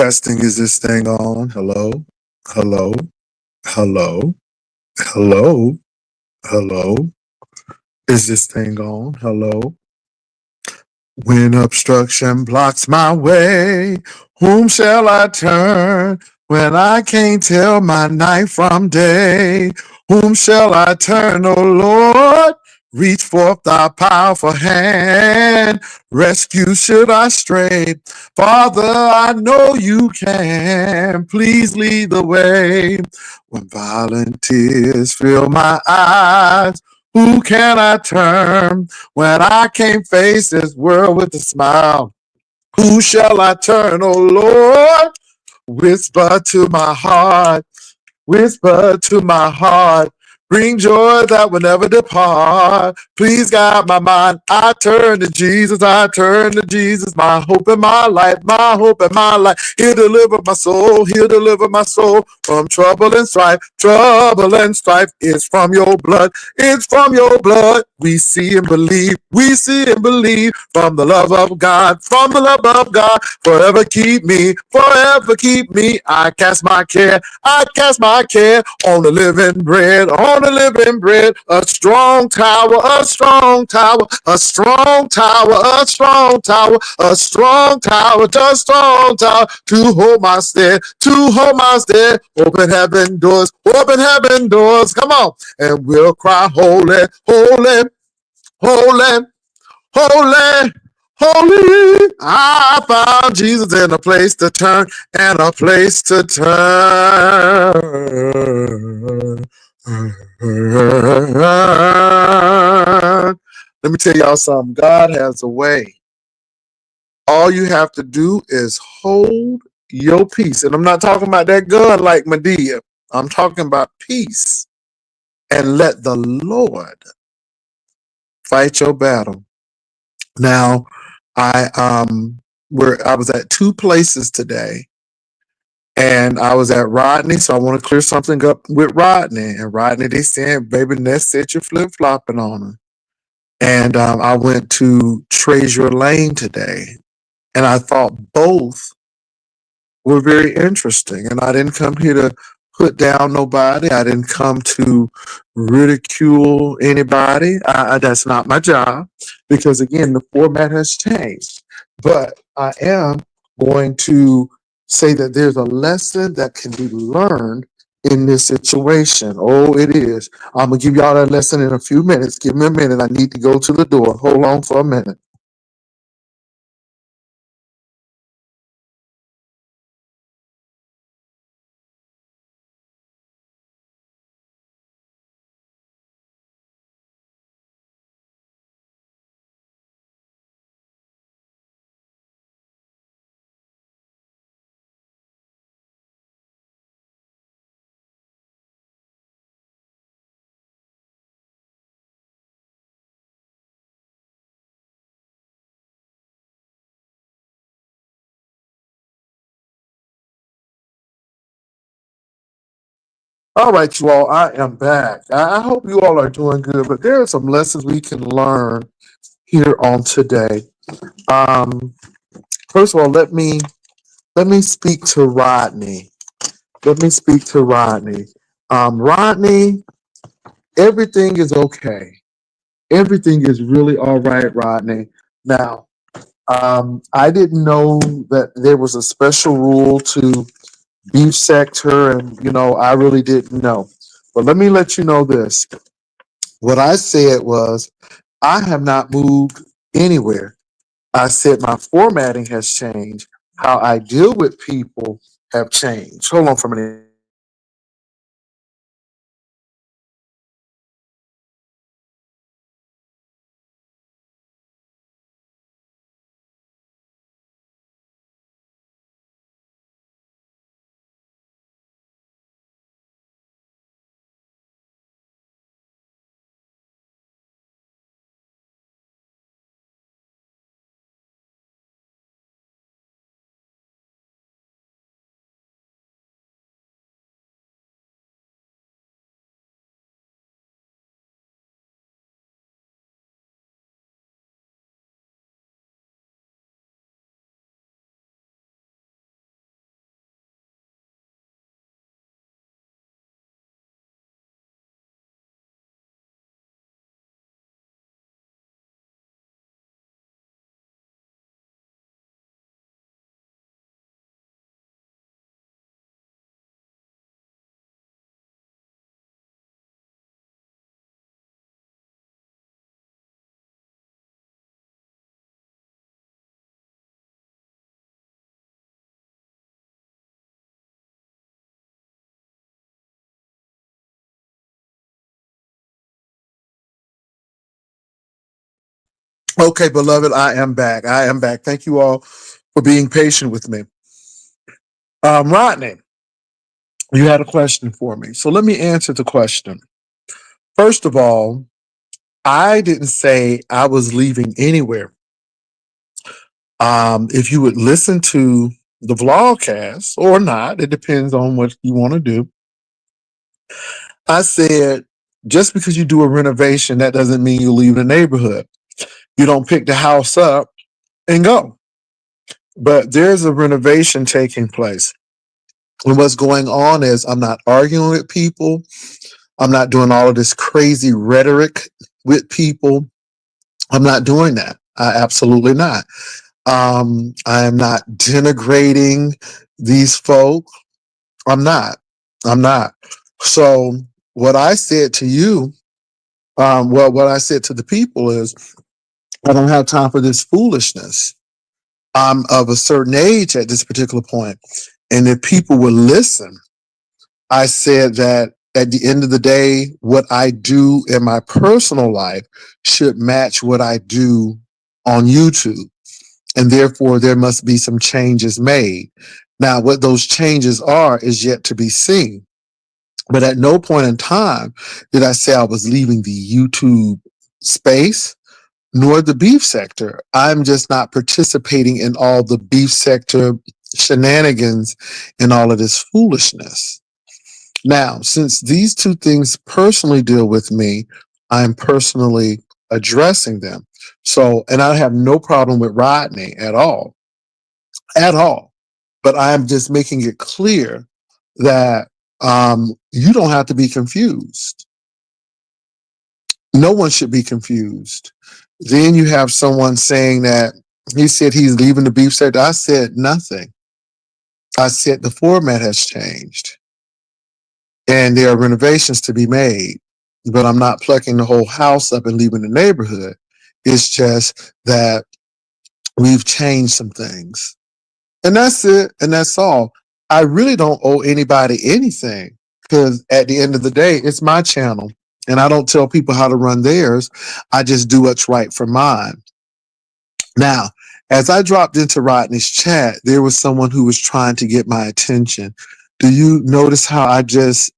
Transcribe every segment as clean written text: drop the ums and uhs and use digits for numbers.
Testing, is this thing on? Hello? Hello? Hello? Hello? Hello? Is this thing on? Hello? When obstruction blocks my way, whom shall I turn? When I can't tell my night from day, whom shall I turn, O Lord? Reach forth thy powerful hand, rescue should I stray. Father, I know you can, please lead the way. When violent tears fill my eyes, who can I turn? When I can't face this world with a smile, who shall I turn, oh Lord? Whisper to my heart, whisper to my heart, bring joy that will never depart. Please guide my mind. I turn to Jesus, I turn to Jesus, my hope in my life, my hope in my life. He'll deliver my soul, he'll deliver my soul from trouble and strife. Trouble and strife is from your blood, it's from your blood. We see and believe, we see and believe from the love of God, from the love of God. Forever keep me, forever keep me. I cast my care, I cast my care on the living bread, on the living bread. A strong tower, a strong tower, a strong tower, a strong tower, a strong tower, a strong tower to hold my stead, to hold my stead. Open heaven doors, open heaven doors. Come on, and we'll cry, holy, holy, holy, holy. Holy, I found Jesus in a place to turn and a place to turn. Let me tell y'all something. God has a way. All you have to do is hold your peace. And I'm not talking about that gun like Medea. I'm talking about peace. And let the Lord fight your battle. Now, I was at two places today, and I was at Rodney, so I want to clear something up with Rodney. And Rodney, they saying, "Baby, Ness said you're flip flopping on her." And I went to Treasure Lane today, and I thought both were very interesting. And I didn't come here to put down nobody. I didn't come to ridicule anybody. That's not my job, because again, the format has changed. But I am going to say that there's a lesson that can be learned in this situation. Oh, it is. I'm going to give y'all that lesson in a few minutes. Give me a minute. I need to go to the door. Hold on for a minute. All right, you all, I am back. I hope you all are doing good, but there are some lessons we can learn here on today. Um, First of all, let me speak to Rodney. Let me speak to Rodney. Rodney, everything is okay. Everything is really all right, Rodney. Now, I didn't know that there was a special rule to beef sector, and I really didn't know. But let me let you know this. What I said was, I have not moved anywhere. I said my formatting has changed. How I deal with people have changed. Hold on for a minute. Okay, beloved, I am back. I am back. Thank you all for being patient with me. Rodney, you had a question for me. So let me answer the question. First of all, I didn't say I was leaving anywhere. If you would listen to the vlogcast or not, it depends on what you want to do. I said, just because you do a renovation, that doesn't mean you leave the neighborhood. You don't pick the house up and go. But there's a renovation taking place. And what's going on is I'm not arguing with people. I'm not doing all of this crazy rhetoric with people. I'm not doing that. Absolutely not. I am not denigrating these folk. I'm not. I'm not. So what I said to you, what I said to the people is, I don't have time for this foolishness. I'm of a certain age at this particular point, and if people would listen, I said that at the end of the day, what I do in my personal life should match what I do on YouTube. And therefore, there must be some changes made. Now, what those changes are is yet to be seen. But at no point in time did I say I was leaving the YouTube space nor the beef sector. I'm just not participating in all the beef sector shenanigans and all of this foolishness. Now, since these two things personally deal with me, I'm personally addressing them. So, and I have no problem with Rodney at all. But I'm just making it clear that you don't have to be confused. No one should be confused. Then you have someone saying that he said he's leaving the beef sector. I said nothing. I said the format has changed and there are renovations to be made, but I'm not plucking the whole house up and leaving the neighborhood. It's just that we've changed some things. And that's it. And that's all. I really don't owe anybody anything because at the end of the day, it's my channel. And I don't tell people how to run theirs. I just do what's right for mine. Now, as I dropped into Rodney's chat, there was someone who was trying to get my attention. Do you notice how I just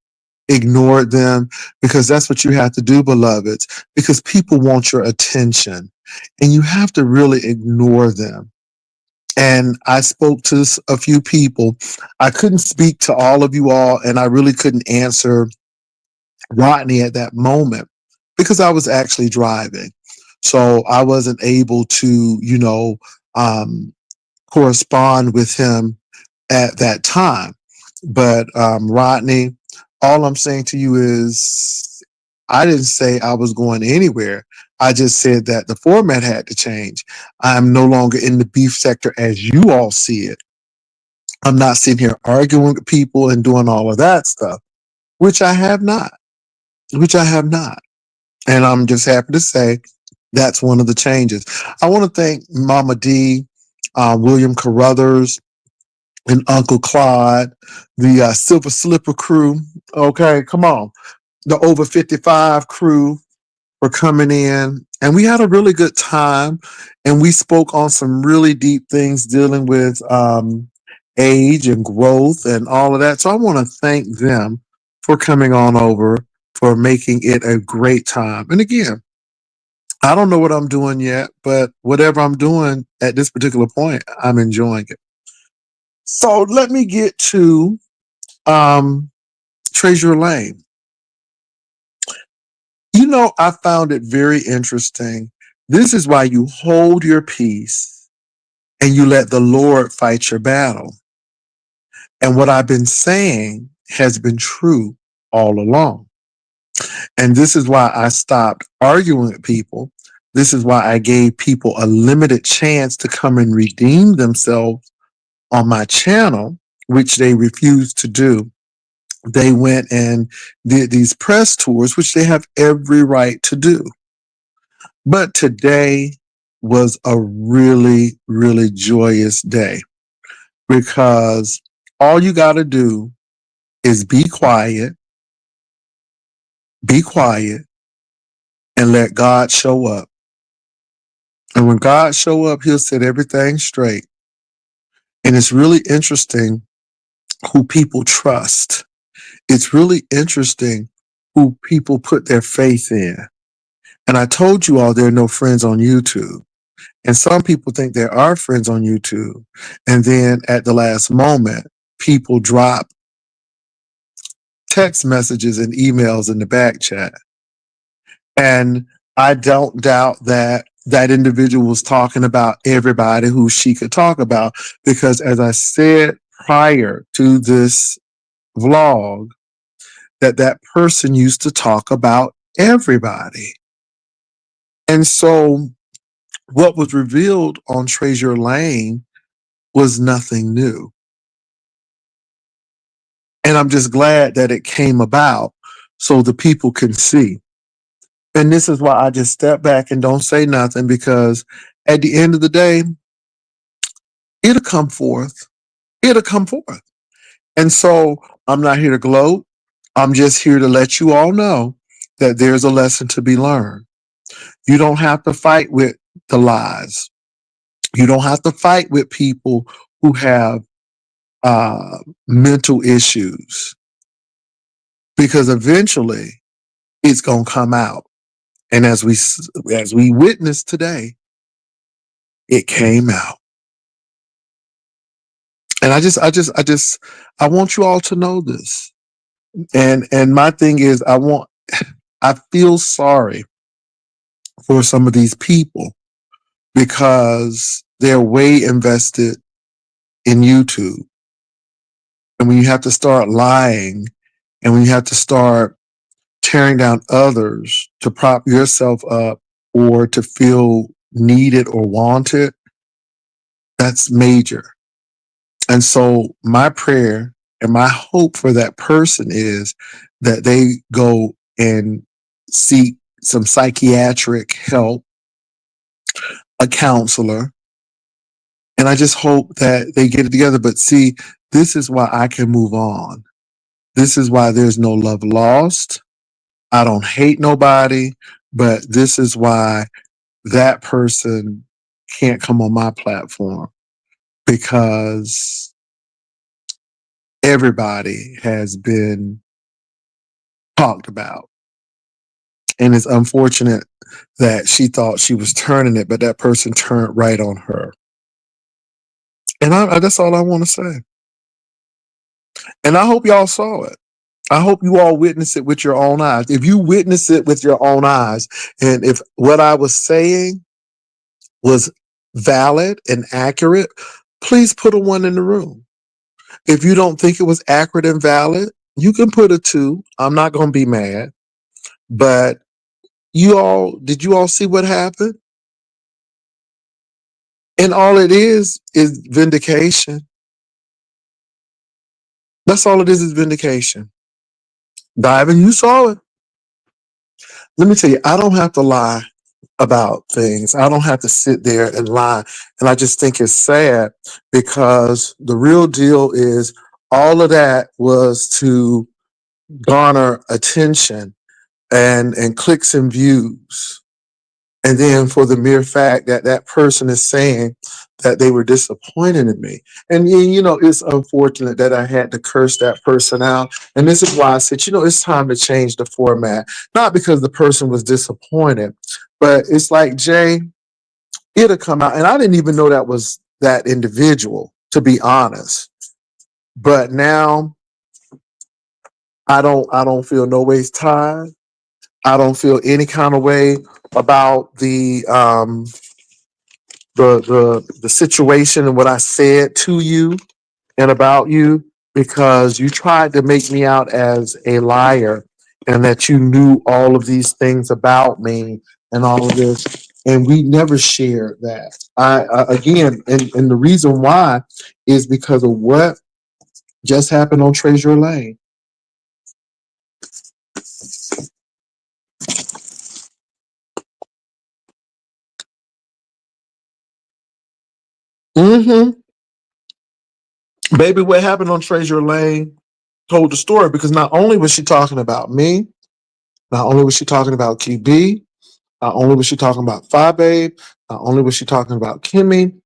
ignored them? Because that's what you have to do, beloveds, because people want your attention and you have to really ignore them. And I spoke to a few people. I couldn't speak to all of you all, and I really couldn't answer Rodney at that moment because I was actually driving. So I wasn't able to, um, correspond with him at that time. But Rodney, all I'm saying to you is I didn't say I was going anywhere. I just said that the format had to change. I'm no longer in the beef sector as you all see it. I'm not sitting here arguing with people and doing all of that stuff, which I have not, which I have not. And I'm just happy to say that's one of the changes. I want to thank Mama D, William Carruthers, and Uncle Claude, the Silver Slipper crew. Okay, come on. The over 55 crew for coming in. And we had a really good time. And we spoke on some really deep things dealing with age and growth and all of that. So I want to thank them for coming on over, for making it a great time. And again, I don't know what I'm doing yet, but whatever I'm doing at this particular point, I'm enjoying it. So let me get to Treasure Lane. I found it very interesting. This is why you hold your peace and you let the Lord fight your battle. And what I've been saying has been true all along. And this is why I stopped arguing with people. This is why I gave people a limited chance to come and redeem themselves on my channel, which they refused to do. They went and did these press tours, which they have every right to do. But today was a really, really joyous day because all you got to do is be quiet, and let God show up. And when God show up, he'll set everything straight. And it's really interesting who people trust. It's really interesting who people put their faith in. And I told you all there are no friends on YouTube. And some people think there are friends on YouTube. And then at the last moment, people drop text messages and emails in the back chat. And I don't doubt that that individual was talking about everybody who she could talk about, because as I said prior to this vlog, that person used to talk about everybody. And so what was revealed on Treasure Lane was nothing new. And I'm just glad that it came about so the people can see. And this is why I just step back and don't say nothing, because at the end of the day, it'll come forth. It'll come forth. And so I'm not here to gloat. I'm just here to let you all know that there's a lesson to be learned. You don't have to fight with the lies. You don't have to fight with people who have mental issues, because eventually it's going to come out. And as we witnessed today, it came out. And I want you all to know this. And my thing is, I feel sorry for some of these people, because they're way invested in YouTube. And when you have to start lying, and when you have to start tearing down others to prop yourself up or to feel needed or wanted, that's major. And so my prayer and my hope for that person is that they go and seek some psychiatric help, a counselor, and I just hope that they get it together. But see, this is why I can move on. This is why there's no love lost. I don't hate nobody, but this is why that person can't come on my platform, because everybody has been talked about. And it's unfortunate that she thought she was turning it, but that person turned right on her. And that's all I want to say. And I hope y'all saw it. I hope you all witnessed it with your own eyes. If you witness it with your own eyes, and if what I was saying was valid and accurate, please put a 1 in the room. If you don't think it was accurate and valid, you can put a 2. I'm not going to be mad. But did you all see what happened? And all it is vindication. That's all it is vindication. Diamond, you saw it. Let me tell you, I don't have to lie about things. I don't have to sit there and lie. And I just think it's sad, because the real deal is all of that was to garner attention and clicks and views. And then for the mere fact that that person is saying that they were disappointed in me. And, it's unfortunate that I had to curse that person out. And this is why I said, it's time to change the format. Not because the person was disappointed, but it's like, Jay, it'll come out. And I didn't even know that was that individual, to be honest. But now I don't feel no ways tied. I don't feel any kind of way about the situation and what I said to you and about you, because you tried to make me out as a liar, and that you knew all of these things about me and all of this, and we never shared that. I again, and the reason why is because of what just happened on Treasure Lane. Mm-hmm. Baby, what happened on Treasure Lane told the story, because not only was she talking about me, not only was she talking about QB, Not only was she talking about Phi Babe, not only was she talking about Kimmy,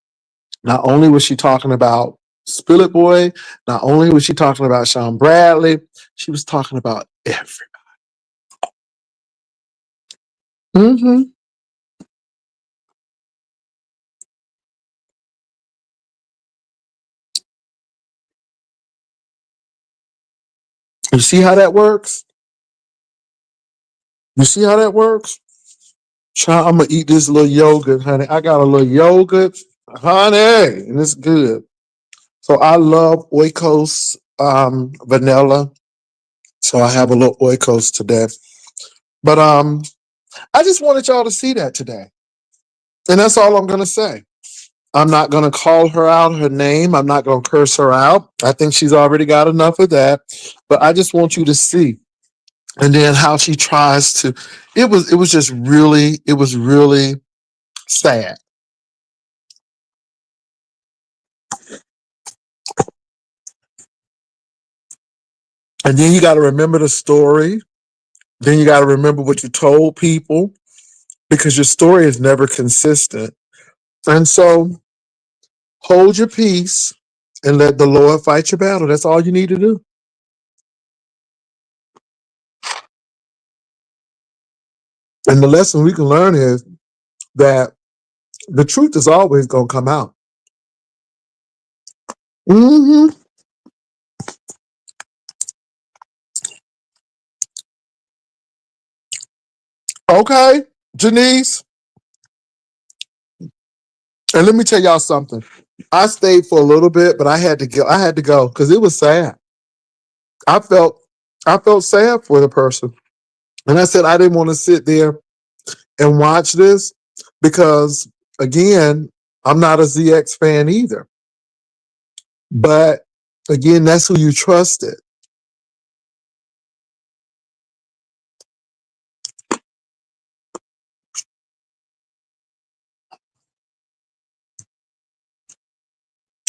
not only was she talking about Spill It Boy, not only was she talking about Sean Bradley, she was talking about everybody. Mm-hmm. You see how that works? You see how that works? Child, I'm gonna eat this little yogurt, honey. I got a little yogurt, honey, and it's good. So I love Oikos vanilla. So I have a little Oikos today. But I just wanted y'all to see that today. And that's all I'm gonna say. I'm not gonna call her out her name. I'm not gonna curse her out. I think she's already got enough of that. But I just want you to see. And then how she tries to it was really sad. And then you got to remember the story. Then you got to remember what you told people because your story is never consistent. And so hold your peace and let the Lord fight your battle. That's all you need to do. And the lesson we can learn is that the truth is always going to come out. Hmm. Okay, Janice. And let me tell y'all something. I stayed for a little bit, but I had to go. I had to go because it was sad. I felt I felt sad for the person. And I said I didn't want to sit there and watch this because again, I'm not a ZX fan either. But again, that's who you trusted.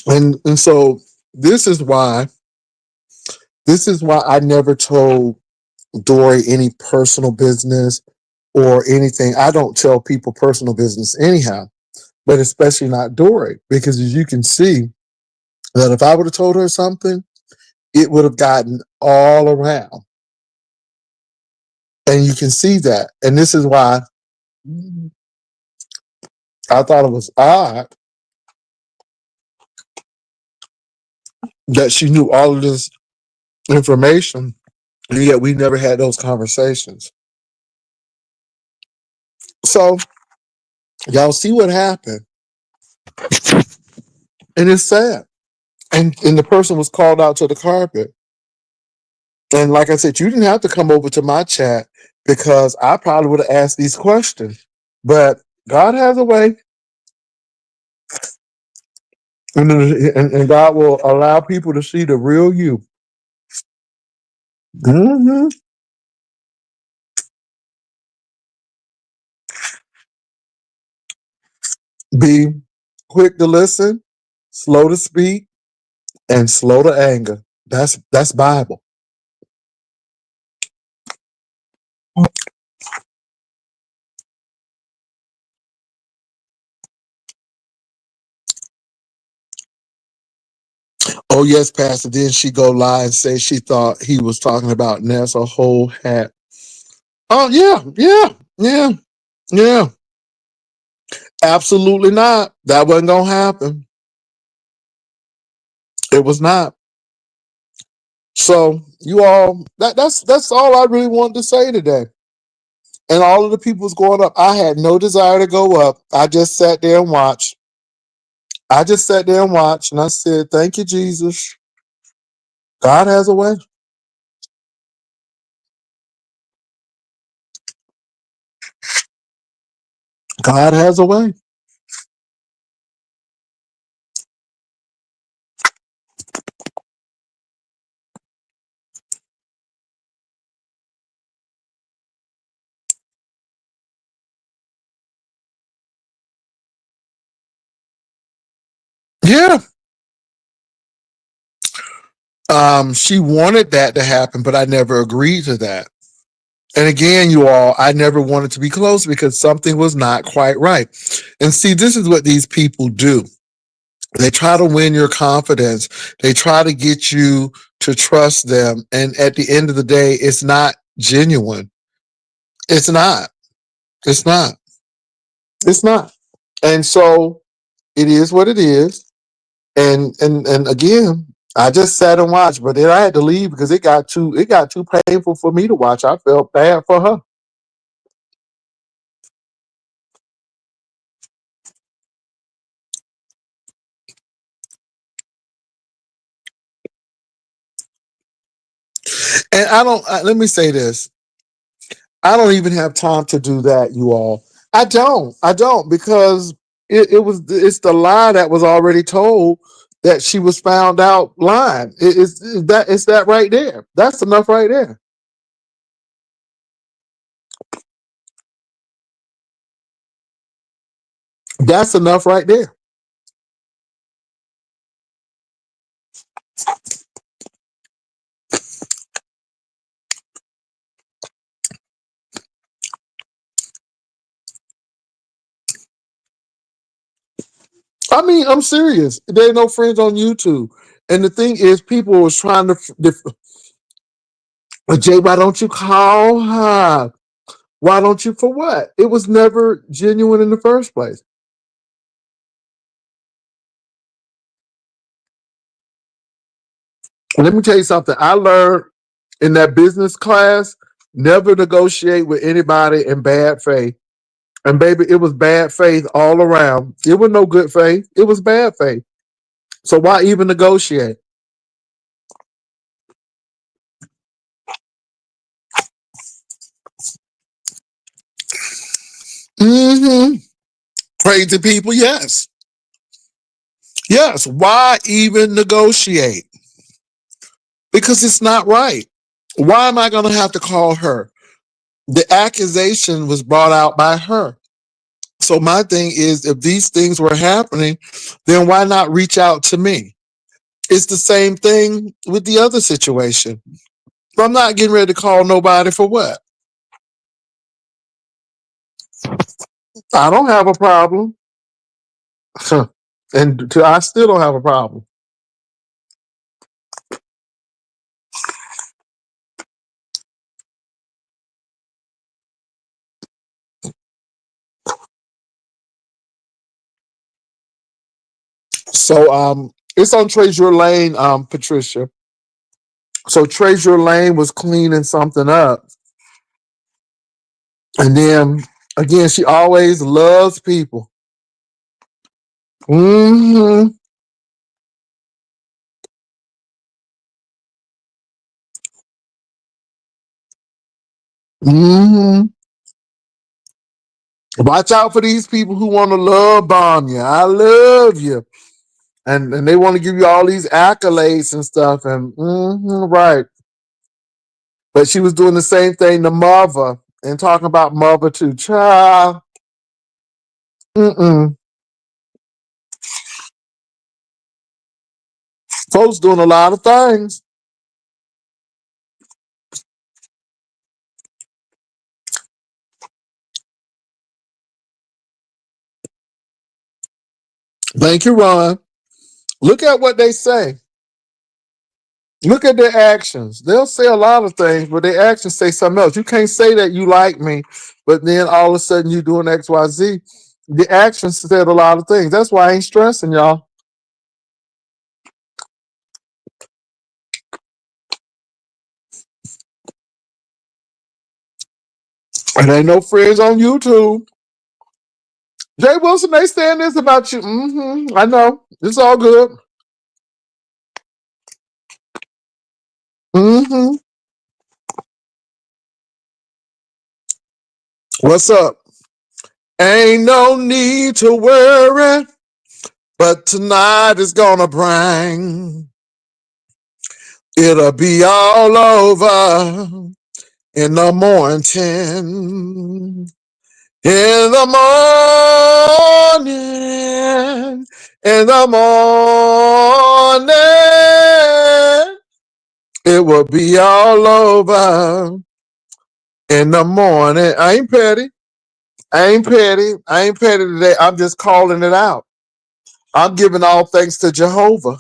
And so this is why this is why I never told Dory any personal business or anything. I don't tell people personal business anyhow, but especially not Dory, because as you can see, that if I would have told her something, it would have gotten all around. And you can see that. And this is why I thought it was odd that she knew all of this information, and yet we never had those conversations. So y'all see what happened, and it's sad. And the person was called out to the carpet. And like I said, you didn't have to come over to my chat because I probably would have asked these questions. But God has a way, and God will allow people to see the real you. Hmm. Be quick to listen, slow to speak, and slow to anger. That's Bible. Oh yes, Pastor. Then she go lie and say she thought he was talking about Ness a whole hat. Oh yeah, yeah, yeah, yeah. Absolutely not. That wasn't gonna happen. It was not. So you all that's all I really wanted to say today. And all of the people was going up. I had no desire to go up. I just sat there and watched. I just sat there and watched and I said, thank you, Jesus. God has a way. God has a way. Yeah. She wanted that to happen, but I never agreed to that. And again, you all, I never wanted to be close because something was not quite right. And see, this is what these people do. They try to win your confidence. They try to get you to trust them. And at the end of the day, it's not genuine. It's not. It's not. It's not. And so it is what it is. And again, I just sat and watched, but then I had to leave because it got too painful for me to watch. I felt bad for her. And let me say this. I don't even have time to do that, you all. I don't because it's the lie that was already told that she was found out lying. It's that right there. That's enough right there. That's enough right there. I mean, I'm serious. There ain't no friends on YouTube. And the thing is, people was trying to, Jay, why don't you call her? Why don't you, for what? It was never genuine in the first place. Let me tell you something. I learned in that business class, never negotiate with anybody in bad faith. And baby, it was bad faith all around. It was no good faith. It was bad faith. So why even negotiate? Hmm. Crazy people, yes. Yes. Why even negotiate? Because it's not right. Why am I going to have to call her? The accusation was brought out by her. So my thing is, if these things were happening, then why not reach out to me? It's the same thing with the other situation. I'm not getting ready to call nobody for what? I don't have a problem. I still don't have a problem. So it's on Treasure Lane, Patricia. So Treasure Lane was cleaning something up. And then again, she always loves people. Hmm. Hmm. Watch out for these people who want to love bomb you. I love you. And they want to give you all these accolades and stuff. And right. But she was doing the same thing to mother and talking about mother too. Child. Mm-mm. Folks doing a lot of things. Thank you, Ron. Look at what they say. Look at their actions. They'll say a lot of things, but their actions say something else. You can't say that you like me, but then all of a sudden you doing XYZ. The actions said a lot of things. That's why I ain't stressing y'all. And ain't no friends on YouTube. Jay Wilson, they saying this about you. I know. It's all good. hmm What's up? Ain't no need to worry, but tonight is gonna bring. It'll be all over in the morning. In the morning. In the morning. It will be all over in the morning. I ain't petty. I ain't petty. I ain't petty today. I'm just calling it out. I'm giving all thanks to Jehovah.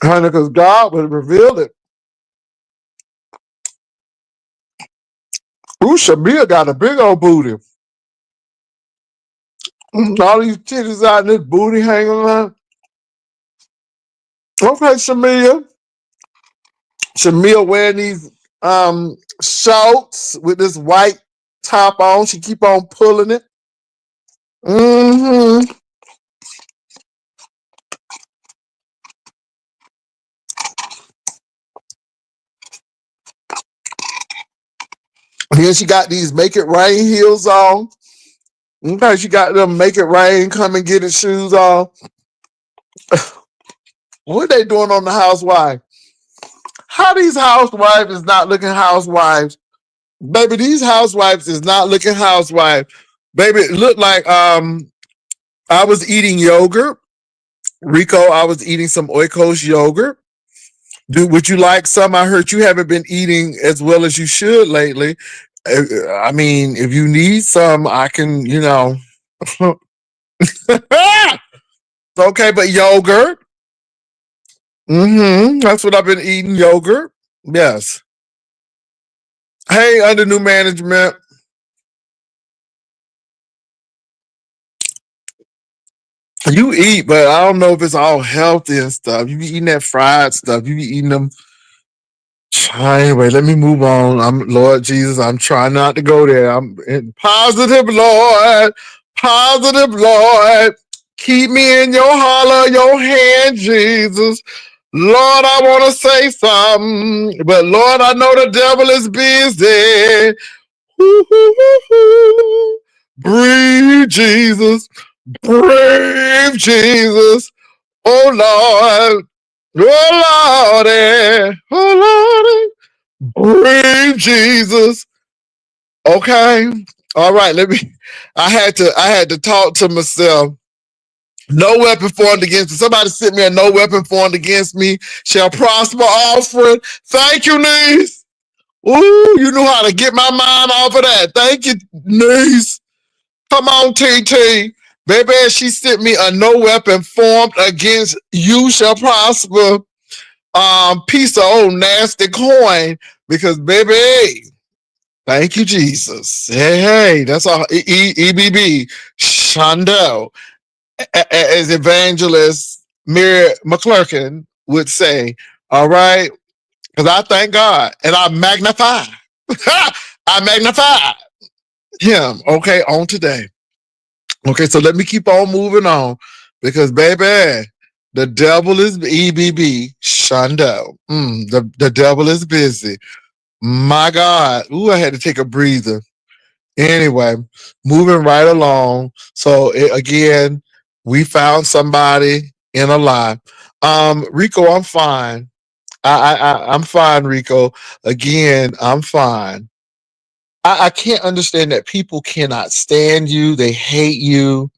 Honey, because God would reveal it. Ooh, Shamia got a big old booty. All these titties out and this booty hanging around. Okay, Shamia. Shamia wearing these shorts with this white top on. She keep on pulling it. Mm-hmm. Here she got these Make It Rain heels on. Okay, she got them Make It Rain, come and get it shoes on. What they doing on the housewife? How these housewives is not looking housewives? Baby, these housewives is not looking housewives. Baby, it looked like I was eating yogurt. Rico, I was eating some Oikos yogurt. Would you like some? I heard you haven't been eating as well as you should lately. I mean, if you need some, I can, Okay, but yogurt. That's what I've been eating, yogurt. Yes. Hey, under new management. You eat, but I don't know if it's all healthy and stuff. You be eating that fried stuff. You be eating them. Anyway, let me move on. Lord Jesus, I'm trying not to go there. I'm positive, Lord. Positive, Lord. Keep me in your hollow, your hand, Jesus. Lord, I want to say something, but Lord, I know the devil is busy. Breathe, Jesus. Breathe, Jesus. Oh, Lord. Oh, Lordy. Oh, Lordy. Breathe, Jesus. Okay. All right. I had to talk to myself. No weapon formed against me. Somebody sent me a no weapon formed against me shall prosper offering. Thank you, niece. Ooh, you know how to get my mind off of that. Thank you, niece. Come on, TT. Baby, she sent me a no weapon formed against you shall prosper piece of old nasty coin because, baby, thank you, Jesus. Hey, that's all. EBB, Shondo, as evangelist Mary McClurkin would say, all right? Because I thank God and I magnify. I magnify him, okay, on today. Okay, so let me keep on moving on because, baby, the devil is EBB, Shondo. The devil is busy. My God. Ooh, I had to take a breather. Anyway, moving right along. So again, we found somebody in a lie. Rico, I'm fine. I'm fine, Rico. Again, I'm fine. I can't understand that people cannot stand you. They hate you,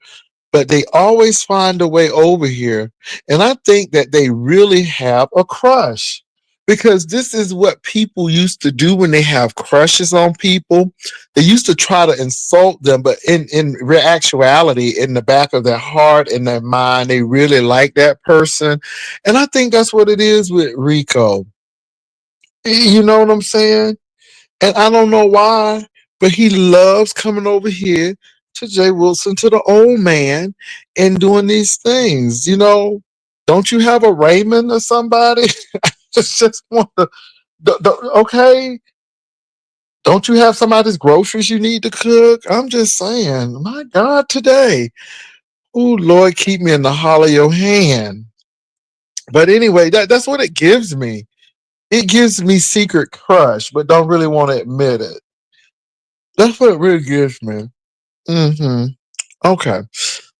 but they always find a way over here. And I think that they really have a crush because this is what people used to do when they have crushes on people. They used to try to insult them, but in actuality, in the back of their heart, in their mind, they really like that person. And I think that's what it is with Rico. You know what I'm saying? And I don't know why, but he loves coming over here to Jay Wilson, to the old man, and doing these things. Don't you have a Raymond or somebody? just want to, okay. Don't you have somebody's groceries you need to cook? I'm just saying, my God, today. Oh, Lord, keep me in the hollow of your hand. But anyway, that's what it gives me. It gives me secret crush, but don't really want to admit it. That's what it really gives me. Okay.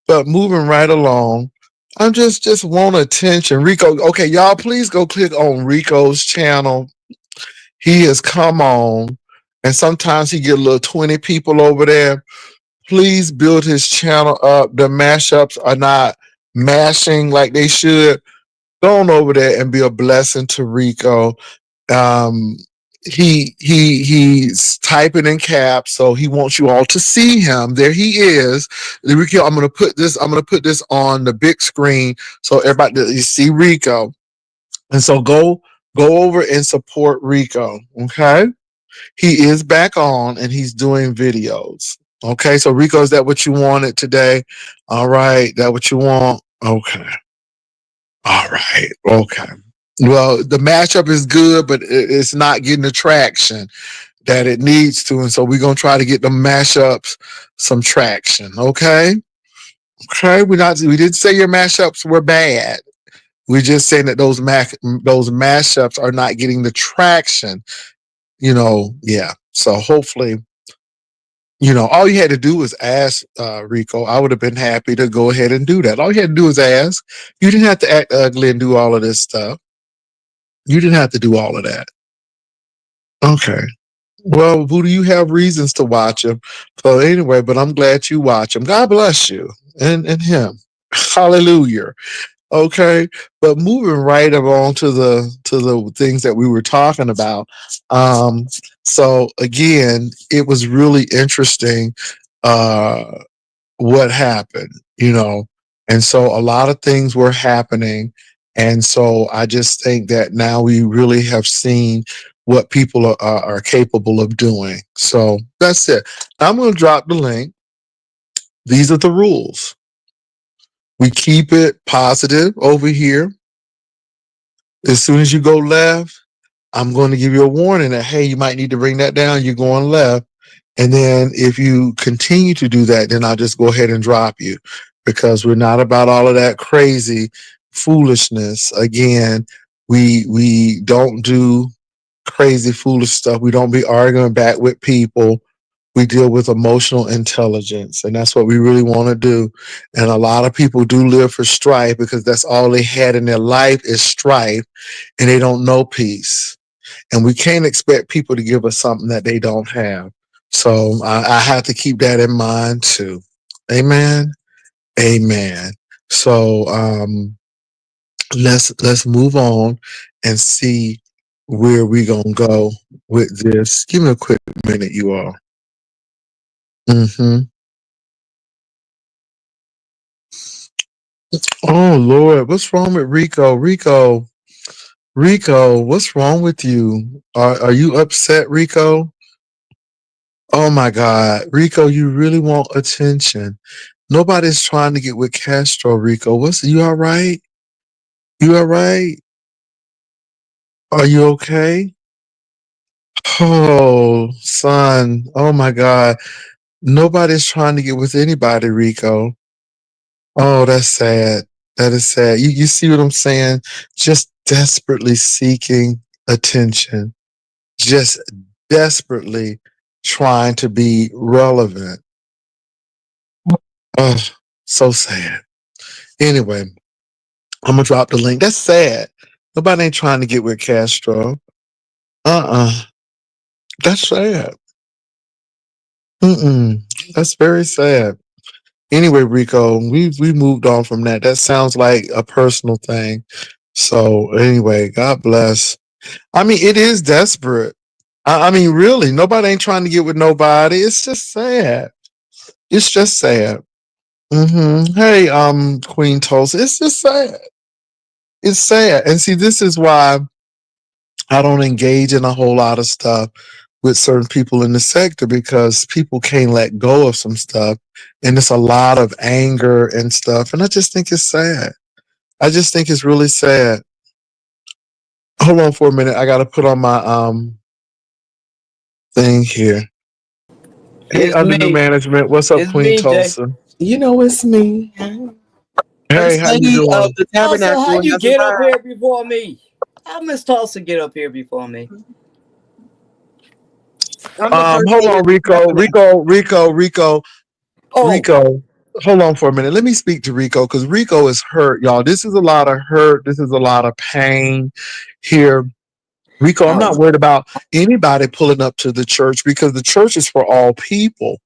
But moving right along, I'm just want attention. Rico, okay, y'all please go click on Rico's channel. He has come on, and sometimes he get a little 20 people over there. Please build his channel up. The mashups are not mashing like they should. Go on over there and be a blessing to Rico. Um, he's typing in caps, so he wants you all to see him. There he is. Rico, I'm gonna put this on the big screen so everybody you see Rico. And so go over and support Rico. Okay. He is back on and he's doing videos. Okay, so Rico, is that what you wanted today? All right, that what you want? Okay. All right. Okay. Well, the matchup is good, but it's not getting the traction that it needs to. And so we're going to try to get the mashups some traction. Okay. Okay. We didn't say your mashups were bad. We're just saying that those mashups are not getting the traction, yeah. So hopefully, all you had to do was ask, Rico. I would have been happy to go ahead and do that. All you had to do was ask. You didn't have to act ugly and do all of this stuff. You didn't have to do all of that. Okay. Well, Buddha, you have reasons to watch him. So anyway, but I'm glad you watch him. God bless you and him. Hallelujah. Okay. But moving right along to the things that we were talking about. So again, it was really interesting what happened, and so a lot of things were happening. And so I just think that now we really have seen what people are capable of doing. So that's it. I'm going to drop the link. These are the rules. We keep it positive over here. As soon as you go left, I'm going to give you a warning that, hey, you might need to bring that down. You're going left. And then if you continue to do that, then I'll just go ahead and drop you, because we're not about all of that crazy foolishness. Again, we don't do crazy foolish stuff. We don't be arguing back with people. We deal with emotional intelligence, and that's what we really want to do. And a lot of people do live for strife because that's all they had in their life is strife, and they don't know peace. And we can't expect people to give us something that they don't have. So I have to keep that in mind too. Amen. Amen. So let's move on and see where we gonna go with this. Give me a quick minute, you all. Mm-hmm. Oh Lord, what's wrong with Rico? Rico, what's wrong with you? Are you upset, Rico? Oh my God, Rico, you really want attention. Nobody's trying to get with Castro, Rico. You all right? You all right? Are you okay? Oh, son. Oh my God. Nobody's trying to get with anybody, Rico. Oh, that's sad. That is sad. You see what I'm saying? Just desperately seeking attention. Just desperately trying to be relevant. Oh, so sad. Anyway, I'm gonna drop the link. That's sad. Nobody ain't trying to get with Castro. Uh-uh. That's sad. Mm-mm. That's very sad. Anyway, Rico, we moved on from that. That sounds like a personal thing. So anyway, God bless. I mean, it is desperate. I mean, really, nobody ain't trying to get with nobody. It's just sad. It's just sad. Hey, Queen Tulsa. It's just sad. It's sad. And see, this is why I don't engage in a whole lot of stuff with certain people in the sector, because people can't let go of some stuff. And it's a lot of anger and stuff. And I just think it's sad. I just think it's really sad. Hold on for a minute. I got to put on my thing here. Hey, It's under the me. management. What's up, It's Queen me, Jay. Tulsa? You know it's me. Hey, First how you lady doing? of the Tulsa, tabernacle. how And you that's get up mine. here before me? How Miss Tulsa get up here before me? I'm the first Hold lady on, of the Rico. tabernacle. Oh, Rico. Hold on for a minute. Let me speak to Rico, because Rico is hurt, y'all. This is a lot of hurt. This is a lot of pain here. Rico, I'm oh, not worried about anybody pulling up to the church, because the church is for all people.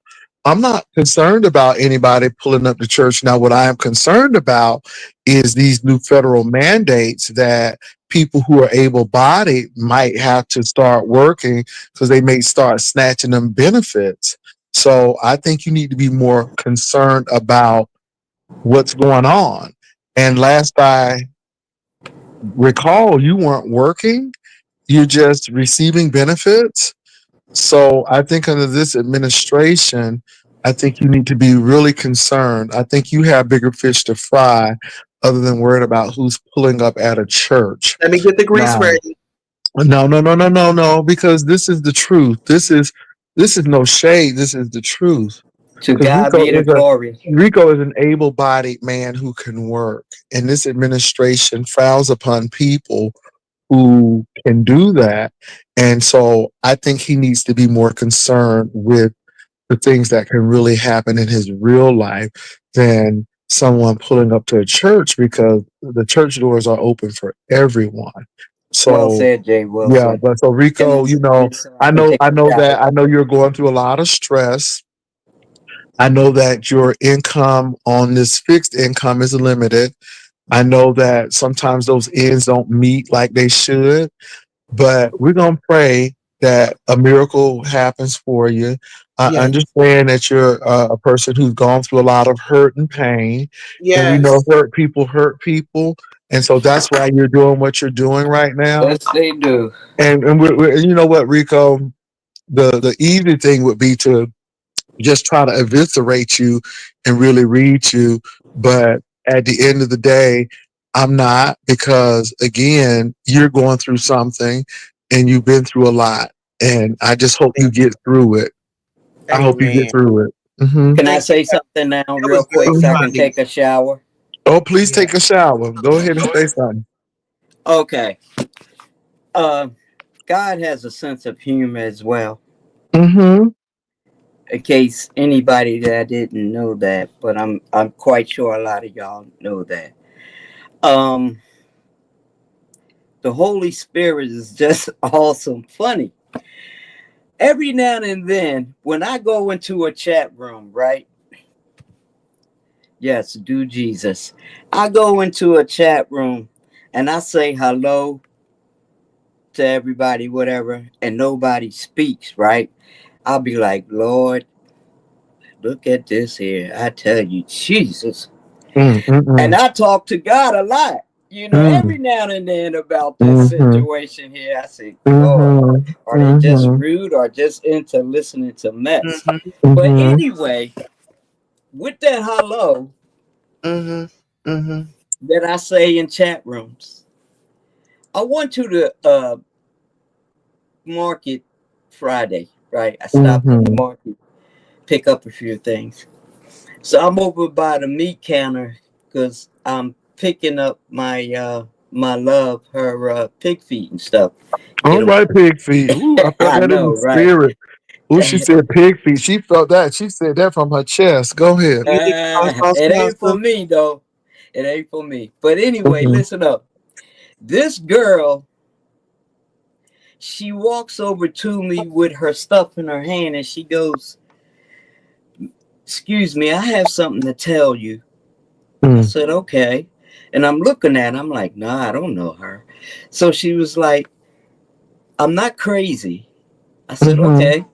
I'm not concerned about anybody pulling up the church. Now, what I am concerned about is these new federal mandates that people who are able bodied might have to start working because they may start snatching them benefits. So I think you need to be more concerned about what's going on. And last I recall, you weren't working, you're just receiving benefits. So I think under this administration, I think you need to be really concerned. I think you have bigger fish to fry other than worried about who's pulling up at a church. Let me get the grease Now, ready. no, because this is the truth. This is no shade. This is the truth. To Because God be the glory. Rico is an able-bodied man who can work, and this administration frowns upon people who can do that. And so I think he needs to be more concerned with the things that can really happen in his real life than someone pulling up to a church, because the church doors are open for everyone. Well So said, Jay. Well yeah, said. but so Give me Rico, some minutes so I can take I a know shower. that I know you're going through a lot of stress. I know that your income on this fixed income is limited. I know that sometimes those ends don't meet like they should, but we're going to pray that a miracle happens for you. I Yes. understand that you're a person who's gone through a lot of hurt and pain, and we know Yes. hurt people. And so that's why you're doing what you're doing right now. Yes, they do. And you know what, Rico, the easy thing would be to just try to eviscerate you and really read you. But at the end of the day, I'm not, because again, you're going through something and you've been through a lot. And I just hope you get through it. I hope you get Amen. through it. Hmm. Can I Thank you. say something now, That real was quick, good, so I can Tommy. take a shower? Oh, please Yeah. take a shower. Go ahead and say something. Okay. Uh, God has a sense of humor as well. Hmm. In case anybody that didn't know that, but I'm quite sure a lot of y'all know that. Um, the Holy Spirit is just awesome, funny. Every now and then, when I go into a chat room, right? Yes, do Jesus. I go into a chat room and I say hello to everybody, whatever, and nobody speaks, right? I'll be like, Lord, look at this here. I tell you, Jesus. Mm, mm, And mm, I talk to God a lot, mm, every now and then about this mhm, situation here. I say, Lord, mhm, are they just mhm, rude or just into listening to mess? Mm-hmm. But mhm, anyway, with that hello Mm-hmm. Mm-hmm. that I say in chat rooms, I want you to market Friday, right? I stopped at the mhm. market, pick up a few things. So I'm over by the meat counter because I'm picking up my love, her pig feet and stuff. Get All them. right, pig feet. Ooh, I felt I that in know, the right? spirit. Ooh, she said pig feet. She felt that. She said that from her chest. Go ahead. You need hot sauce It ain't for pasta? me though. It ain't for me. But anyway, Mhm. listen up. This girl, she walks over to me with her stuff in her hand and she goes, "Excuse me, I have something to tell you." I Mm, said, "Okay." And I'm looking at her, I'm like, "Nah, I don't know her." So she was like, "I'm not crazy." I said, mhm. "Okay."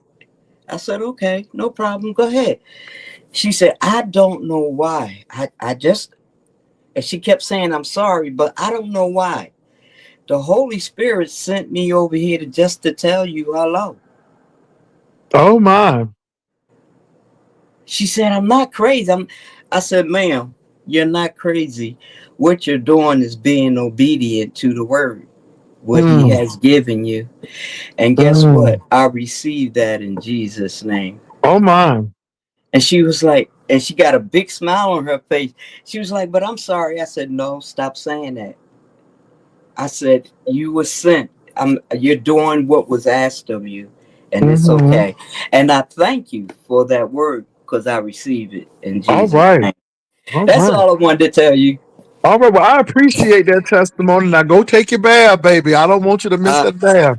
I said, "Okay, no problem. Go ahead." She said, "I don't know why. I just," and she kept saying, "I'm sorry, but I don't know why. The Holy Spirit sent me over here to just to tell you hello." Oh my. She said, "I'm not crazy." I said, "Ma'am, you're not crazy. What you're doing is being obedient to the word, what he Mm, has given you." And guess what? mm. I received that in Jesus' name. Oh my. And she was like, and she got a big smile on her face. She was like, "But I'm sorry." I said, "No, stop saying that." I said, "You were sent. You're doing what was asked of you, and it's Mhm. okay." And I thank you for that word because I receive it in All Jesus' right. name. All That's right. all I wanted to tell you. All right. Well, I appreciate that testimony. Now go take your bath, baby. I don't want you to miss Uh, that bath.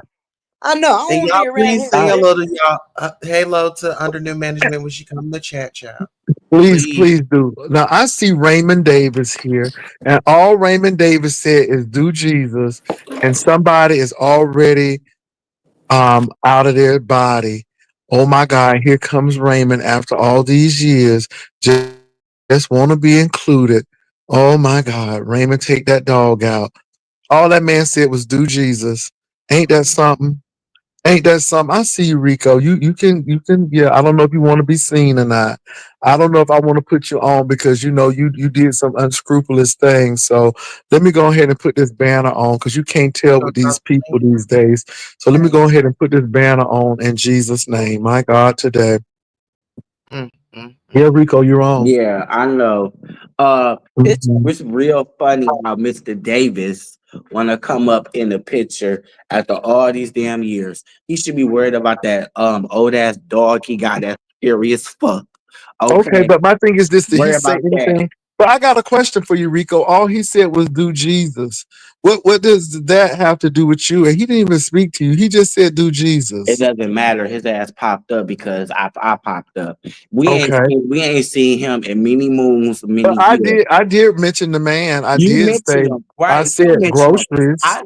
I know. I And don't y'all be around please his say I, hello business. to y'all. Hello to under new management when she come in the chat, child. please, Please. please do. Now I see Raymond Davis here, and all Raymond Davis said is "Do Jesus," and somebody is already out of their body. Oh my God! Here comes Raymond after all these years. Just want to be included. Oh my God! Raymond, take that dog out. All that man said was "Do Jesus." Ain't that something? Ain't that something? I see you, Rico. You can. Yeah, I don't know if you want to be seen or not. I don't know if I want to put you on because you did some unscrupulous things. So let me go ahead and put this banner on because you can't tell So, with these people these days. So let me go ahead and put this banner on in Jesus' name. My God, today. mm, mm, Yeah, mm. Rico, you're on. Yeah, I know. Mhm. It's real funny how Mr. Davis wanna come up in the picture after all these damn years. He should be worried about that old ass dog he got that's scary as fuck. Okay, Okay, but my thing is this: did he worry say about that. anything? But I got a question for you, Rico. All he said was "Do Jesus." What does that have to do with you? And he didn't even speak to you. He just said "Do It Jesus." doesn't matter. His ass popped up because I popped up. Okay, We ain't seen him in many moons, but many I years. did I did mention the man. I You did say mentioned him, I right? You said mentioned him. groceries. I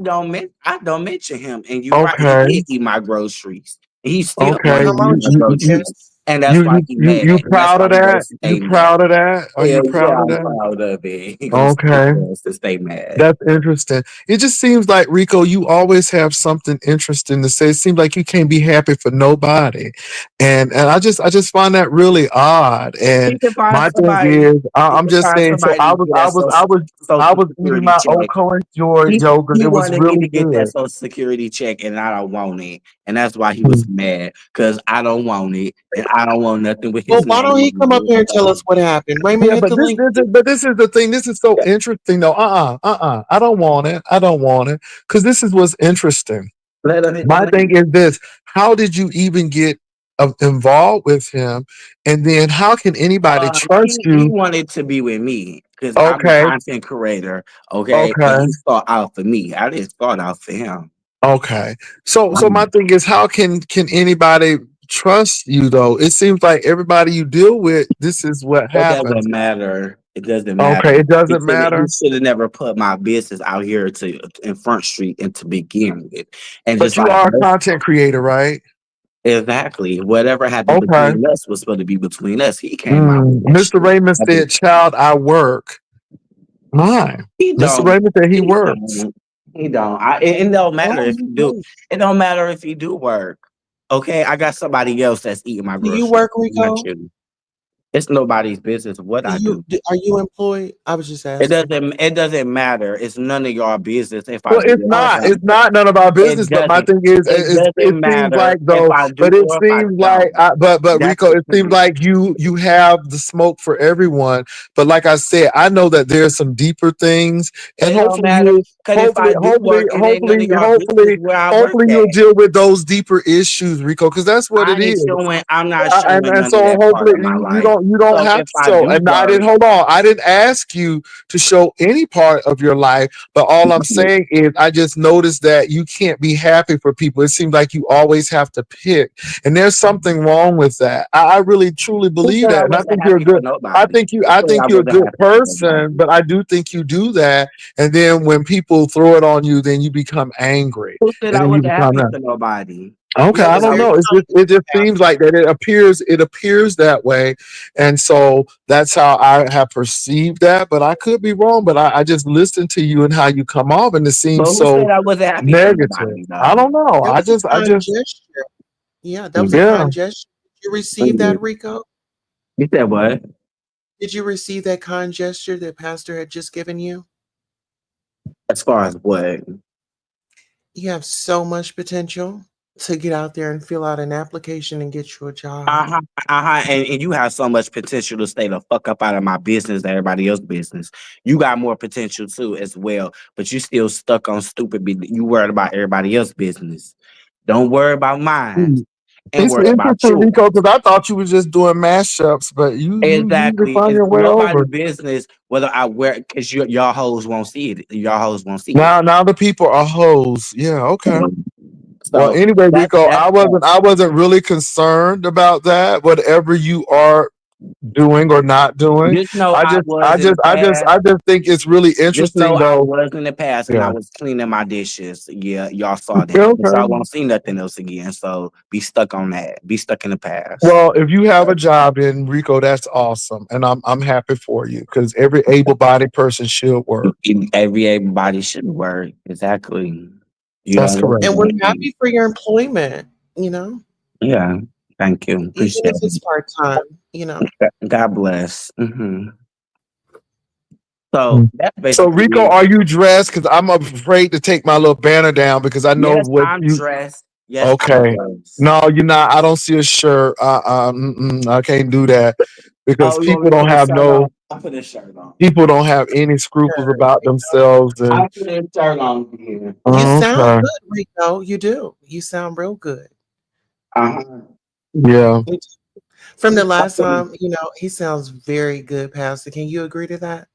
don't mention him, and you're right. He Okay, did eat my groceries. And he still okay. wanted Come to eat on, You my you you you groceries, Jesus. and that's you why you he you, mad, you and that's proud why of he gonna that? You stay mad. proud of that? Are you Hell proud yeah, of I'm that? proud of it. He gonna stay Okay. mad to stay mad. That's interesting. It just seems like Rico, you always have something interesting to say. It seems like you can't be happy for nobody, and I just find that really odd. He And can find my thing somebody. is, He I'm can just find saying. So somebody to get that I social was eating security my check. Oco and Joy yogurt. He It was wanted me really to get that good. social security check, and I don't want it, and that's why he was Mm. mad because I don't want it, and I don't want nothing with Well, his why don't name he come up on here it. and tell us what happened? Raymond, Yeah, hit the link. but this is the thing. This is so interesting, though. I don't want it. I don't want it because this is what's interesting. Let him hit the My thing link. is this: how did you even get involved with him? And then how can anybody trust He you? wanted to be with me because I'm a Okay, content creator, okay, and okay, he sought out for me. I didn't start out for him. okay. So my Mm. thing is, how can anybody trust you though? It seems like everybody you deal with, this is what It doesn't happens. matter. It doesn't matter. Okay, it doesn't He matter. should have never put my business out here to in Front Street and to begin with. And But just you like are a most content creator, right? exactly, whatever happened Okay. between us was supposed to be between us. He came out with that Mr. shit. Raymond I said, did- "Child, I work." Mine. He Mr. don't. Raymond said he He works. don't. He don't. It don't matter Oh, if you you do. do. It don't matter if you do work. Okay, I got somebody else that's eating my Do you groceries, work, not Rico? you. It's nobody's business what I do. Are you employed? I was just It asking. doesn't matter. It's none of your business if I Well, do or if I it's don't. not none of our It business. But my doesn't. thing is, It it doesn't seems matter like if though. I But do it or if I seems like, don't. but That's Rico, the it seems thing. like you have the smoke for everyone. But like I said, I know that there's some deeper things, and It don't matter. Cause if I do work, it ain't none of y'all business where I work hopefully at. you'll deal with those deeper issues, Rico, because that's what it is. I'm not showing And none of so that part hopefully of my you life. don't So have if to I show. do And I work, didn't hold on. I didn't ask you to show any part of your life, but all I'm saying is I just noticed that you can't be happy for people. It seems like you always have to pick, and there's something wrong with that. I really truly who believe said I that, and I wasn't think you're a happy for good. nobody? Who I said I think you're a wasn't good happy for person, nobody? but I do think you do that, and then when people throw it on you, then you become angry, Who said and I then you wasn't become happy that. for nobody? Okay, Yeah, it I was don't very know. kind, It just seems Pastor. like that it appears that way, and so that's how I have perceived that. But I could be wrong. But I just listened to you and how you come off, and it But seems who so said I wasn't happy for negative. nobody I though? don't know. That was a I kind just gesture. Yeah, that was a Mhm. yeah. kind gesture. Did you receive Mhm. that, Rico? You said what? Did you receive that kind gesture that Pastor had just given you? As far as what? You have so much potential to get out there and fill out an application and get you a job. Uh-huh, and you have so much potential to stay the fuck up out of my business than everybody else's business. You got more potential too as well, but you still stuck on stupid. You worried about everybody else's business. Don't worry about mine, and It's worry about interesting, yours. Rico, because I thought you was just doing mashups, but you can Exactly. find It's your way nobody's over. business whether I wear because y'all hoes won't see it. Y'all hoes won't see it. Now the people are hoes. Yeah. Okay. Well, So anyway, Rico, that's I wasn't really concerned about that. Whatever you are doing or not doing, just know I was in the I past. just think it's really Just know interesting, I though. was in the past when I Yeah. was cleaning my dishes. Yeah, y'all saw Yeah, that. But y'all okay. won't see nothing else again. So be stuck on that. Be stuck in the past. Well, if you have a job in Rico, that's awesome, and I'm happy for you because every able-bodied person should work. Everybody should work. Exactly. You That's don't work, correct. you And we're don't eat. happy for your employment, you know, Yeah. Thank you. even Appreciate if it's part time, you know. it. God bless. So Mm. that's So, basically Rico, it. are you dressed? Because I'm afraid to take my little banner down because I know Yes, what I'm you. dressed. Yes, I'm Okay. dressed. No, you're not. I don't see a shirt. I can't do that because Oh, you want me to put a shirt on? I put a shirt on. people don't have any scruples Sure, about Rico. themselves. And I put a shirt on here. You sound okay, good, Rico. You do. You sound real good. Uh-huh. yeah. You do. From the I last put, time, you know, he sounds very good, Pastor. Can you agree to that?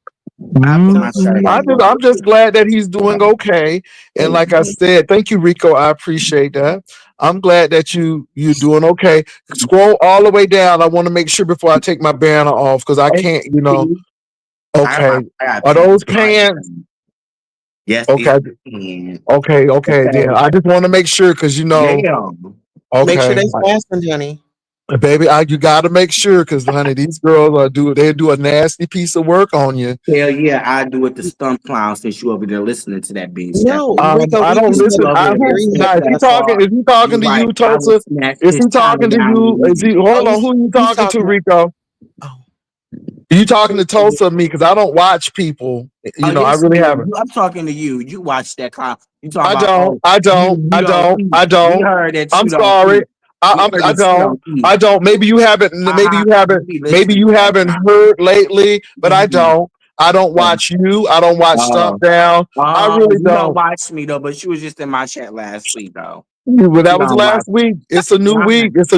I put my Sounds shirt very on. I'm just glad that he's doing okay. And like I good. said, thank you, Rico. I appreciate that. I'm glad that you're doing okay. Scroll all the way down. I want to make sure before I take my banner off because I It's can't. pink. Okay, I got are pink those stripes. pants? Yes, it's Okay, pink. okay. Then Okay. I just want to make sure because Yeah. Make sure Okay, they fastened, honey. baby, you got to make sure because honey, these girls they do a nasty piece of work on you. Hell yeah, I do it the stump clown since you over there listening to that bitch. That's No, what Rico, I we don't used since to you listen. over there hear listening him. Now, to is he that talking? part. Is he talking You to right. you, I would Tulsa? snatch Is his he tongue talking to down you? Is he? immediately. Oh, Hold on. Who you he's talking to, talking. Rico? Oh, You talking to Tulsa or me? Because I don't watch people. Oh I yes, really you. haven't. I'm talking to you. You watch that clown. You talking I about? don't. Oh, I don't. you I don't don't. eat. I We don't. heard that I'm you don't sorry. eat. We heard I that you don't. don't eat. I don't. Maybe you haven't. Maybe Uh-huh. you You haven't. be Maybe listening you all the haven't time. heard lately. But I Mhm. don't. I don't watch you. I don't watch Oh, Stump Down. I really you don't don't. watch me though, but you was just in my chat last week though. Well, You that was don't watch. last week. It's a new week. Lying. That's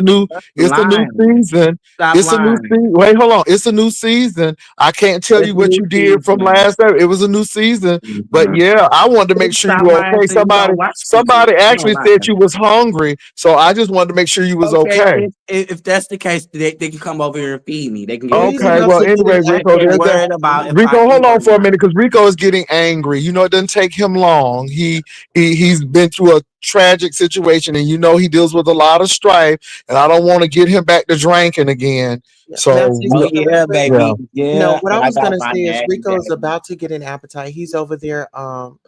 It's a new lying. season. Stop It's a new lying. season. Wait, hold on. It's a new season. I can't tell It's you what new you did from season. last time. It was a new season. But Mhm. yeah, I wanted to make sure you Stop were lying. okay. So you don't watch people. Somebody You don't actually lie. said you was hungry. So I just wanted to make sure you was Okay, okay. if that's the case, they can come over here and feed me. They can give oh, me he's Okay. about food. Well, to get an anyway, I Rico, ain't there's that. worried appetizer. about if I Rico, hold eat or on for a not. minute because Rico is getting angry. It doesn't take him long. He's been through a tragic situation, and he deals with a lot of strife. And I don't want to get him back to drinking again. Yeah. Can I So say Oh something real yeah, quick? yeah. baby. No, Yeah, what I I was got gonna my say is natty Rico is daddy. about to get an appetite. He's over there,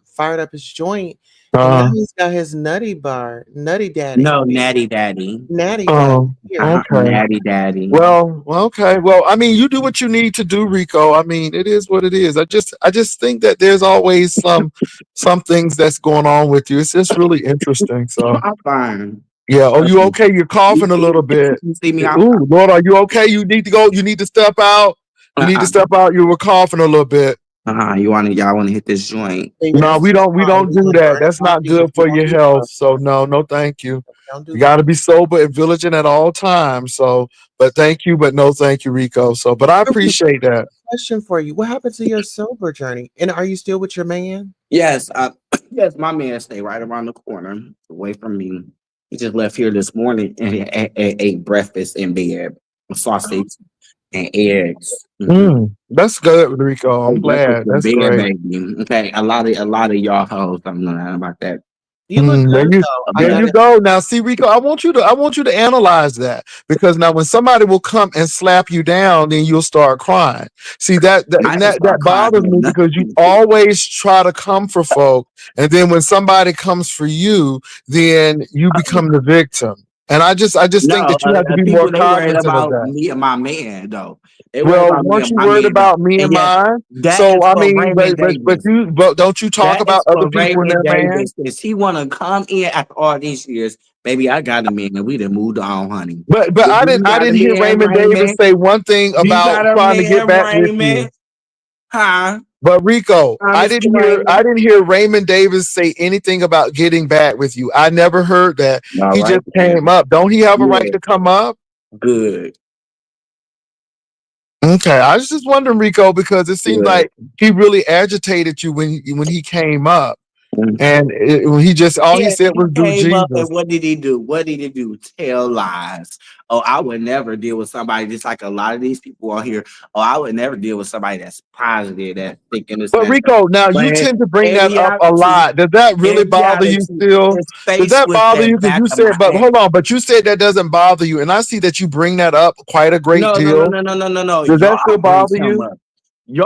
fired up his joint, and now Uh, he's got his nutty daddy, No, natty daddy. natty daddy oh, here. okay. Natty daddy. Well, okay. Well, I mean, you do what you need to do, Rico. I mean, it is what it is. I just think that there's always some things that's going on with you. It's just really interesting. So, I'm fine. yeah. Oh, Trust you me. okay? You're coughing a little bit. You see me? I'm Ooh, Lord, are you okay? You need to go. You need to step out. You need to uh-uh. step out. You were coughing a little bit. Y'all wanna hit this joint. Baby, No, that's we fine. don't We do just that. burning That's not coffee. good We for don't your do health. drugs. So no, thank you. Don't do You got that. to be sober and vigilant at all times. So, but thank you, but no thank you, Rico. So, but I So, Rico, appreciate that. question for you: what happened to your sober journey? And are you still with your man? Yes, yes, my man stay right around the corner, away from me. He just left here this morning and ate breakfast in bed, Oh, sausage and eggs. That's good, Rico. I'm Ate breakfast glad. in That's bed, great. baby. Okay, a lot of y'all hoes don't know nothing about that. you look There good you though. I there But you gotta. go. Now see, Rico, I want you to analyze that because now when somebody will come and slap you down, then you'll start crying. See I and didn't start that crying bothers for me because you nothing. always try to come for folk, and then when somebody comes for you, then you become the victim. And I just think No, that you have to be more people they worried cognizant of about that. me and my man though. They worried Well, about me weren't and you my worried man though. about me and And yes, mine? that So is I for mean, Raymond Davis. but don't you talk That about is other for people and Raymond their man? Davis. Since he wanna come in after all these years, baby, I got a man and we done moved on, honey. But Do you I got a didn't hear man, Raymond Davis Raymond? say one thing Do you about got a trying to get man, back with you. Raymond? Huh? But Rico, Mr. I Raymond? didn't hear Raymond Davis say anything about getting back with you. I never heard that. All He right just came then. up. Don't he have a right Good. to come up? Good. Okay, I was just wondering, Rico, because it seems Good. like he really agitated you when he came up. And when he just all he Yeah, said he was do came up Jesus. and what did he do? What did he do? Tell lies. Oh, I would never deal with somebody just like a lot of these people on here. Oh, I would never deal with somebody that's positive, that's thinking this and But that. Rico, now But you tend to bring in that up a reality, lot. Does that really in bother you reality, still? his Does face that was bother you? that Because back you of my said, but head. hold on, but you said that doesn't bother you, and I see that you bring that up quite a great No, no, no, deal. no, no, no, no, no. Does that Y'all still bring bother him you? up.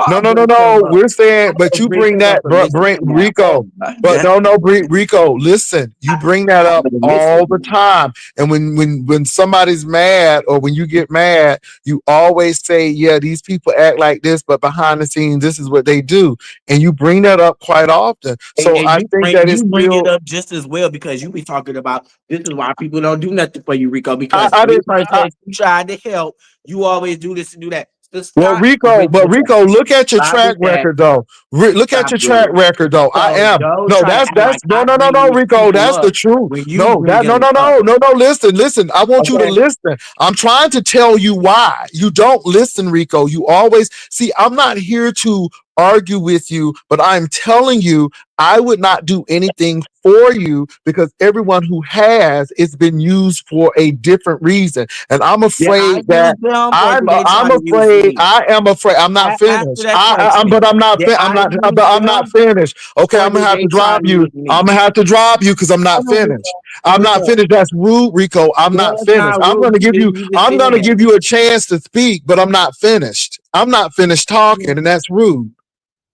No, Y'all no, no, bring him no. up. We're saying, I but don't you bring bring him up that, and listen bring to that. Oh Rico. my But God. no, no, Rico. Listen, you bring that I'm up gonna listen. all the time, and when somebody's mad or when you get mad, you always say, "Yeah, these people act like this, but behind the scenes, this is what they do," and you bring that up quite often. So And I think that it's you bring it still. up just as well because you be talking about this is why people don't do nothing for you, Rico. I, Because I every didn't. person that you tried to help, you always do this and do that. So Well, stop with that. Rico, look at your Stop track with that. record though. Look at Stop your with track it. record though. I So am. don't No, try to act that's like no, I no, no, bring no, these Rico. people That's the up truth. when you No, bring that no, them no, up. no, no, no. Listen. I want you to Okay. listen. I'm trying to tell you why you don't listen, Rico. You always see. I'm not here to argue with you, but I'm telling you, I would not do anything for you because everyone who has, it's been used for a different reason, and I'm Did I afraid use that. them or I'm did they try I'm to use afraid. me? I am afraid. I'm not Answer finished. that I'm question. but I'm not Did I'm I not use but I'm not them finished. Okay, or I'm gonna did have to they try drop to you. use me? I'm gonna have to drop you because I'm not Hold on, finished. I'm not Rico. finished. That's rude, Rico. I'm No, not it's finished. not rude. You just I'm gonna said. give you a chance to speak, but I'm not finished. I'm not finished talking, and that's rude.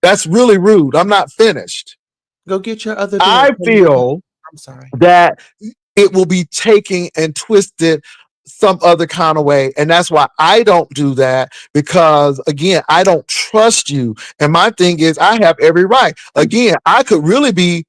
That's really rude. I'm not finished. Go get your other door. I feel I'm sorry. that it will be taken and twisted some other kind of way. And that's why I don't do that because, again, I don't trust you. And my thing is, I have every right. Again, I could really be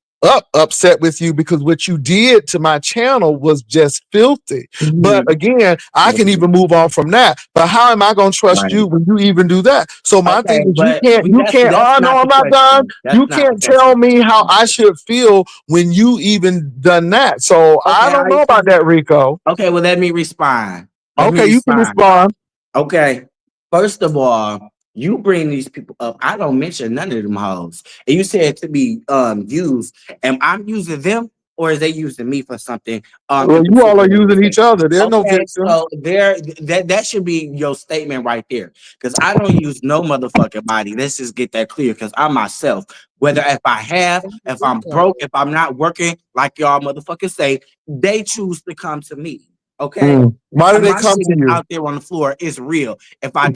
upset with you because what you did to my channel was just filthy. But again, I can even move on from that. But how am I going to trust Right. you when you even do that? So my Okay, thing is, but you can't, that's oh no, not I'm the not done. question. That's You not the can't tell question. me how I should feel when you even done that. So I Okay, don't I know about that, Rico. okay, well let me respond. Let me Okay, you can respond. respond. Okay. First of all, you bring these people up. I don't mention none of them hoes. And you said to be used. Am I using them or is they using me for something Well, in you all are particular to using say? each other. There's no Okay, victims. so that should be your statement right there. Because I don't use no motherfucking body. Let's just get that clear. Because I'm myself. Whether if I have, if I'm Rico. broke, if I'm not working, like y'all motherfuckers say, they choose to come to me. Okay. Why do they My come shit to is you? out there on the floor. It's real. If I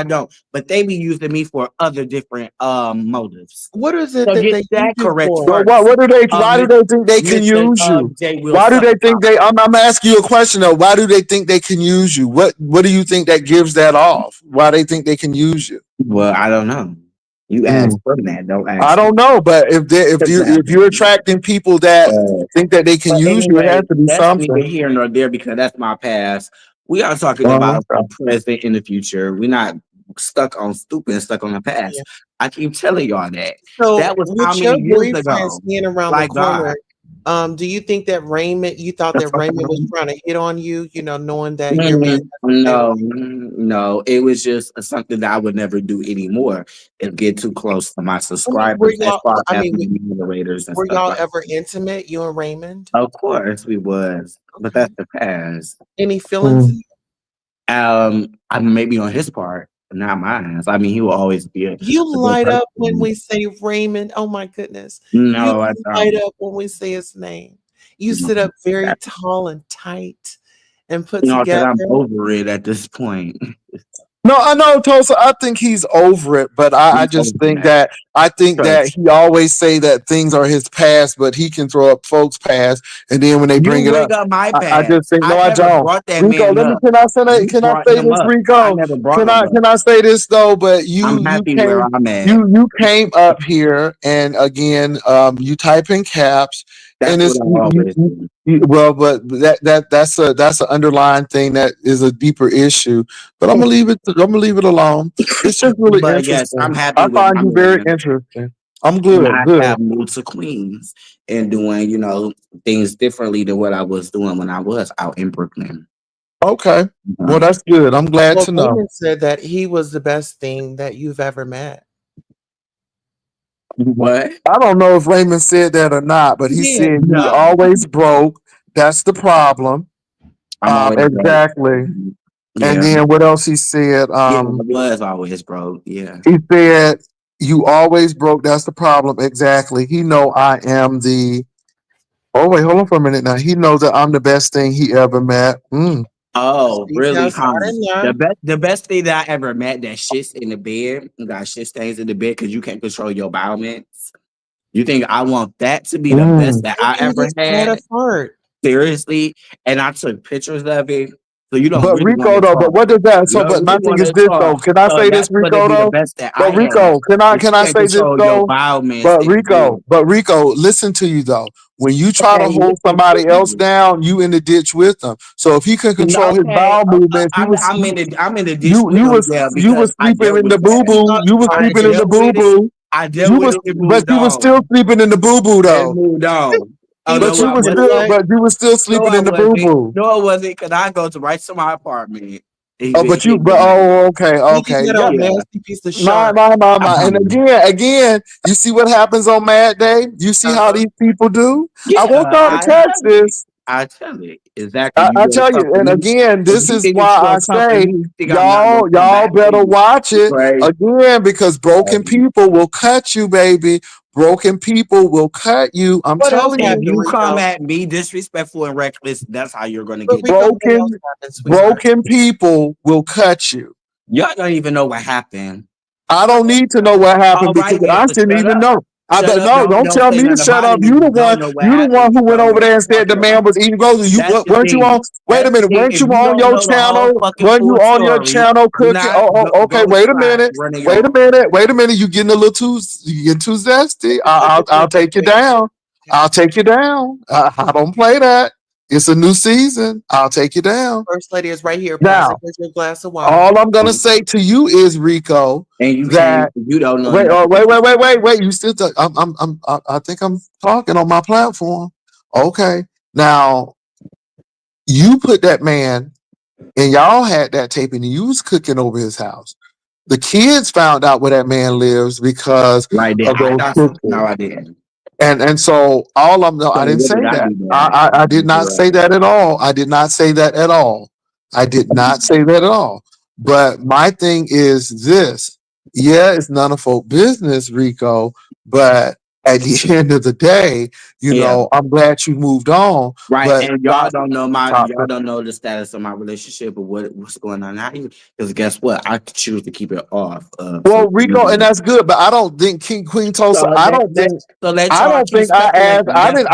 don't. But they be using me for other different motives. What is it So that get they use that you correct for? Well, first. why do Miss they think they can Mr. use you? J. Will Why do they Suckerpop. think I'm asking you a question though. Why do they think they can use you? What do you think that gives that off? Why they think they can use you? Well, I don't know. You ask Mm. from that. Don't I ask me. don't know, but if you're attracting people that think that they can But use you, it has anyway, to be that's neither something. here nor there because that's my past. We are talking about Okay. the present and the future. We're not stuck on stupid and stuck on the Yeah. past. I keep telling y'all that. So That was with how many your years boyfriend ago? staying around the Like God. corner, do you think that you thought The that Raymond was fucking trying to hit on you, knowing that your man Mm, doesn't stay no, around? no. It was just something that I would never do anymore and get too close to my I mean, were subscribers as y'all far I as mean, my moderators and were stuff y'all like ever intimate, you and Raymond? that. Of course we was, but Okay. that's the past. Any feelings? Mm. I maybe on his part, but not mine. I mean, he will always be You a good light person. up when we say Raymond. Oh my goodness. You No, I light don't. up when we say his name. You No, sit up very tall and tight and put you know, because together. I'm over it at this point. No, I know, Tosa. I think he's over it, but I I'm over just think that. that Trust. he always say that things are his past, but he can throw up folks' past, and then when they You bring it bring up, up my I just past. think no, I I never don't. brought that Rico, man up. You can I brought say him this, up. I Rico? never brought him up. Can I say this though? But I'm happy where I'm at. you came up here, and again, you type in caps, and That's what it's I always do. well, but that's an underlying thing that is a deeper issue. But I'm gonna leave it alone. It's just really But yes, I'm interesting. happy I with find you I'm very living. interesting. I'm And good, I good. have moved to Queens and doing, things differently than what I was doing when I was out in Brooklyn. Okay. Well, Uh, that's good. I'm glad Well, to know. Raymond said that he was the best thing that you've ever met. What? I don't know if Raymond said that or not, but he Yeah. said you No. always broke. That's the problem. I'm always broke. Exactly. And Yeah. then what else he said? Yeah, I was always broke. Yeah. He said you always broke. That's the problem. Exactly. He know I am the. Oh wait, hold on for a minute now. He knows that I'm the best thing he ever met. Oh, Speak really, outside huh? and young. The best thing that I ever met that shits in the bed, got shit stains in the bed because you can't control your bowels. You think I want that to be the best Mm. that I Maybe you ever just had a had? fart. Seriously? And I took pictures of it. So you don't But really want Rico to though, but talk. what does that? You So, don't but my really thing want is to this though. talk. Can I So say this, that's going to Rico be the though? best that I But had. Rico, can I But you can't say this control your though? bowel mints But in the Rico, bed. but Rico, listen to you though. When you try to Okay, hold listen somebody to else me. down, you in the ditch with them. So if he could control his Okay, bowel movements, he was I'm in the dish with you them, was yeah, you because was I sleeping dealt in the with boo that. He's boo. not You was I trying sleeping in to. the dealt boo with it. boo. I dealt You with was, it and but moved you was on. still sleeping in the boo boo And though. moved on. Oh He no, was But trying you I was to wasn't. still, what? but you was still No, sleeping I in the boo wasn't. boo. No, I wasn't. Cause I go to right to my apartment. Oh, Even but you, hit but me. oh, okay, He did okay, that yeah. old Yeah. nasty piece of shark. My. And Um, again, you see what happens on Mad Day? You see how Uh-huh. these people do? I want yeah, y'all to I catch tell it. this. I tell it. Exactly. You I gonna tell you, comfort and me. again, If this you is think that why you I gonna comfort say, me, you think I'm not gonna come y'all back to better you. watch it Right. again because broken Right. people will cut you, baby. Broken people will cut you. I'm What else telling If you, happened, you come Rico? at me disrespectful and reckless, that's how you're gonna But get Rico, treated. what else broken, happened, sweetheart? broken people will cut you. Y'all don't even know what happened. I What don't else need to know what All happened because right, then, I so shouldn't shut even up. know. I Shut but up. no, don't Don't tell say me to nothing shut about up. it if you don't know what You the one happened. who went Don't over know there and what said you're the talking man about. was eating groceries. You That's the weren't you on? thing. Wait a That's the minute, thing. weren't If you you on don't your know the whole channel? fucking Weren't you full on your story, channel do cooking? not Oh, okay. go try running your mouth. Wait a minute. You getting a little too, you getting too zesty. I'll take you down. I'll take you down. I don't play that. It's a new season. I'll take you down. First lady is right here. Pass Now, her your glass of water. all I'm gonna say to you is Rico And you can't, that you don't know wait, nothing. wait. You still, I think I'm talking on my platform. Okay, now you put that man, and y'all had that tape, and you was cooking over his house. The kids found out where that man lives because Right there. of those No, pictures. I didn't. And so all I'm no, So I didn't what say did I that. do bad? I did not say that at all. I did not say that at all. I did not say that at all. But my thing is this. Yeah, it's none of folk business, Rico. But at the end of the day, Yeah. I'm glad you moved on. Right. But And stop, stop. y'all don't know the status of my relationship or what's going on now. Because guess what? I could choose to keep it off Well, social Rico, and media. that's good. But I don't think King Queen Tulsa. So let y'all keep I asked. speculating. That's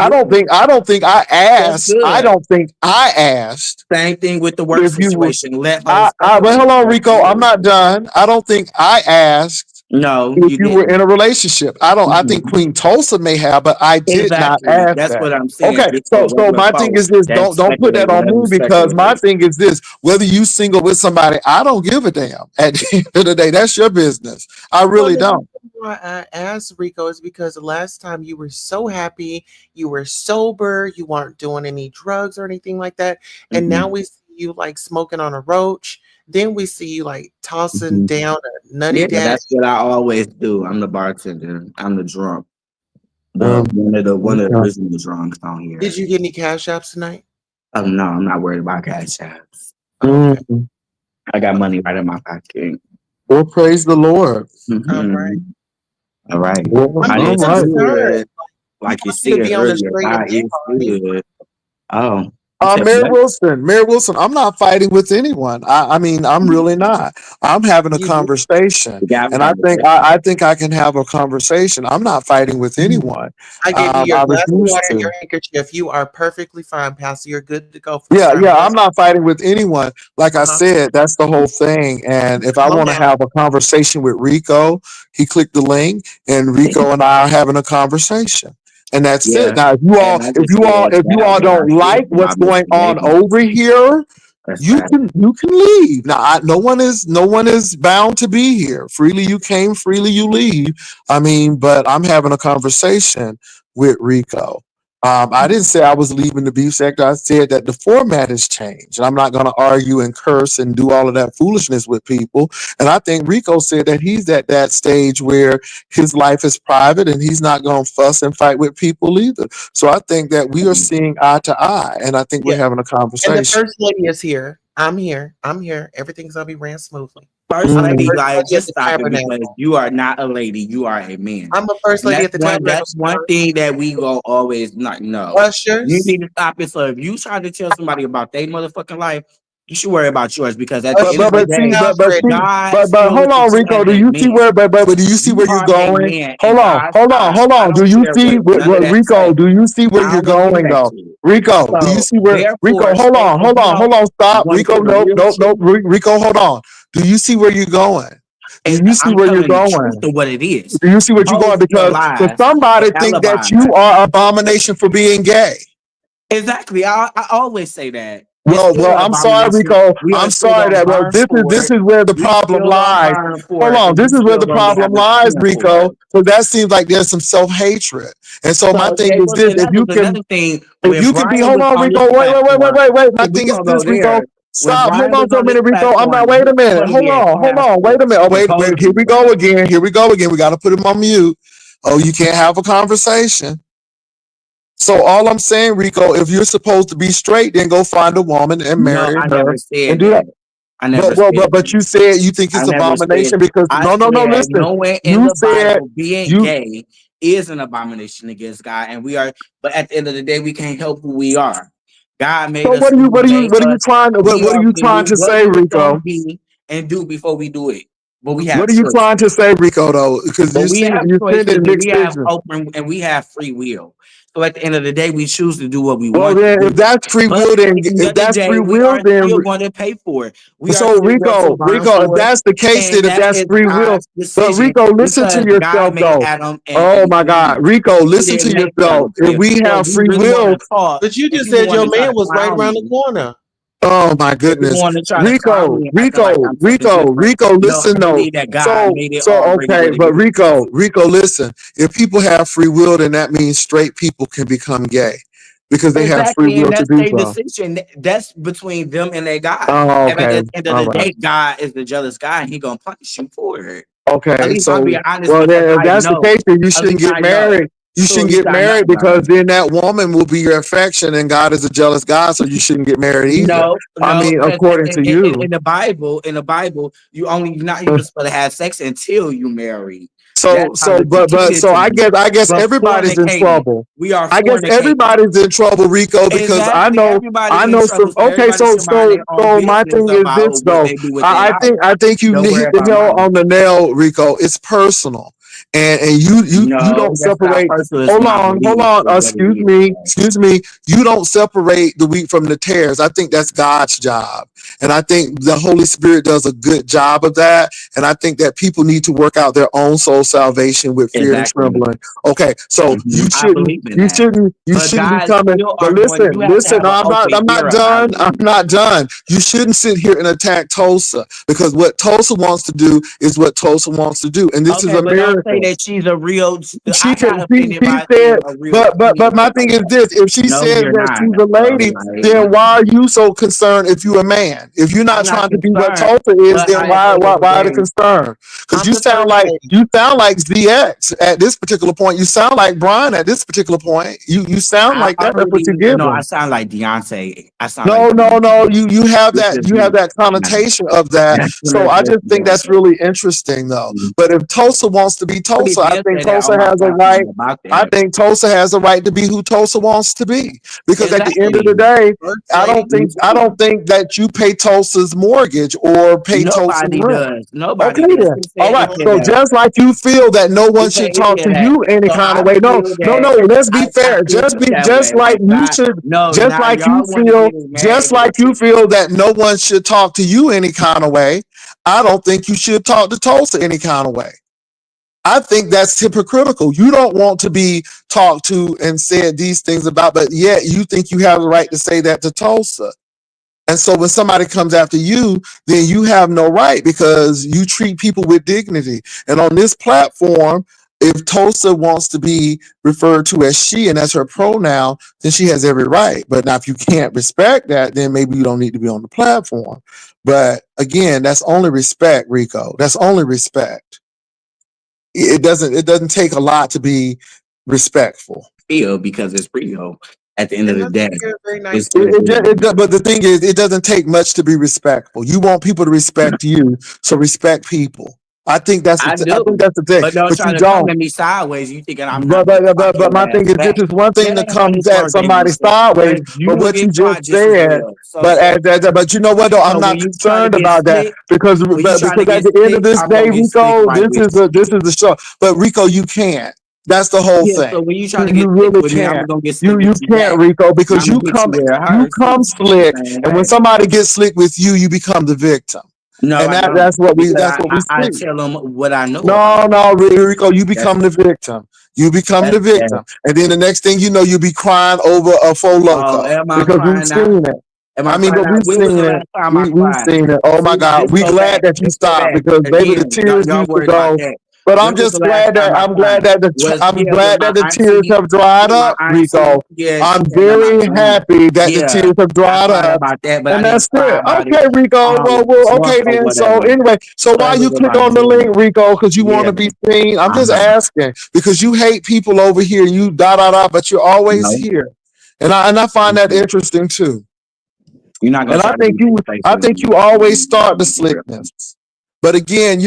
I don't think I that's asked. I good. don't think I asked Same thing with the work if you were. situation. Let her Wait, hold speculate. on, That's Rico. I'm good. not done. I don't think I asked No, if you you were in didn't. a relationship. I think Mhm. Queen Tulsa may have, but I did not Exactly. ask That's that. what I'm saying. Okay, Just for so regular my thing folks is this: that don't put that speculate on whatever me you because my speculate. thing is this: whether you single with somebody, I don't give a damn. At the end of the day, that's your business. I Well, really the reason don't. why I asked Rico is because the last time you were so happy, you were sober, you weren't doing any drugs or anything like that, and now Mhm. we see you like smoking on a roach. Then we see you like tossing Mhm. down a nutty Yeah, daddy. that's what I always do. I'm the bartender. I'm the drunk. The Um, one of the okay. original drunks on Did here. you get any cash apps tonight? Oh no, I'm not worried about cash apps. Okay, Mm. I got money right in my pocket. Well, praise the Lord. all right. Mhm. All right. Well, I'm I all just didn't right. see concerned. it. You Like you want me to see it be on the earlier. straight and God is narrow, honey. good. Oh, you said Mary what? Wilson, Mary Wilson, I'm not fighting with anyone. I mean, I'm really not. I'm having a You do. conversation, We got a and conversation. I think I can have a conversation. I'm not fighting with anyone. I gave you your I glass of refuse water and to. your handkerchief. You are perfectly fine, Pastor. You're good to go for the Yeah, sermon. I'm Let's. not fighting with anyone. Like I Uh-huh. said, that's the whole thing. And if I Come on want to now. have a conversation with Rico, he clicked the link, and Rico and I are having a conversation. And that's it. Yeah. Now, And I just said if you that all what I don't feel like for my what's going Muslim on lady. over here, That's right. you can leave. Now, no one is bound to be here. Freely you came, freely you leave. I mean, but I'm having a conversation with Rico. I didn't say I was leaving the beef sector. I said that the format has changed. And I'm not going to argue and curse and do all of that foolishness with people. And I think Rico said that he's at that stage where his life is private and he's not going to fuss and fight with people either. So I think that we are seeing eye to eye. And I think we're Yeah. having a And the conversation. first lady is here. I'm here. I'm here. Everything's gonna be ran smoothly. First I'm the lady, first like, lady at just the stop it because tabernacle. you are not a lady. You are a man. I'm the first And lady that's at the one. tabernacle. That's one thing that we go always not know. You Ushers. need to stop it. So if you try to tell somebody about their motherfucking life, you should worry about yours because at the Ushers. end of the day, Alfred. God Hold looks on, at you Rico. as Do a you see man. where, but do you see where You you're are a going? man Hold in on, God's hold on, eyes. hold I on. Do don't you see care what none of that Rico? say. Do you see where I you're don't want to hear going that though? shit. Rico, do you So see where Rico? therefore, Hold stay on, if hold you on, don't hold on. you Stop, want to Rico. hear the Nope, real nope, shit, nope. Rico, hold on. Do you see where you're going? Do and you see I'm where you're telling the truth going? of what it is. Do you see what you're Hoes going? tell Because lies somebody and think that alibis. you are abomination for being gay. Exactly. I always say that. It's Well, still an I'm sorry, abomination. Rico. We I'm are still sorry gonna that burn for this it. is where the We problem still gonna lies. burn Hold for it, on, and this we is where still the gonna problem have a lies, sin for Rico. it. So that seems like there's some self hatred. And so my So thing okay, is well this: then that was another thing if when you can be, Brian hold was on, on this Rico. platform. Wait. My So we thing is gonna go this, Rico. there. When Stop. Hold Brian on was for a on this minute, Rico. I'm not. platform, Wait he a was minute. supposed to be at Hold on. Castro Wait a minute. Oh, with wait. Hogan Here we Brad. go again. Here we go again. We got to put him on mute. Oh, you can't have a conversation. So all I'm saying, Rico, if you're supposed to be straight, then go find a woman and No, marry I her never and said do that. that. I never said But that. you said you think I it's never said. abomination because I no, said listen. nowhere in You the said Bible being you. gay is an abomination against God, and we are. But at the end of the day, we can't help who we are. God made So us who He made what are you us. trying? We What are are you to trying do to what say, we was gonna Rico? be and do before we do it. But we have What are you choices. trying to say, Rico? Though, because But we have you're choices, sending and we mixed have signals. open, and we have free will. So at the end of the day, we choose to do what we Well, want to then, if do. that's free But will, at then the end if of the that's day, free we will, are then still going to pay for it. We are so still going to burn Rico, if for it. that's the case, And then if that that's is free will, God's but decision Rico, listen to because God yourself made though. Adam Oh and my God, Eve. Rico, He listen to didn't make yourself. Adam If fail. we So have if we free really want will, to talk, But you and just people said want your to try man to was right clown around the me, corner. oh my if people goodness, want to try to clown me and acting like I'm something different, Rico, no, I listen though. believe that God made it already Okay, what it but is. Rico, listen. If people have free will, then that means straight people can become gay because they have free Exactly, and will to that's do their so. decision. That's between them and their God. Oh, And at okay, the end of all the right, day, God is the jealous God, and He gonna punish you for it. At okay. least I'm So, being honest well, because then if I that's the know. case, then you At shouldn't least get I know. married. You So at shouldn't least get I know, married because man. then that woman will be your affection, and God is a jealous God, so you shouldn't get married either. No, I no, mean, because according to you. in the Bible, you're not even supposed to have sex until you marry. That's how much he cheated So to you. I guess But everybody's in fornicating, trouble. we are I guess fornicating. everybody's in trouble, Rico, because Exactly, everybody I in know trouble. some. So Okay, everybody should mind their own so my business thing is about this what though. they do with their life. I think you Don't worry hit the about nail mine. on the nail, Rico. It's personal, and you No, don't that's not separate. personal. It's my Hold belief on. of what it is. Excuse me. You don't separate the wheat from the tares. I think that's God's job, and I think the Holy Spirit does a good job of that. And I think that people need to work out their own soul salvation with fear and Exactly. trembling. Okay, so I believe in that. you But shouldn't be God coming. still But are going. You have to listen. have an open I'm not ear about done. it. I'm not done. You shouldn't sit here and attack Tulsa because what Tulsa wants to do is what Tulsa wants to do, and this is Okay, but don't say America. that she's a real. She I'm not can. offended She by said, seeing a real but my queen. thing is this: if she No, says you're that not. she's a So lady, then like, why are you so concerned if you're a man? If you're not I'm not trying to be what concerned, Tulsa is, but then at the end of the why the day, concern? Because I'm the first lady. you sound like ZX at this particular point. You sound like Brian at this particular point. You sound like I that. That's heard what you're you. No, I giving. sound like Beyonce. I sound like No, Beyonce. You have This is you have me. that connotation of that. That's So I just think that's Beyonce. really interesting though. But if Tulsa wants to be I really Tulsa, I did think say that Tulsa on my has a right. platform about I that. think Tulsa has a right to be who Tulsa wants to be. Because at the end of the Exactly. day, First lady. I don't think that you pay Tulsa's mortgage or pay Tulsa's Nobody rent. does. Nobody Okay does. then. He All said right. it So that. just like you feel that no one He said should talk it to that. you any So kind of I way. feel that Let's be I fair. still feel that Just way. like Like you God, should no, just now like you y'all want to feel get mad with it. that no one should talk to you any kind of way. I don't think you should talk to Tulsa any kind of way. I think that's hypocritical. You don't want to be talked to and said these things about, but yet you think you have the right to say that to Tulsa. And so when somebody comes after you, then you have no right because you treat people with dignity. And on this platform, If Tulsa wants to be referred to as she and that's her pronoun, then she has every right. But now if you can't respect that, then maybe you don't need to be on the platform. But again, that's only respect, Rico. That's only respect. It doesn't take a lot to be respectful. Feel because it's real. At the end of And the I day, think you're a very nice it's person. But the thing is, it doesn't take much to be respectful. You want people to respect you, so respect people. I think that's I I do. think that's the thing. But don't But try you to come don't. at me sideways. You thinking I'm But not gonna but, fight but, but your my ass thing is, this back. is one thing That that ain't how comes this at work, baby. somebody sideways. Because you But will what you get just tried just as said, well. So but you know what though, I'm so not when you try to concerned get about that slick, because when you trying to because at get the end of slick, this I'm day, gonna get slick Rico, right with you. this is the show. But Rico, you can't. That's the whole Yeah, thing. so when you try to You get slick really with me, I'm can't. gonna get slick You with you can't, back. Rico, And because I'm gonna hit you where it you hurts. come The slick, same and when way. somebody gets slick with you, you become the victim. No, And I that's don't. what we Because I see. tell them what I know about No, them. no, Rico, you That's become the victim. You become the that. victim. And then the next thing you know, you be crying over a faux Oh, loco am I because we've crying out? seen it. Am I I mean, crying but out? we've When was seen the it. last time I We've cried? seen it. Oh my See, God. just We go glad back. that you Just go stopped back. because baby, the Again, tears y'all used to worried about go. that. But When was the last time I I'm glad cried? that Was I'm yeah, glad that the tears have dried with my up, auntie. Rico. Yeah, I'm she came in my very sleep. happy that the Yeah, tears have I dried cried up. about that, but I And didn't that's cry it. about it Okay, Rico. drunk Okay or then. So whatever. anyway, so why Because it you was click my on the dream. link, Rico? Because you want Yeah, to be seen. I'm just uh-huh. asking because you hate people over here. You but you're always No, here, and I find that mm-mm. interesting too. You're not gonna And try to be two faced I with think me. you always start the For real. slickness. But again,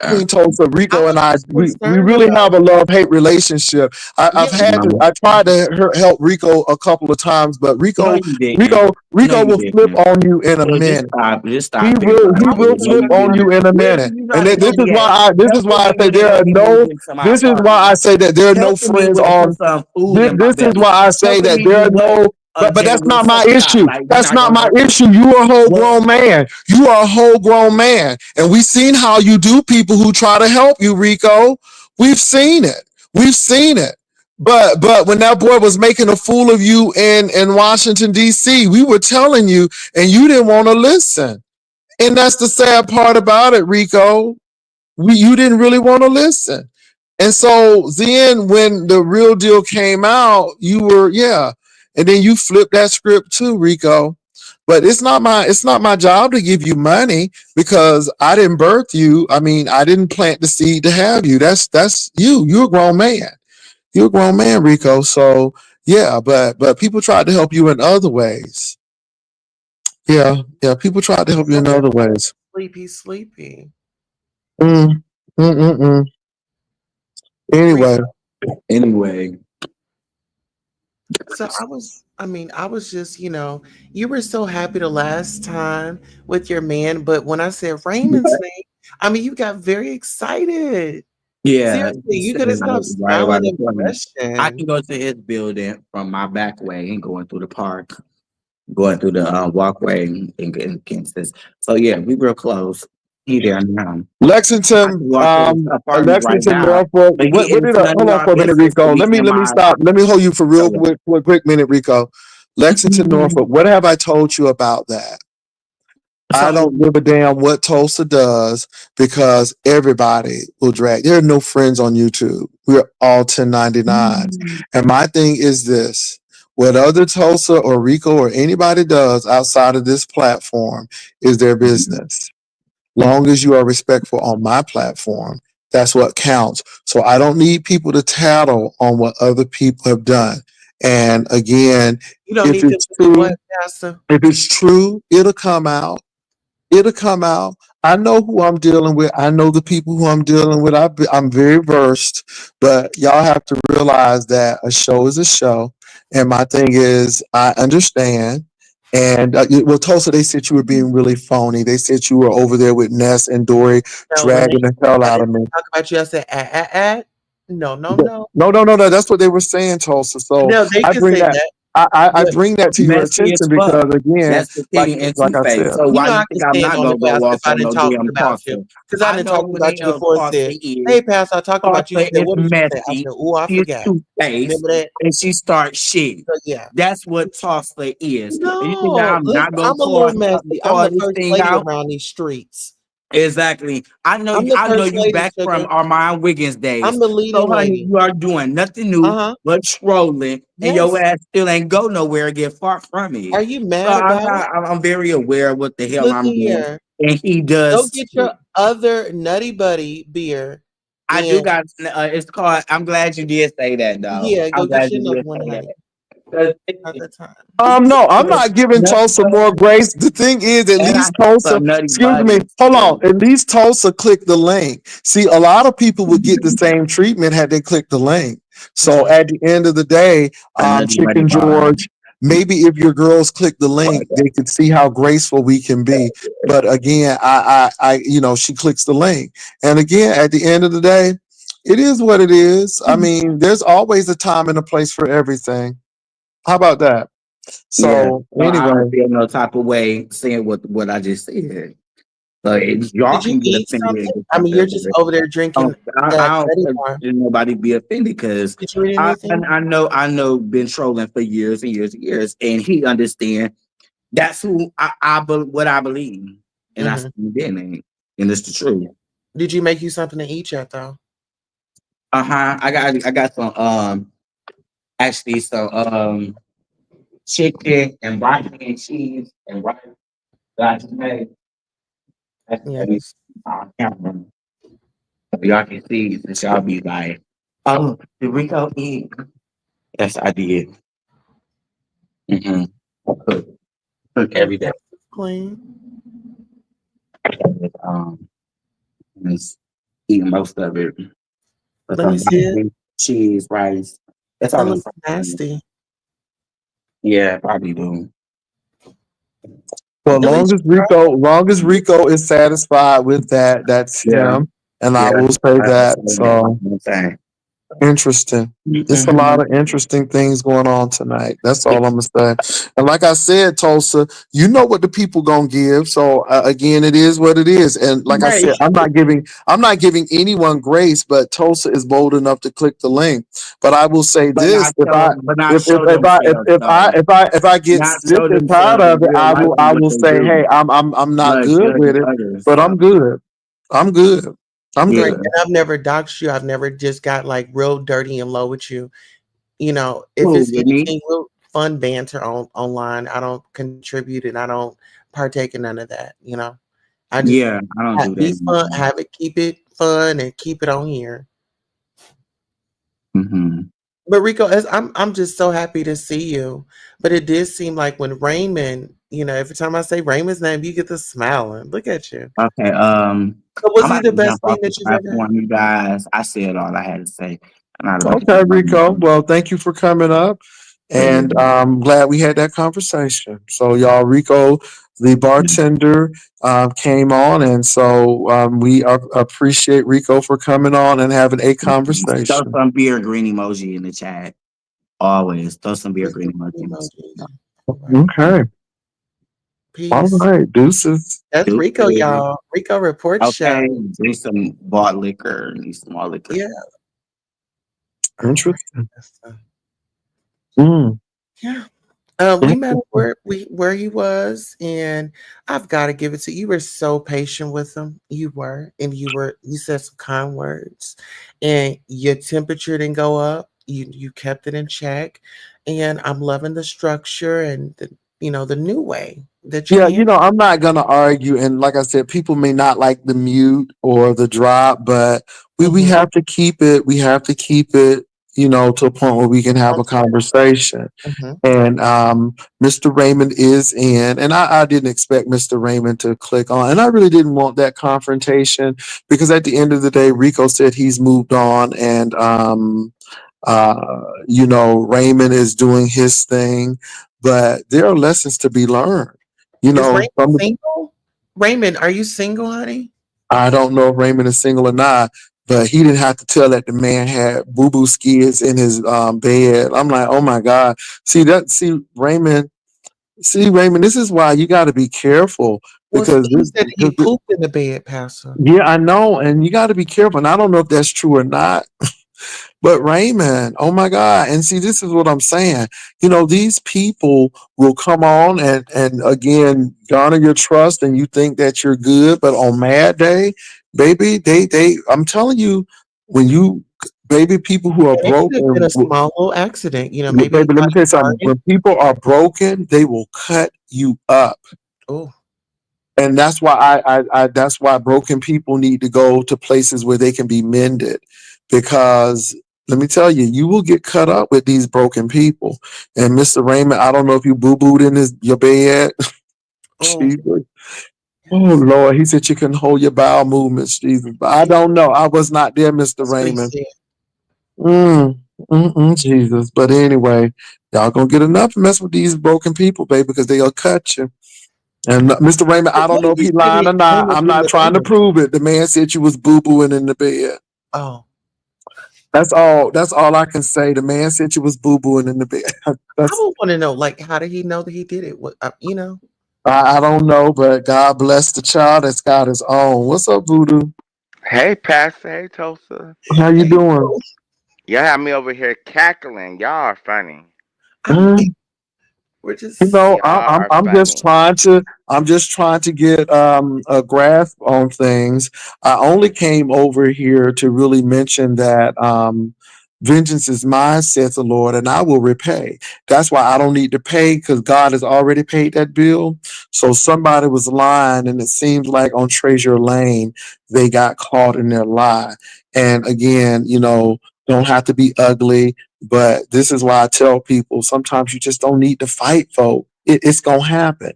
Uh, Queen Tulsa, I Rico, and was I, just we concerned really about, have a love hate relationship. yeah, no, I tried to help Rico a couple of times, but no, you didn't. No, Rico you will flip didn't. on you in a So minute. just stop it. He I was will just flip When on concerned. you in a where do minute. you And try to help me at? this is Help why I me say to help me move into my this is why I apartment. say that there are no Helping me friends with to put on some food in my this is belly. why I say Helping that me there do are what? no, but That that's will not my stop. issue. Like you're That's not not gonna my help me. issue. You are a whole Well, grown man. You are a whole grown man. And we've seen how you do people who try to help you, Rico. We've seen it. We've seen it. But when that boy was making a fool of you in Washington, D.C., we were telling you and you didn't want to listen. And that's the sad part about it, Rico. You didn't really want to listen. And so then when the real deal came out, you were, yeah. And then you flipped that script too, Rico. But it's not my job to give you money because I didn't birth you. I mean, I didn't plant the seed to have you. That's you. You're a grown man. You're a grown man, Rico. So yeah, but people tried to help you in other ways. Yeah, yeah. People tried to help you in other ways. Sleepy. Mm, mm, mm, mm. Anyway, anyway, So I was just, you were so happy the last time with your man, but when I said Raymond's name, you got very excited. yeah, Seriously, he you said could have it stopped right smiling around the and corner. I can blushing. go to his building from my back way and going through the park, going through the walkway and getting Kansas. So yeah, we real close. He there now. I Lexington, can walk to his apartment right Lexington, now, Norfolk. but What did it's none of hold on y'all for a minute, business to Rico? be in Let me my. stop. Let me hold you for So, real quick minute, Rico. Lexington, Norfolk. What have I told you about that? I so don't give a damn what Tulsa does because everybody will drag. There are no friends on YouTube. We're all 1099s. And my thing is this. What other Tulsa or Rico or anybody does outside of this platform is their business. Long as you are respectful on my platform, that's what counts. So I don't need people to tattle on what other people have done. And again, You don't if need them it's to do what, true, Pastor? if it's true, it'll come out. It'll come out. I know who I'm dealing with. I know the people who I'm dealing with. I'm very versed, but y'all have to realize that a show is a show. And my thing is, I understand. And well, Tulsa, they said you were being really phony. They said you were over there with Ness and Dory No, when they dragging the hell out started of to me. talk about you, I said, no, no, No, no. no. That's what they were saying, Tulsa. So No, they I can bring say that. that. I But bring that to your messy as attention fuck. because again, That's the thing, and like Two I Face. said, So you why know, you I can think I'm stand not on gonna it, go Pastor, if off I on didn't no talk damn about you. Tulsa? Because I I didn't know talk who the about you hell before and Tulsa said, is. hey, Pastor, I talked about you. You Tulsa said, is what did you say? I messy. said, oh, I She's forgot. Two Face, Remember that? and she starts shit. So, yeah. That's what Tulsa is. And you think that No, I'm listen, not gonna I'm a little call messy. I'm call the this first thing lady out? around these streets. Exactly. I'm the I know first you lady, back from sugar. Armand Wiggins I'm days. the leading So honey, lady. you are doing nothing new Uh-huh. but trolling, and your Yes. ass still ain't go nowhere and get far from Are it. you So mad about it? I'm very aware of what the hell Look I'm doing. here. And he Go does get too. your other Nutty Buddy beer I do and got it's called I'm glad you did say that though. yeah, I'm go get glad you you another did one, say honey. that. 'Cause At the time. No, I'm it's not giving nothing Tulsa more but grace. The thing is, at and I least have Tulsa, some nutty excuse me, buddies hold on. too. At least Tulsa clicked the link. See, a lot of people would get the same treatment had they clicked the link. So Mhm. at the end of the day, A nutty buddy Chicken bar. George, maybe if your girls click the link, they could see how graceful we can be. But again, she clicks the link. And again, at the end of the day, it is what it is. I mean, there's always a time and a place for everything. How about that? Yeah. So So I don't anyway, feel no type of way saying what I just said. So y'all Did you can get eat offended and something? get I mean, something you're over just it. over there drinking that I Nutty don't Bar. let nobody be offended because Did you eat I anything? know been trolling for years and years and years, and he understand that's who what I believe, and I Mhm. stand in it, and it's the truth. Did you make you something to eat yet, though? I got some actually some chicken and broccoli and cheese and rice that I just made. That's maybe Yes. on camera. So y'all can see since y'all be like, oh, did Rico eat? Yes, I did. Mm-hmm. I cook Your every day. house is clean. Um, just eating most of it. But Let me some see it. broccoli, cheese, rice. That's That all I'm looks saying. nasty. Yeah, I probably do. well, At least you tried. long as Rico is satisfied with that, that's Yeah, him. And I yeah. will say That's that. what So I'm saying. interesting. It's a Mm-hmm. lot of interesting things going on tonight. That's all I'm gonna say. And like I said, Tulsa, you know what the people gonna give. So again, it is what it is. And like I Right. said, I'm not giving anyone grace. But Tulsa is bold enough to click the link. But I will say this: But not show themselves though. if I get Not sick show and tired themselves of in it, real life and I what will they say, do. hey, I'm not But good with judging it. others. But So I'm good. I'm good. I'm Right. good. yeah. And I've never doxed you. I've never just got like real dirty and low with you. You know, if Cool it's with me. anything real fun banter online, I don't contribute and I don't partake in none of that. You know, I just Yeah, I don't do be fun, that. have it, keep it fun, and keep it on here. Mm-hmm. But Rico, I'm just so happy to see you. But it did seem like when Raymond, you know, every time I say Raymond's name, you get the smiling. Look at you. Okay. So was I'm he about the to best jump thing off the that you've ever had? platform, you guys. I said all I had to say. I'm not about to Okay, keep Rico. going. Well, thank you for coming up. Yeah. And I'm glad we had that conversation. So, y'all, Rico, the bartender, came on. And so we appreciate Rico for coming on and having a Throw conversation. some beer green emoji in the chat. Always throw some beer Just green the emoji in the emojis. chat. All right. Okay. All Peace. right. Deuces. That's Rico, Stupid. y'all. Rico Report Show. Okay, drink some bought liquor. Need some more liquor. Yeah. All right. Interesting. That's, Mm. yeah. We met Interesting. where he was, and I've got to give it to you. You were so patient with him. You were, and you said some kind words, and your temperature didn't go up. You kept it in check, and I'm loving the structure and the new way that you Yeah, handle. I'm not gonna argue, and like I said, people may not like the mute or the drop, but we Mm-hmm. have to keep it. We have to keep it, to a point where we can have a conversation. Mm-hmm. And Mr. Raymond is in, and I didn't expect Mr. Raymond to click on, and I really didn't want that confrontation because at the end of the day, Rico said he's moved on, and Raymond is doing his thing, but there are lessons to be learned. Is Raymond From single? Raymond, are you single, honey? I don't know if Raymond is single or not, but he didn't have to tell that the man had boo boo skids in his bed. I'm like, oh my god. See Raymond. This is why you got to be careful Well, because Steve said that he pooped in the bed, Pastor. yeah, I know, and you got to be careful. And I don't know if that's true or not, But Raymond, oh my God. And see, this is what I'm saying. These people will come on and again garner your trust and you think that you're good, but on mad day, baby, I'm telling you, when you baby people who are And it could have been broken, a small little accident, maybe he baby, let me got tell you something. started. When people are broken, they will cut you up. Oh, And that's why that's why broken people need to go to places where they can be mended, because let me tell you, you will get cut up with these broken people. And Mr. Raymond, I don't know if you boo-booed in your bed. oh, Jesus. Oh yes. Lord, he said you can hold your bowel movements, Jesus. But I don't know. I was not there, Mr. That's what he Raymond. said. Jesus. But anyway, y'all gonna get enough to mess with these broken people, baby, because they'll cut you. And Mr. Raymond, But I don't what know if if he he said lying it or not. came up I'm in not the trying to bed? prove it. The man said you was boo-booing in the bed. Oh, That's all. That's all I can say. The man said you was boo-booing in the bed. I That's would want to know, like, how did he know that he did it? What, I don't know, but God bless the child that's got his own. What's up, Voodoo? Hey, Pastor. Hey, Tosa. How you Hey, doing? bro, Y'all have me over here cackling. Y'all are funny. I Mm. mean, we're You just, know, Y'all I'm are I'm just funny. trying to get a grasp on things. I only came over here to really mention that vengeance is mine, saith the Lord, and I will repay. That's why I don't need to pay, because God has already paid that bill. So somebody was lying, and it seems like on Treasure Lane they got caught in their lie. And again, don't have to be ugly. But this is why I tell people sometimes you just don't need to fight, folks. It's gonna happen,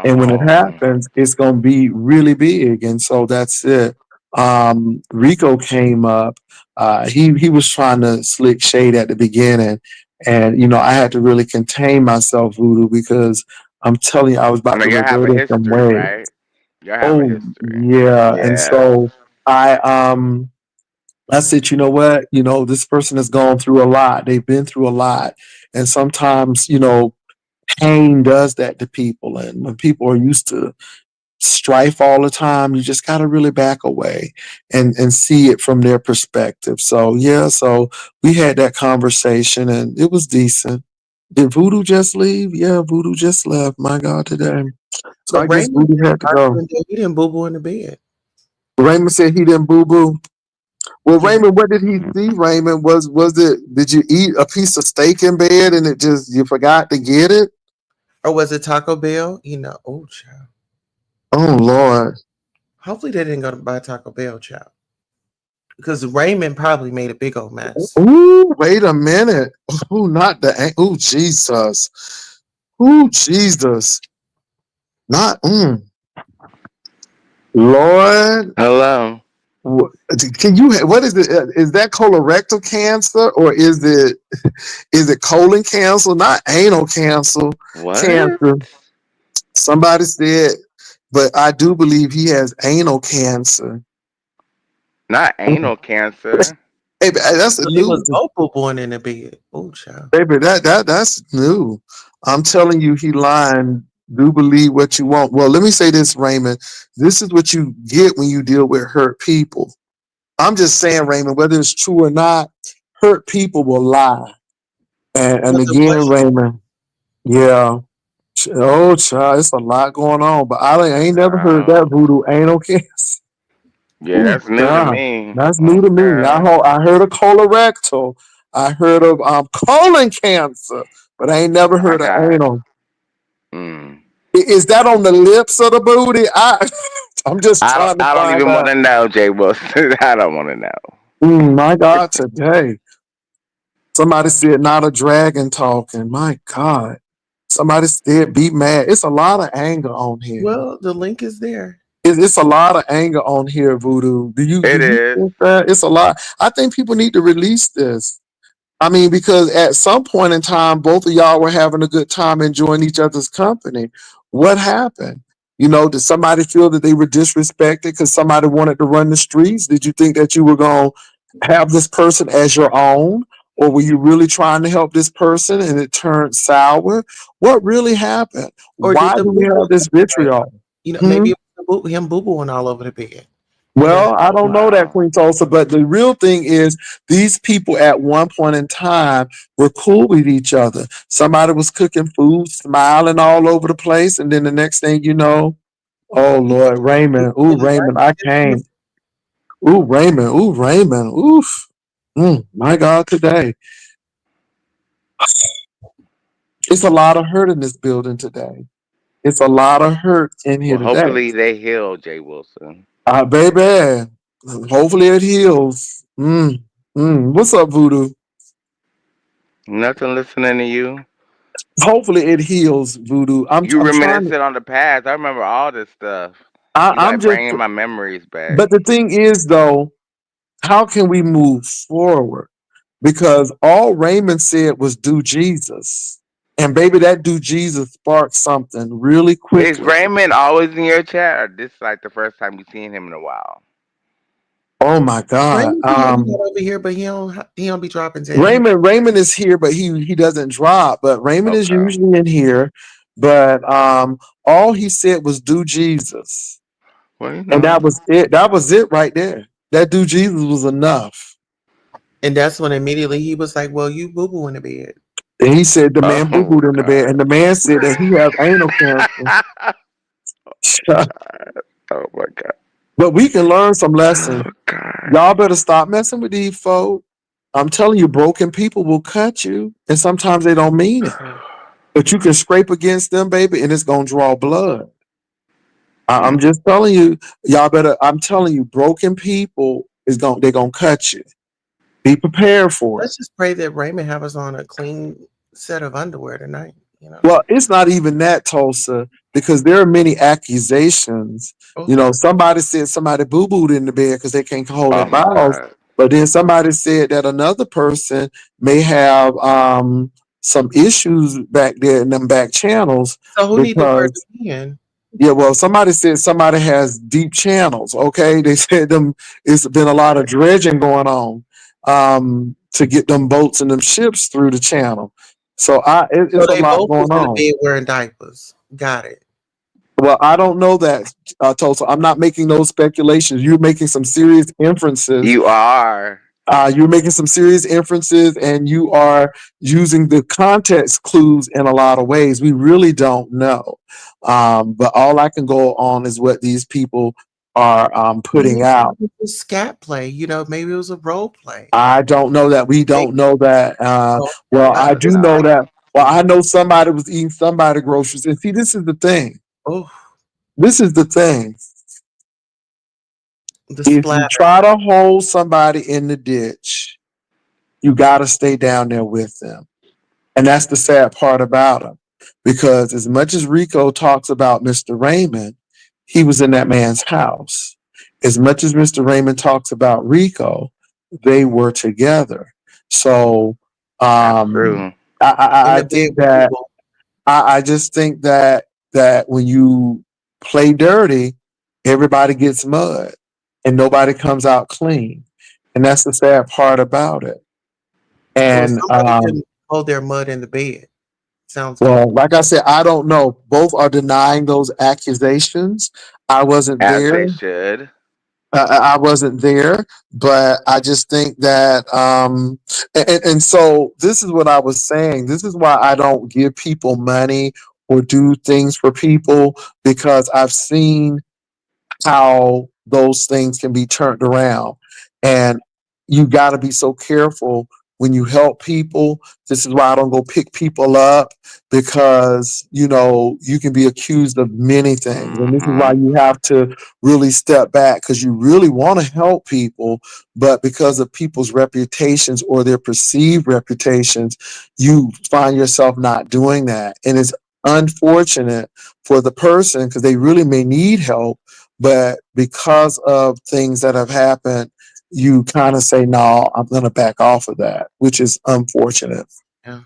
and when it Oh, happens, it's gonna be really big. And so that's it. Rico came up. He was trying to slick shade at the beginning, and I had to really contain myself, Voodoo, because I'm telling you, I was I about know to y'all have a revert in some history, way. right? Y'all have a Oh history. yeah, and Yeah. so I said, you know what? This person has gone through a lot. They've been through a lot. And sometimes, pain does that to people. And when people are used to strife all the time, you just got to really back away and see it from their perspective. So, yeah, so we had that conversation and it was decent. Did Voodoo just leave? Yeah, Voodoo just left. My God, today. So but I guess Raymond Voodoo said had to go. arguing that he didn't boo boo in the bed. Raymond said he didn't boo boo. Well, Yeah. Raymond, what did he see? Raymond, was it? Did you eat a piece of steak in bed and it just you forgot to get it? Or was it Taco Bell? Oh, child. Oh Lord! Hopefully they didn't go to buy Taco Bell, child. Because Raymond probably made a big old mess. Ooh, wait a minute! Ooh, not the ooh Jesus! Ooh Jesus! Not Lord. Hello. Can you? What is it? Is that colorectal cancer or is it colon cancer? Not anal cancer. What? Cancer. Somebody said, but I do believe he has anal cancer. Not anal cancer. Hey, that's a So they was new both boo booing in the bed. Oh, child. baby. That's new. I'm telling you, he lying. Do believe what you want. Well, let me say this, Raymond. This is what you get when you deal with hurt people. I'm just saying, Raymond, whether it's true or not, hurt people will lie. And Was it again, was Raymond, yeah. Oh, child, it's a lot going on. But I ain't never heard that Oh. voodoo anal cancer. Yeah, Oh that's new to God, me. that's new to me. Okay. I heard of colorectal. I heard of colon cancer, but I ain't never heard of Okay. anal. Mm. Is that on the lips of the booty? I'm just I don't. trying to I don't find even want out. to know, Jay Wilson. I don't want to know. My God, today somebody said not a dragon talking. My God, somebody said be mad. It's a lot of anger on here. well, the link is there. It's a lot of anger on here, Voodoo. Do It you is. think that it's a lot? I think people need to release this. I mean, because at some point in time, both of y'all were having a good time enjoying each other's company. What happened? Did somebody feel that they were disrespected because somebody wanted to run the streets? Did you think that you were going to have this person as your own? Or were you really trying to help this person and it turned sour? What really happened? Or did Why the do we boo boo have this separate? vitriol? Hmm? Maybe it was him boo booing all over the bed. That's Well, I don't know that, Wow. Queen Tulsa, but the real thing is these people at one point in time were cool with each other. Somebody was cooking food, smiling all over the place, and then the next thing you know, oh Lord, Raymond, ooh, Raymond, I can't. Ooh, Raymond, ooh, Raymond, oof. My God, today. It's a lot of hurt in this building today. It's a lot of hurt in here Well, today. hopefully they heal, Jay Wilson. Baby, hopefully it heals. What's up, Voodoo? Nothing listening to you. Hopefully it heals, Voodoo. You I'm trying to. reminiscing on the past. I remember all this stuff. You I'm like just. bringing my memories back. But the thing is, though, how can we move forward? Because all Raymond said was do Jesus, and baby, that do Jesus sparked something really Is quickly. Raymond always in your chat, or this like the first time you've seen him in a while? Oh my God. Raymond be hanging out over here, but he don't be dropping in. Raymond is here, but he doesn't drop. But Raymond is Okay. usually in here. But all he said was do Jesus. Well, And that was it. That was it right there. That do Jesus was enough. And that's when immediately he was like, "Well, you boo boo in the bed." And he said the man boo Oh booed in the bed, and God. the man said that he has anal cancer. Oh my God. But we can learn some lessons. Oh God. Y'all better stop messing with these folks. I'm telling you, broken people will cut you, and sometimes they don't mean it. But you can scrape against them, baby, and it's gonna draw blood. I'm just telling you, y'all better. I'm telling you, broken people they're gonna cut you. Be prepared for it. Let's just pray that Raymond have us on a clean set of underwear tonight. Well, it's not even that, Tulsa, because there are many accusations. Oh, You know, somebody said somebody boo booed in the bed because they can't hold their Oh my bowels, God. but then somebody said that another person may have some issues back there in them back channels so who need the word because again? yeah, well, somebody said somebody has deep channels. Okay, they said them. It's been a lot of dredging going on to get them boats and them ships through the channel. So So it's a they lot both was going in the on. bed wearing diapers. Got it. Well, I don't know that, Tulsa. I'm not making those speculations. You're making some serious inferences. You are. You're making some serious inferences, and you are using the context clues in a lot of ways. We really don't know, but all I can go on is what these people are putting Maybe out. it was scat play. Maybe it was a role play. I don't know that. We Maybe, don't know that. oh, Well, I I My do just know pray. God. that. Well, I know somebody was eating somebody groceries, and see, this is the thing. Oh, This is the thing. the If you splatter. try to hold somebody in the ditch, you got to stay down there with them. And that's the sad part about him. Because as much as Rico talks about Mr. Raymond, he was in that man's house. As much as Mr. Raymond talks about Rico, they were together. So That's um, true. In I the bed think with that people. I just think that when you play dirty, everybody gets mud and nobody comes out clean. And that's the sad part about it. Well, And somebody couldn't hold their mud in the bed. Sounds like. well, like I said, I don't know. Both are denying those accusations. I wasn't As there. they should. I wasn't there, but I just think that, and so this is what I was saying. This is why I don't give people money or do things for people because I've seen how those things can be turned around. And you got to be so careful when you help people. This is why I don't go pick people up because, you can be accused of many things. And this is why Mm-hmm. you have to really step back because you really want to help people. But because of people's reputations or their perceived reputations, you find yourself not doing that. And it's unfortunate for the person because they really may need help but because of things that have happened, you kind of say, no, I'm going to back off of that, which is unfortunate. Yeah.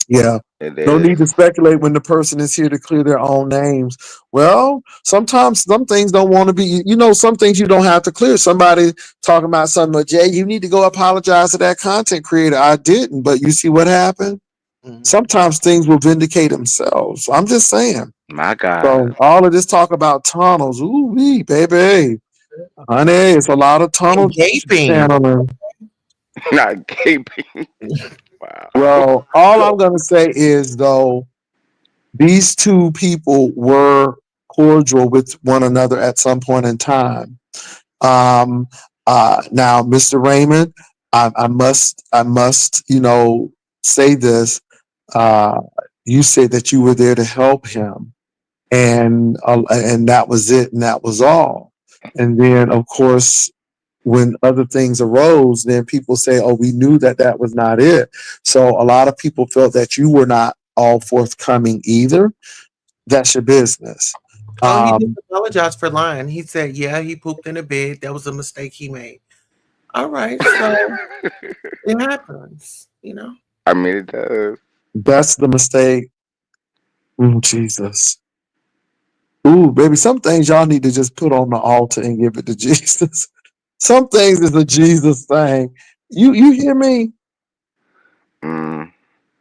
Yeah. It No need is. to speculate when the person is here to clear their own names. Well, sometimes some things don't want to be, some things you don't have to clear. Somebody talking about something, but Jay, you need to go apologize to that content creator. I didn't, but you see what happened? Mhm. Sometimes things will vindicate themselves. I'm just saying. My God. So all of this talk about tunnels, ooh wee, baby. Honey, it's a lot of tunnel And gaping. channeling. Not gaping. Wow. Well, all I'm going to say is, though, these two people were cordial with one another at some point in time. Um, now, Mr. Raymond, I must, say this. Uh, you said that you were there to help him, and that was it, and that was all. And then, of course, when other things arose, then people say, "Oh, we knew that that was not it." So a lot of people felt that you were not all forthcoming either. That's your business. Oh, he did Um, apologize for lying. He said, yeah, he pooped in a bed. That was a mistake he made. All right, so it happens. I mean, it does. that's the mistake. Jesus. Ooh, baby, some things y'all need to just put on the altar and give it to Jesus. Some things is a Jesus thing. You hear me? Mm.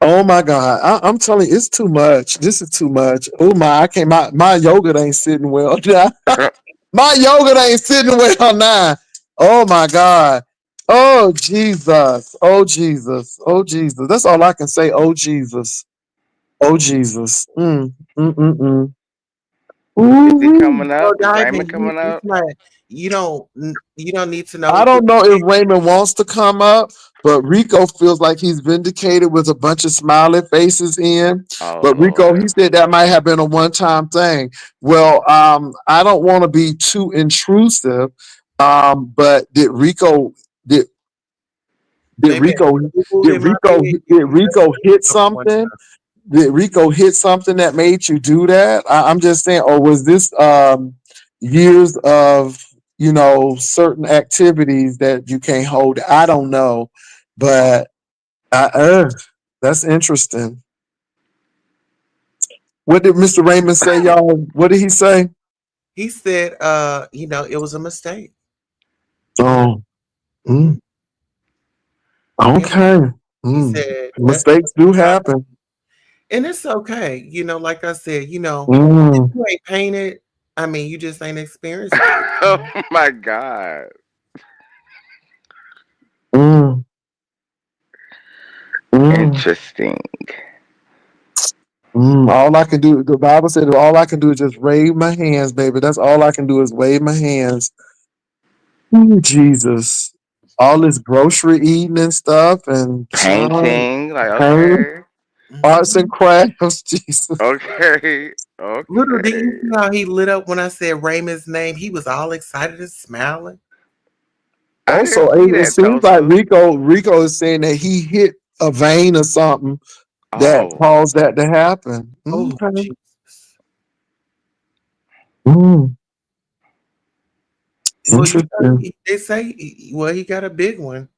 Oh my God. I'm telling you, it's too much. This is too much. Oh my, I can't my yogurt ain't sitting well now. My yogurt ain't sitting well now. Oh my God. Oh Jesus. Oh Jesus. Oh Jesus. That's all I can say. Oh Jesus. Oh Jesus. Is he Ooh-wee. coming So up? Is Raymond Diamond, coming it's up? like you don't need to know I who don't pooped know in if Raymond wants to come up, but Rico feels like he's vindicated with a bunch of smiley faces in. Oh But Rico, he Lord. said that might have been a one-time thing. Well, I don't want to be too intrusive, but did did Baby, Rico you moved did in my Rico bed, you did can touch Rico me hit one something? time. Did Rico hit something that made you do that? I'm just saying, or was this years of certain activities that you can't hold? I don't know, but that's interesting. What did Mr. Raymond say, y'all? What did he say? He said, it was a mistake. Oh, Hmm. mm, Yeah. okay. He Mm. said that's Mistakes do happen. and it's okay. Like I said, if Mm, you ain't painted, I mean, you just ain't experienced it. Oh my God. mm, mm. Interesting. All I can do, the Bible said, all I can do is just wave my hands, baby. That's all I can do is wave my hands. Ooh, Jesus. All this grocery eating and stuff and Painting. Like, painting, okay. arts and Mhm. crafts. Jesus. Okay. Little did you Okay. see how he lit up when I said Raymond's name. He was all excited and smiling. I Also, didn't see it that, seems like Joseph. Rico is saying that he hit a vein or something that Oh. caused that to happen. Oh, Okay. Jesus. Mm, Well, interesting. they say, well, he got a big one.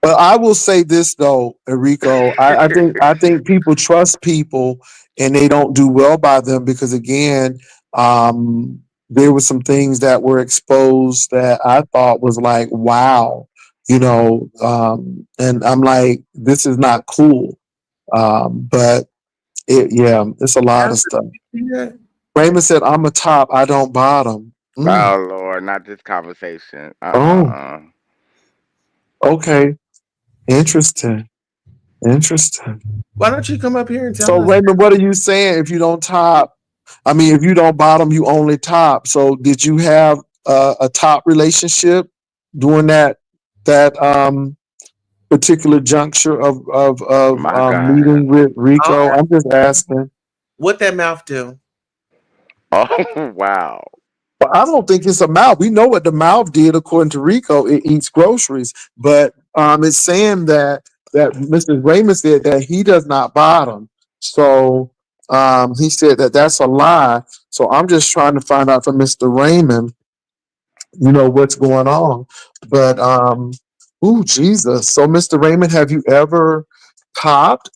But I will say this though, Enrico. I think people trust people and they don't do well by them because again, there were some things that were exposed that I thought was like, wow, and I'm like, this is not cool. But yeah, it's a lot of Castro, stuff. you see that? Raymond said, "I'm a top, I don't bottom." Oh Lord, not this conversation. Oh, okay, interesting, interesting. Why don't you come up here and So tell us? Raymond, what are you saying? If you don't top, I mean, if you don't bottom, you only top. So did you have a top relationship during that particular juncture of My God. meeting with I'll Rico? ask I'm just asking. what that mouth do. Oh wow. But I don't think it's a mouth. We know what the mouth did according to Rico. It eats groceries, but it's saying that Mr. Raymond said that he does not bottom. So he said that that's a lie. So I'm just trying to find out from Mr. Raymond, what's going on. But ooh, Jesus. So Mr. Raymond, have you ever topped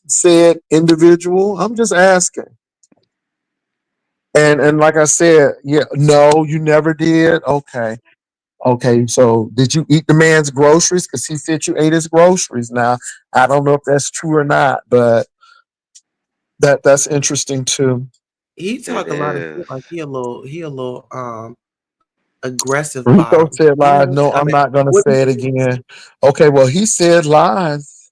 said individual? I'm just asking. And like I said, yeah, no, you never did. Okay. Okay, so did you eat the man's groceries? Because he said you ate his groceries. Now, I don't know if that's true or not, but that's interesting too. He It talk a lot of is. shit like he a little aggressive Rico bottom. said You lies. know, No, I I'm mean, not going to what do say it you again. Okay, well, he said lies.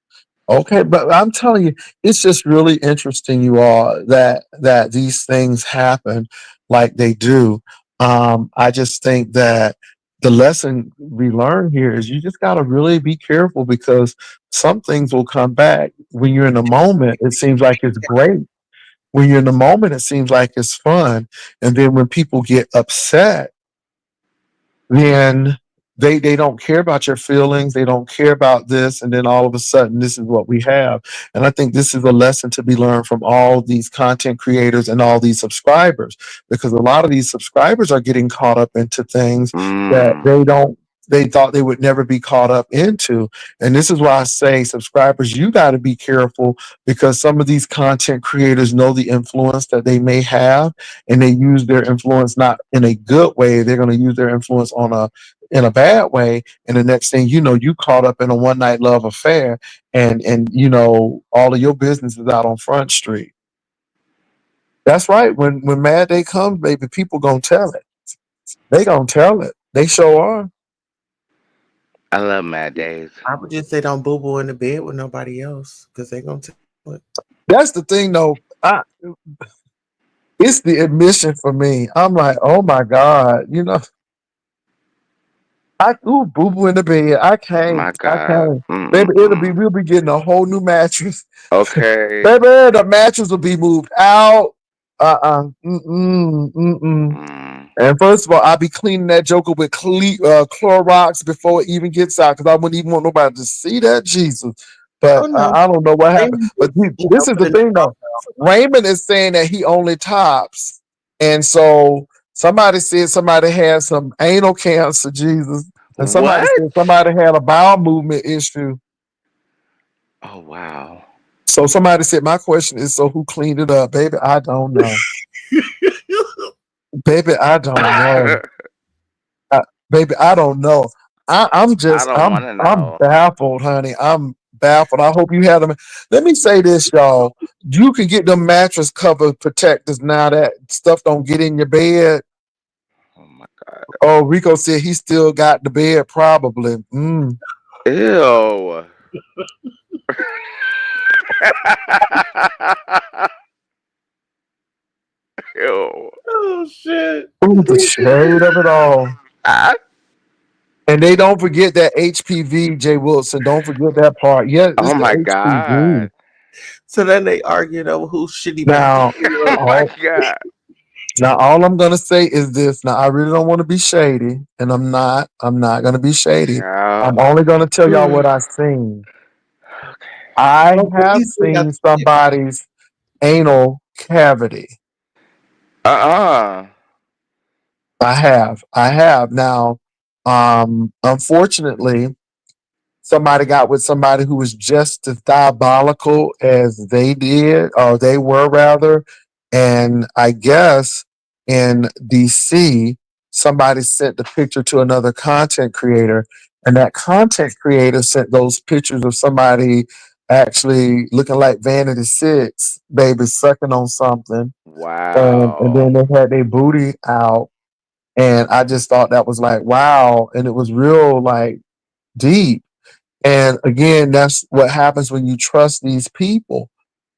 Okay, but I'm telling you, it's just really interesting, you all, that these things happen like they do. I just think that the lesson we learn here is you just got to really be careful because some things will come back. When you're in the moment, it seems like it's great. When you're in the moment, it seems like it's fun, and then when people get upset, then they don't care about your feelings, they don't care about this, and then all of a sudden this is what we have. And I think this is a lesson to be learned from all these content creators and all these subscribers, because a lot of these subscribers are getting caught up into things that Mm. they thought they would never be caught up into. And this is why I say, subscribers, you got to be careful, because some of these content creators know the influence that they may have, and they use their influence not in a good way. They're going to use their influence in a bad way, and the next thing you know, you caught up in a one night love affair, and you know all of your business is out on Front Street. That's right. When Mad Day comes, baby, people gonna tell it. They gonna tell it. They sure are. I love Mad Days. I would just say don't boo boo in the bed with nobody else because they're gonna tell it. That's the thing, though. It's the admission for me. I'm like, oh my god, you know, I ooh boo boo in the bed. My I God. can't, baby. Mm-mm-mm. We'll be getting a whole new mattress. Okay. Baby, the mattress will be moved out. Mm-mm, mm-mm. Mm. And first of all, I'll be cleaning that joker with Clorox before it even gets out, because I wouldn't even want nobody to see that, Jesus. Oh But no, I don't know what happened. Raymond, But you know, this is put the a new thing, though. outfit. Raymond is saying that he only tops. And so somebody said somebody had some anal cancer, Jesus. And somebody What? said somebody had a bowel movement issue. Oh wow. So somebody said, my question is, so who cleaned it up? Baby, I don't know. Baby, I don't know. I, baby, I don't know. I don't want to I'm know. baffled, honey. I'm baffled. I hope you had them. Let me say this, y'all. You can get them mattress cover protectors now, that stuff don't get in your bed. Oh my God. Oh, Rico said he still got the bed, probably. Ew. Ew. Oh shit! Ooh, the shade of it all. Ah. And they don't forget that HPV, Jay Wilson. Don't forget that part. Yeah, Oh it's the my HPV. God. So then they argued over whose shitty mattress Now, it Oh was. my all God. All I'm gonna say is this. Now, I really don't want to be shady, and I'm not. I'm not gonna be shady. Child. I'm only gonna tell y'all what I've seen. I Oh, have please bring out seen the shit. somebody's anal cavity. Uh-uh. I have. I have. Now, unfortunately, somebody got with somebody who was just as diabolical as they did, or they were rather. And I guess in DC, somebody sent the picture to another content creator, and that content creator sent those pictures of somebody actually looking like Vanity Six, baby sucking on something, and Wow. then they had their booty out, and I just thought that was like wow, and it was real like deep. And again, that's what happens when you trust these people.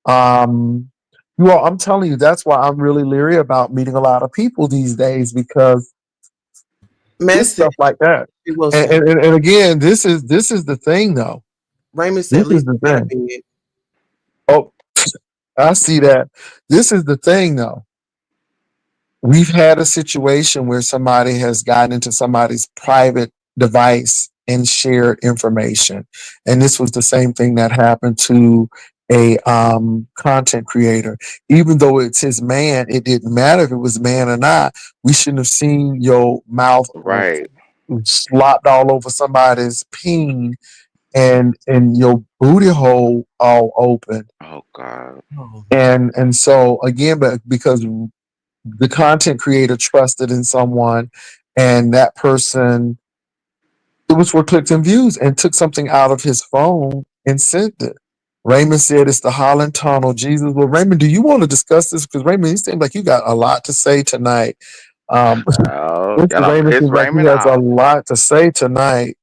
Um, you all, I'm telling you, that's why I'm really leery about meeting a lot of people these days, because it's Message. stuff like that. Wilson. And again, this is the thing, though. Raymond said, This at is least the he got a thing. bed. Oh, I see that. This is the thing, though. We've had a situation where somebody has gotten into somebody's private device and shared information. And this was the same thing that happened to a content creator. Even though it's his man, it didn't matter if it was man or not. We shouldn't have seen your mouth Right. slopped all over somebody's peen, and your booty hole all open. Oh God. Oh, And so again, but because the content creator trusted in someone, and that person, it was for clicks and views, and took something out of his phone and sent it. Raymond said it's the Holland Tunnel. Jesus. Well, Raymond, do you want to discuss this? Because Raymond, it seems like you got a lot to say tonight. Um, Oh, Mr. y'all don't Raymond piss seems like he Raymond has a off. lot to say tonight.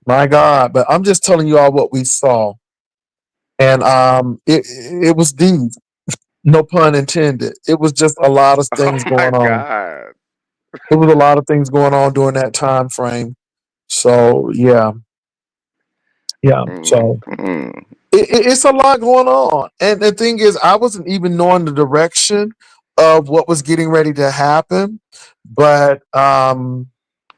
My God, but I'm just telling you all what we saw, and it was deep. No pun intended. It was just a lot of Oh things my going on. God. It was a lot of things going on during that time frame. So yeah, yeah. So Mm-hmm. it's a lot going on, and the thing is, I wasn't even knowing the direction of what was getting ready to happen, but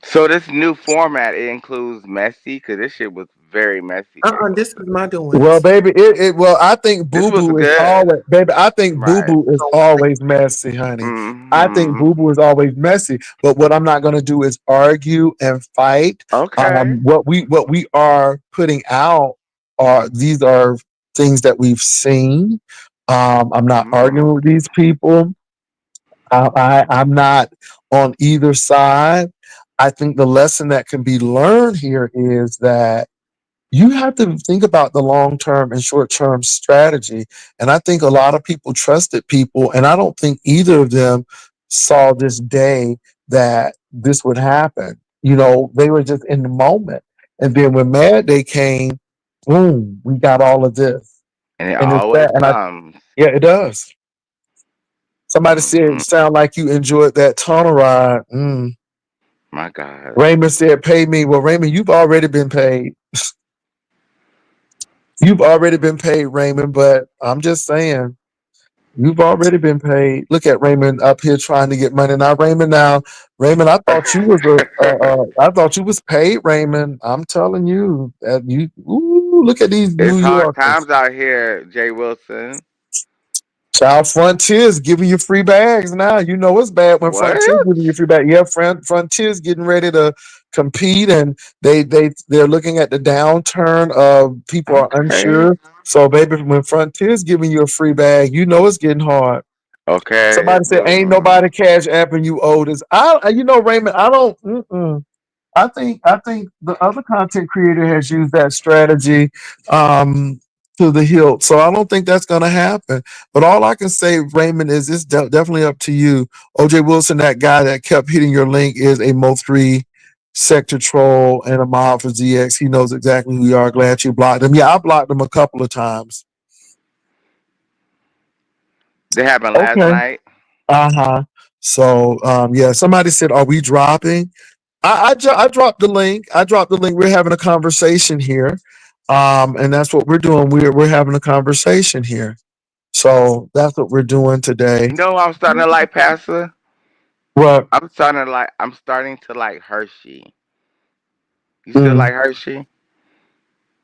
So this new format, it includes messy, because this shit was very messy, Jay This is Wilson. my well, doings. baby, well, I think This Boo was Boo is good. always, baby. I think Boo Right. Boo is So always messy, honey. I think Boo Boo Mm-hmm. is always messy. But what I'm not going to do is argue and fight. Okay. What we are putting out are these are things that we've seen. I'm not arguing with Mm. these people. I'm not on either side. I think the lesson that can be learned here is that you have to think about the long term and short term strategy. And I think a lot of people trusted people, and I don't think either of them saw this day that this would happen. They were just in the moment. And then when Mad Day came, boom, we got all of this. And it And it's that. always And comes. yeah, it does. Somebody said, Hmm. sound like you enjoyed that tunnel ride. My God. Raymond said, pay me. Well, Raymond, you've already been paid. You've already been paid, Raymond, but I'm just saying, you've already been paid. Look at Raymond up here trying to get money. Raymond, I thought you was I thought you was paid, Raymond. I'm telling you that look at these New It's hard Yorkers. times out here, Jay Wilson. Child Frontiers giving you free bags now. You know it's bad when What? Frontiers giving you free bags. Yeah, Frontiers getting ready to compete, and they're looking at the downturn of people are Okay. unsure. So, baby, when Frontiers giving you a free bag, you know it's getting hard. Okay. Somebody said, "Ain't nobody cash apping you, Otis." Raymond, I don't. I think the other content creator has used that strategy um, to the hilt. So I don't think that's going to happen. But all I can say, Raymond, is it's definitely up to you. OJ Wilson, that guy that kept hitting your link, is a Mo3 sector troll and a mob for ZX. He knows exactly who you are. Glad you blocked him. Yeah, I blocked him a couple of times. They happened last Okay. night. Uh-huh. So yeah, somebody said, are we dropping? I dropped the link. I dropped the link. We're having a conversation here. And that's what we're doing. We're having a conversation here. So that's what we're doing today. You know, I'm starting to like Pastor. Well, I'm starting to like Hershey. You still mm, like Hershey?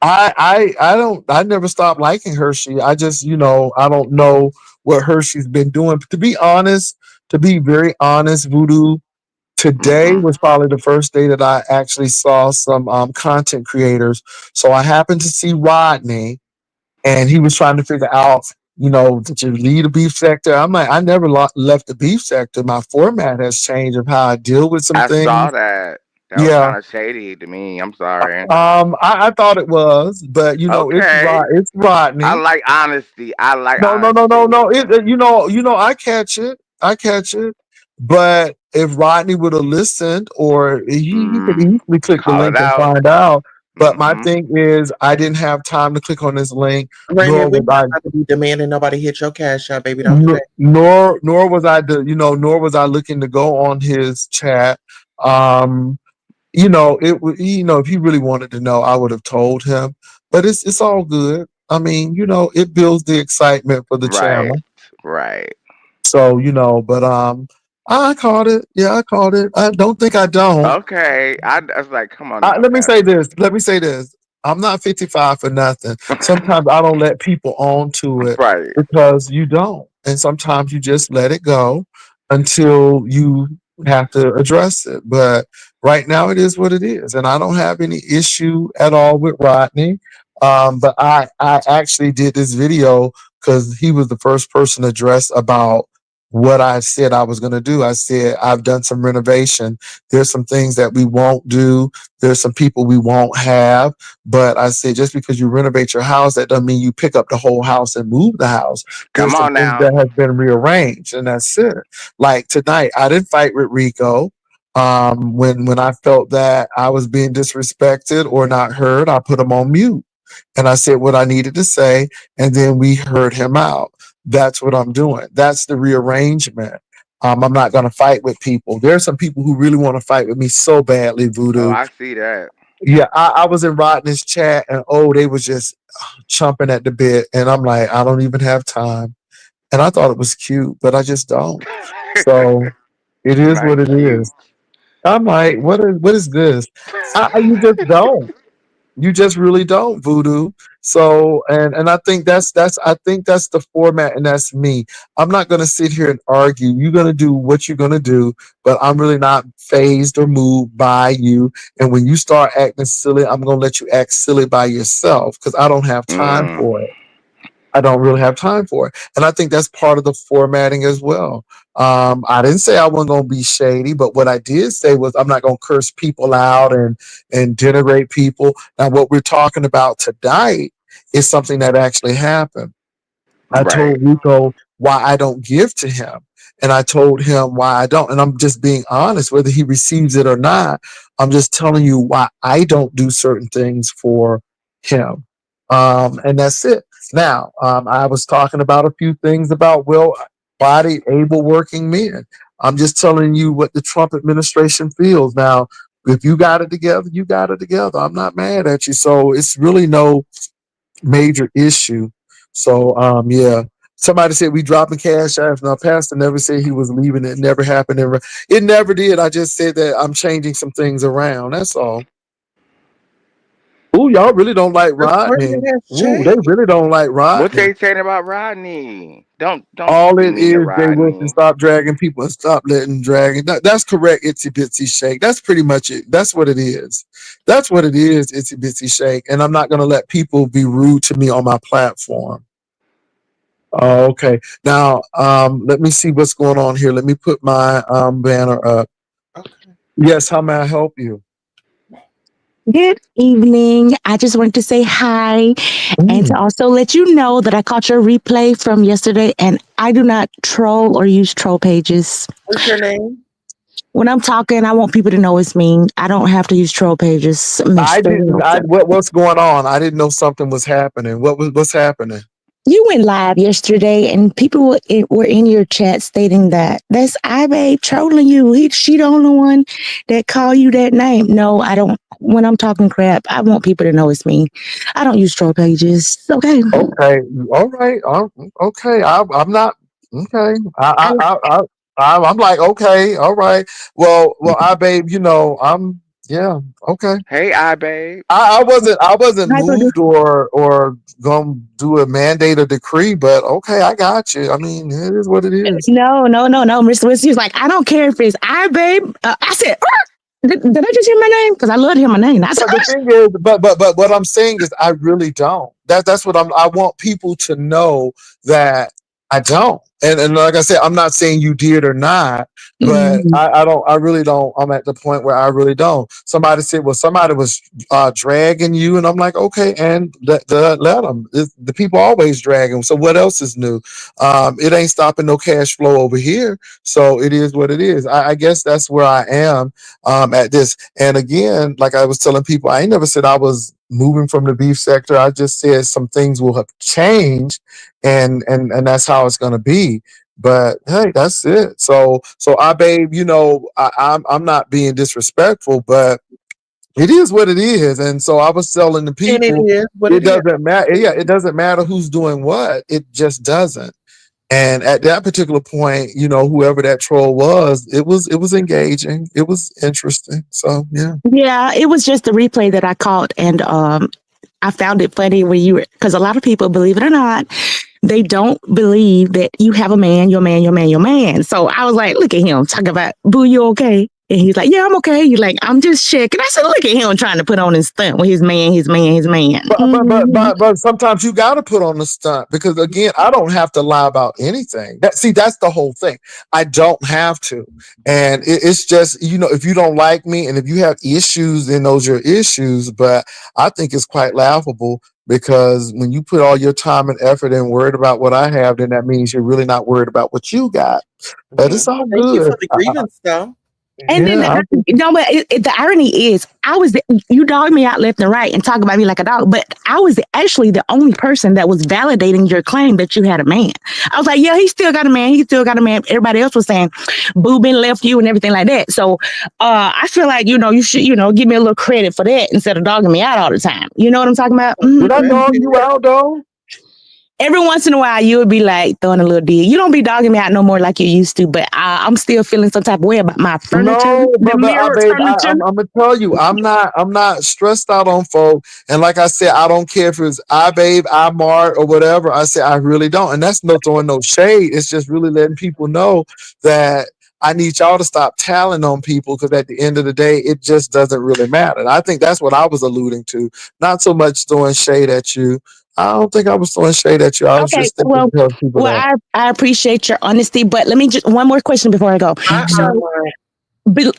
I never stopped liking Hershey. I just, I don't know what Hershey's been doing. To be very honest, Voodoo, today Mm-hmm. was probably the first day that I actually saw some content creators. So I happened to see Rodney, and he was trying to figure out, did you lead a beef sector? I'm like, I never left the beef sector. My format has changed of how I deal with some I saw things. that. That was Yeah. kind of shady to me. I'm sorry. I thought it was, but Okay. It's I Rodney. like honesty. I like No, no, no, no, honesty. no. I catch it. I catch it. But if Rodney would have listened, or he could Mm-hmm. easily click the Call it link and out. find out. But my Mm-hmm. thing is, I didn't have time to click on this link, nor Raymond, we was not I, about to be demanding nobody hit your cash out, baby. Don't do that. nor was I looking to go on his chat. If he really wanted to know, I would have told him. But it's all good. I mean, it builds the excitement for the Right. channel. Right. So, but I caught it. Yeah, I caught it. I don't think I don't. Okay. I was like, come on now, Let me say Pastor. this. Let me say this. I'm not 55 for nothing. Sometimes I don't let people on to it Right. because you don't. And sometimes you just let it go until you have to address it. But right now it is what it is. And I don't have any issue at all with Rodney. But I actually did this video because he was the first person to address about what I said I was going to do. I said, I've done some renovation. There's some things that we won't do. There's some people we won't have. But I said, just because you renovate your house, that doesn't mean you pick up the whole house and move the house. There's Come some on things now. that have been rearranged, and that's it. Like tonight, I didn't fight with Rico. When I felt that I was being disrespected or not heard, I put him on mute. And I said what I needed to say, and then we heard him out. That's what I'm doing. That's the rearrangement. I'm not going to fight with people. There are some people who really want to fight with me so badly, Oh, Voodoo. I see that. Yeah, I was in Rodney's chat, and they was just chomping at the bit. And I'm like, I don't even have time. And I thought it was cute, but I just don't. So it is Not what it cute. is. I'm like, what is this? You just don't. You just really don't, Voodoo. So, and I think that's the format, and that's me. I'm not gonna sit here and argue. You're gonna do what you're gonna do, but I'm really not phased or moved by you. And when you start acting silly, I'm gonna let you act silly by yourself because I don't have time Mm. for it. I don't really have time for it. And I think that's part of the formatting as well. I didn't say I wasn't going to be shady, but what I did say was I'm not going to curse people out and denigrate people. Now, what we're talking about tonight is something that actually happened. I Right. told Rico why I don't give to him. And I told him why I don't. And I'm just being honest, whether he receives it or not. I'm just telling you why I don't do certain things for him. And that's it. Now, I was talking about a few things about well-bodied, able-working men. I'm just telling you what the Trump administration feels. Now, if you got it together, you got it together. I'm not mad at you. So it's really no major issue. So yeah. Somebody said we dropping cash out. Now, Pastor never said he was leaving. It never happened. It never did. I just said that I'm changing some things around. That's all. Ooh, y'all really don't like The Rodney. format has Ooh, they changed. really don't like What Rodney. they saying about Rodney? Don't All be it mean to is, they wish to Rodney. stop dragging people and stop letting dragging. That's correct, Itsy Bitsy Shake. That's pretty much it. That's what it is. That's what it is, Itsy Bitsy Shake. And I'm not going to let people be rude to me on my platform. Oh, okay. Now, let me see what's going on here. Let me put my banner up. Okay. Yes, how may I help you? Good evening. I just wanted to say hi and to also let you know that I caught your replay from yesterday and I do not troll or use troll pages. What's your name? When I'm talking, I want people to know it's me. I don't have to use troll pages. I didn't. What's going on? I didn't know something was happening. What's happening? You went live yesterday and people were in your chat stating that that's iBabe trolling you. She the only one that call you that name. No, I don't. When I'm talking crap, I want people to know it's me. I don't use troll pages. Okay. Okay. All right. Okay. I'm not. Okay. I'm like, okay. All right. Well, I babe. Yeah. Okay. Hey, I babe. I wasn't Hi, moved or gonna do a mandate or decree, but okay, I got you. I mean, it is what it is. No. Mr. Wissy was like, I don't care if it's babe. I said, did I just hear my name? Because I love to hear my name. I said, But the thing is, but what I'm saying is, I really don't. That's what I want people to know that I don't. And like I said, I'm not saying you did or not, but I don't. I really don't. I'm at the point where I really don't. Somebody said, well, somebody was dragging you, and I'm like, okay, and let them. The people always drag them. So what else is new? It ain't stopping no cash flow over here. So it is what it is. I guess that's where I am at this. And again, like I was telling people, I ain't never said I was moving from the beef sector. I just said some things will have changed, and that's how it's going to be. But hey, that's it. So I babe, I'm not being disrespectful, but it is what it is. And so I was telling the And it people, is what it it is. doesn't matter. Yeah, it doesn't matter who's doing what. It just doesn't. And at that particular point, whoever that troll was, it was engaging. It was interesting. So yeah. yeah, it was just the replay that I caught. And I found it funny when because a lot of people, believe it or not, they don't believe that you have a man, your man, your man, your man. So I was like, look at him talk about, boo, you okay? And he's like, yeah, I'm okay. He's like, I'm just checking. I said, look at him trying to put on his stunt with his man. But sometimes you got to put on the stunt because again, I don't have to lie about anything. That's the whole thing. I don't have to, and it's just if you don't like me and if you have issues, then those are issues. But I think it's quite laughable because when you put all your time and effort and worried about what I have, then that means you're really not worried about what you got. But it's all Thank you good. for the grievance, though. And then the irony is, you dogged me out left and right and talk about me like a dog, but I was actually the only person that was validating your claim that you had a man. I was like, yeah, he still got a man. He still got a man. Everybody else was saying, Boobin left you and everything like that. So I feel like, you should, give me a little credit for that instead of dogging me out all the time. You know what I'm talking about? Mm-hmm. Did I dog you out, though? Every once in a while, you would be like throwing a little dig. You don't be dogging me out no more like you used to, but I'm still feeling some type of way about my furniture. No, but babe, furniture. I'm gonna tell you, I'm not stressed out on folk. And like I said, I don't care if it's babe, Mart, or whatever. I say I really don't, and that's no throwing no shade. It's just really letting people know that I need y'all to stop tallying on people because at the end of the day, it just doesn't really matter. And I think that's what I was alluding to, not so much throwing shade at you. I don't think I was throwing shade at you. I was just thinking to tell people that. I appreciate your honesty, but let me just one more question before I go. So, believe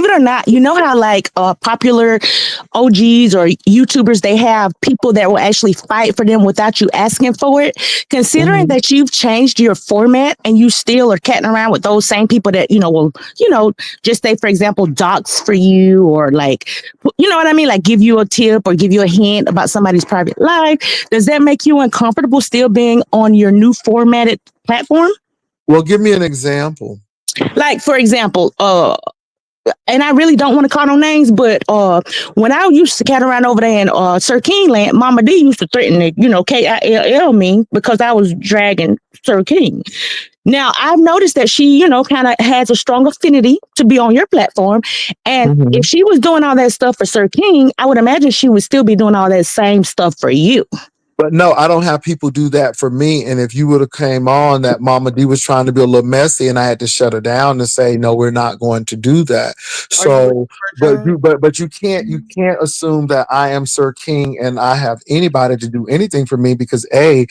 it or not, you know how like popular OGs or YouTubers, they have people that will actually fight for them without you asking for it. Considering that you've changed your format and you still are catting around with those same people that will just say, for example, docs for you, or like, you know what I mean, like give you a tip or give you a hint about somebody's private life. Does that make you uncomfortable still being on your new formatted platform? Well, give me an example. Like, for example, and I really don't want to call no names, but when I used to cat around over there in Sir King Land, Mama D used to threaten to, KILL me because I was dragging Sir King. Now, I've noticed that she, kind of has a strong affinity to be on your platform. And if she was doing all that stuff for Sir King, I would imagine she would still be doing all that same stuff for you. But no, I don't have people do that for me. And if you would have came on that Mama D was trying to be a little messy and I had to shut her down and say, no, we're not going to do that. So, but you can't assume that I am Sir King and I have anybody to do anything for me because babe,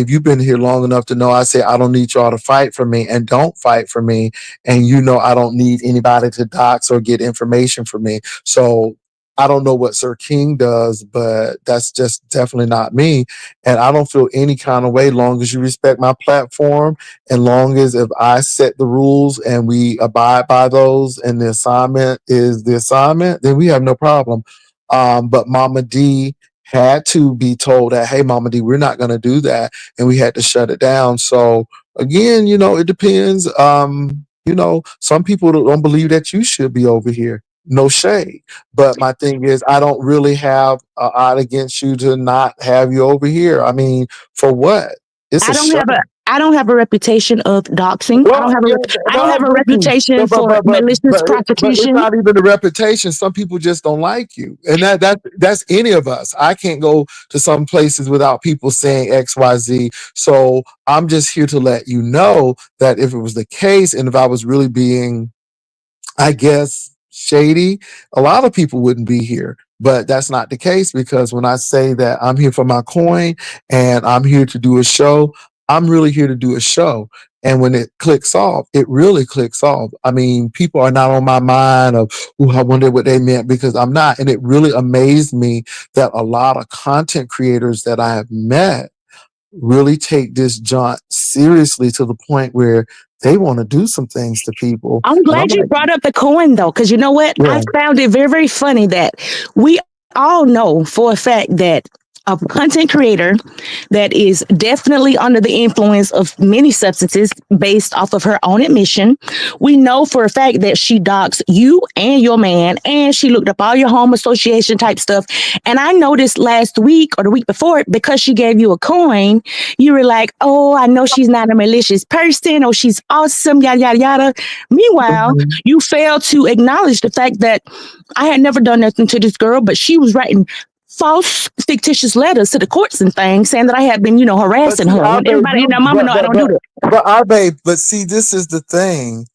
you've been here long enough to know I say I don't need y'all to fight for me and don't fight for me. And I don't need anybody to dox or get information for me. So I don't know what Sir King does, but that's just definitely not me. And I don't feel any kind of way long as you respect my platform and long as if I set the rules and we abide by those and the assignment is the assignment, then we have no problem. But Mama D had to be told that, hey, Mama D, we're not going to do that. And we had to shut it down. So again, it depends. Some people don't believe that you should be over here. No shade. But my thing is, I don't really have an odd against you to not have you over here. I mean, for what? I don't have a reputation of doxing. Well, I don't have a reputation for malicious prosecution. It's not even a reputation. Some people just don't like you. And that's any of us. I can't go to some places without people saying XYZ. So I'm just here to let you know that if it was the case and if I was really being, I guess, shady, a lot of people wouldn't be here. But that's not the case because when I say that I'm here for my coin and I'm here to do a show, I'm really here to do a show. And when it clicks off, it really clicks off. I mean, people are not on my mind of, I wonder what they meant because I'm not. And it really amazed me that a lot of content creators that I have met really take this jaunt seriously to the point where they want to do some things to people. I'm glad you brought up the coin, though, because you know what? Yeah. I found it very, very funny that we all know for a fact that a content creator that is definitely under the influence of many substances based off of her own admission. We know for a fact that she doxed you and your man, and she looked up all your home association type stuff. And I noticed last week or the week before, because she gave you a coin, you were like, oh, I know she's not a malicious person, or she's awesome, yada, yada, yada. Meanwhile, you failed to acknowledge the fact that I had never done nothing to this girl, but she was writing false, fictitious letters to the courts and things saying that I had been, harassing her. Everybody and their mama know I don't do that. But see, this is the thing.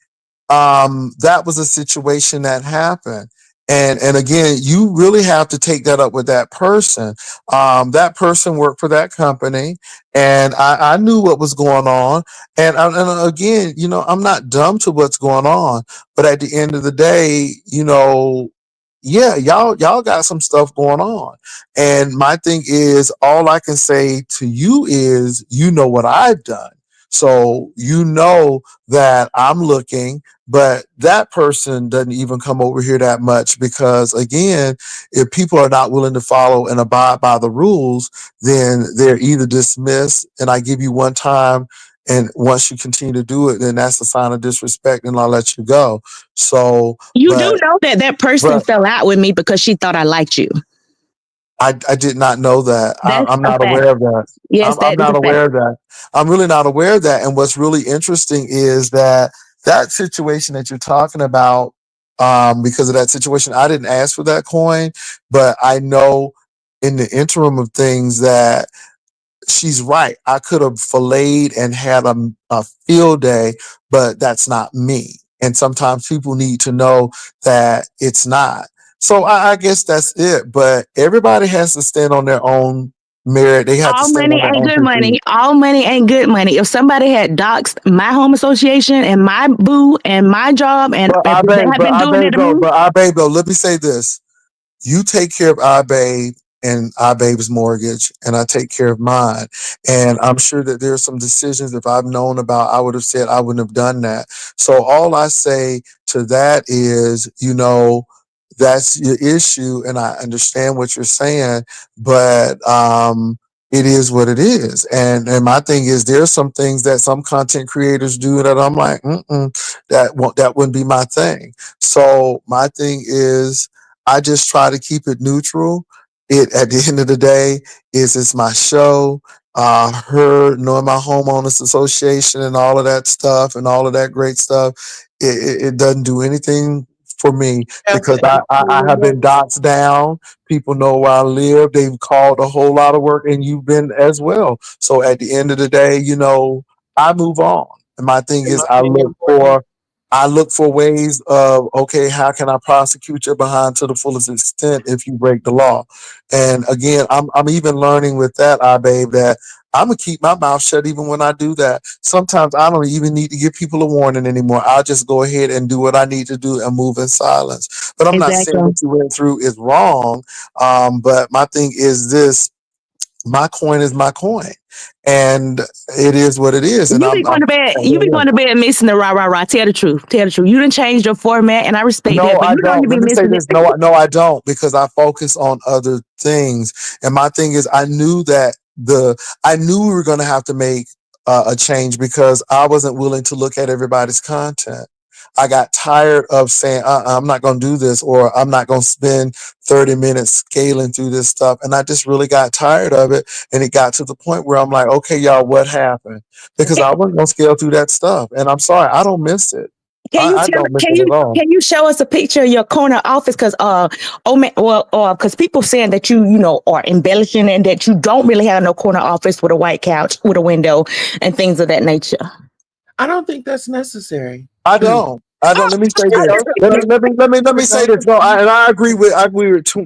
that was a situation that happened. And again, you really have to take that up with that person. That person worked for that company, and I knew what was going on. And again, I'm not dumb to what's going on, but at the end of the day, yeah, y'all got some stuff going on. And my thing is, all I can say to you is, what I've done. So that I'm looking, but that person doesn't even come over here that much because, again, if people are not willing to follow and abide by the rules, then they're either dismissed, and I give you one time, and once you continue to do it, then that's a sign of disrespect, and I'll let you go. So, You do but know that person but fell out with me because she thought I liked you. I did not know that. That's I'm a not fact. aware of that. Yes, I'm that is not a fact. aware of that. I'm really not aware of that. And what's really interesting is that situation that you're talking about, because of that situation, I didn't ask for that coin, but I know in the interim of things that she's right. I could have filleted and had a field day, but that's not me. And sometimes people need to know that it's not. So I guess that's it. But everybody has to stand on their own merit. They have to All stand money on their ain't own good two feet. money. All money ain't good money. If somebody had doxed my home association and my boo and my job, and But if I they babe, had but been I doing that babe to though, me, but I babe though. Let me say this: you take care of iBabe and iBabe's mortgage, and I take care of mine. And I'm sure that there's some decisions, if I've known about, I would have said I wouldn't have done that. So all I say to that is, that's your issue, and I understand what you're saying, but it is what it is. And my thing is, there's some things that some content creators do that I'm like, that wouldn't be my thing. So my thing is, I just try to keep it neutral. It At the end of the day, it's my show. Her knowing my homeowners association and all of that stuff and all of that great stuff, it doesn't do anything for me Have because to I have been dots down. People know where I live. They've called a whole lot of work, and you've been as well. So at the end of the day, I move on. And my thing in is, my opinion, I look for ways of, okay, how can I prosecute you behind to the fullest extent if you break the law? And again, I'm even learning with that, I babe, that I'm gonna keep my mouth shut even when I do that. Sometimes I don't even need to give people a warning anymore. I'll just go ahead and do what I need to do and move in silence. But I'm not saying exactly. what you went through is wrong. But my thing is this: my coin is my coin, and it is what it is. And You be going to bed. You be going to bed missing the rah rah rah. Tell the truth. Tell the truth. You didn't change your format, and I respect that. No, But I you know you don't. be Let me say missing it. this. No, I don't, because I focus on other things. And my thing is, I knew we were going to have to make a change because I wasn't willing to look at everybody's content. I got tired of saying, I'm not going to do this, or I'm not going to spend 30 minutes scaling through this stuff. And I just really got tired of it. And it got to the point where I'm like, okay, y'all, what happened? Because I wasn't going to scale through that stuff. And I'm sorry, I don't miss it. Can you I tell? don't miss it at all. Can you show us a picture of your corner office? Because oh man, well, because people saying that you know are embellishing and that you don't really have no corner office with a white couch with a window and things of that nature. I don't think that's necessary. I don't. I don't. Let me say I this. just Let me say this. No, and I agree with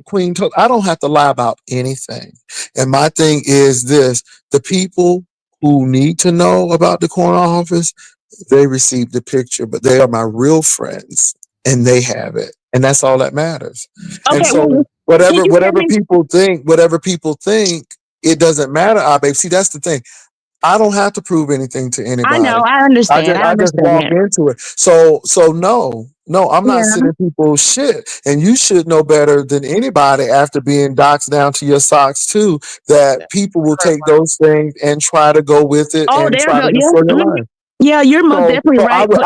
Queen. I don't have to lie about anything. And my thing is this: the people who need to know about the corner office, they received the picture, but they are my real friends, and they have it, and that's all that matters. And okay. Well, so can you tell me? whatever people think, it doesn't matter. I babe. See, that's the thing. I don't have to prove anything to I know. anybody. I understand. I I just understand walk that. into it. So no, I'm not Yeah. sending people shit. And you should know better than anybody after being doxxed down to your socks too, that people will take those things and try to go with it Oh, and there you try go. to Yeah. destroy your Mhm. life. Yeah. You're most definitely So right. But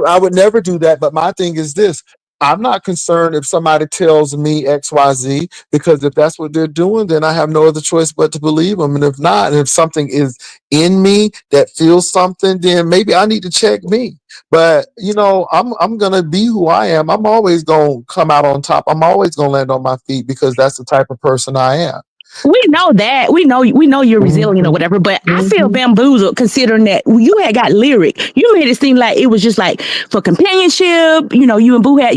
I would never do that. But my thing is this: I'm not concerned if somebody tells me XYZ, because if that's what they're doing, then I have no other choice but to believe them. And if not, and if something is in me that feels something, then maybe I need to check me. But I'm gonna be who I am. I'm always gonna come out on top. I'm always gonna land on my feet because that's the type of person I am. We know that. We know you're resilient or Mhm, whatever, but I feel mhm. bamboozled considering that you had got lyric. You made it seem like it was just like for companionship. You and Boo had,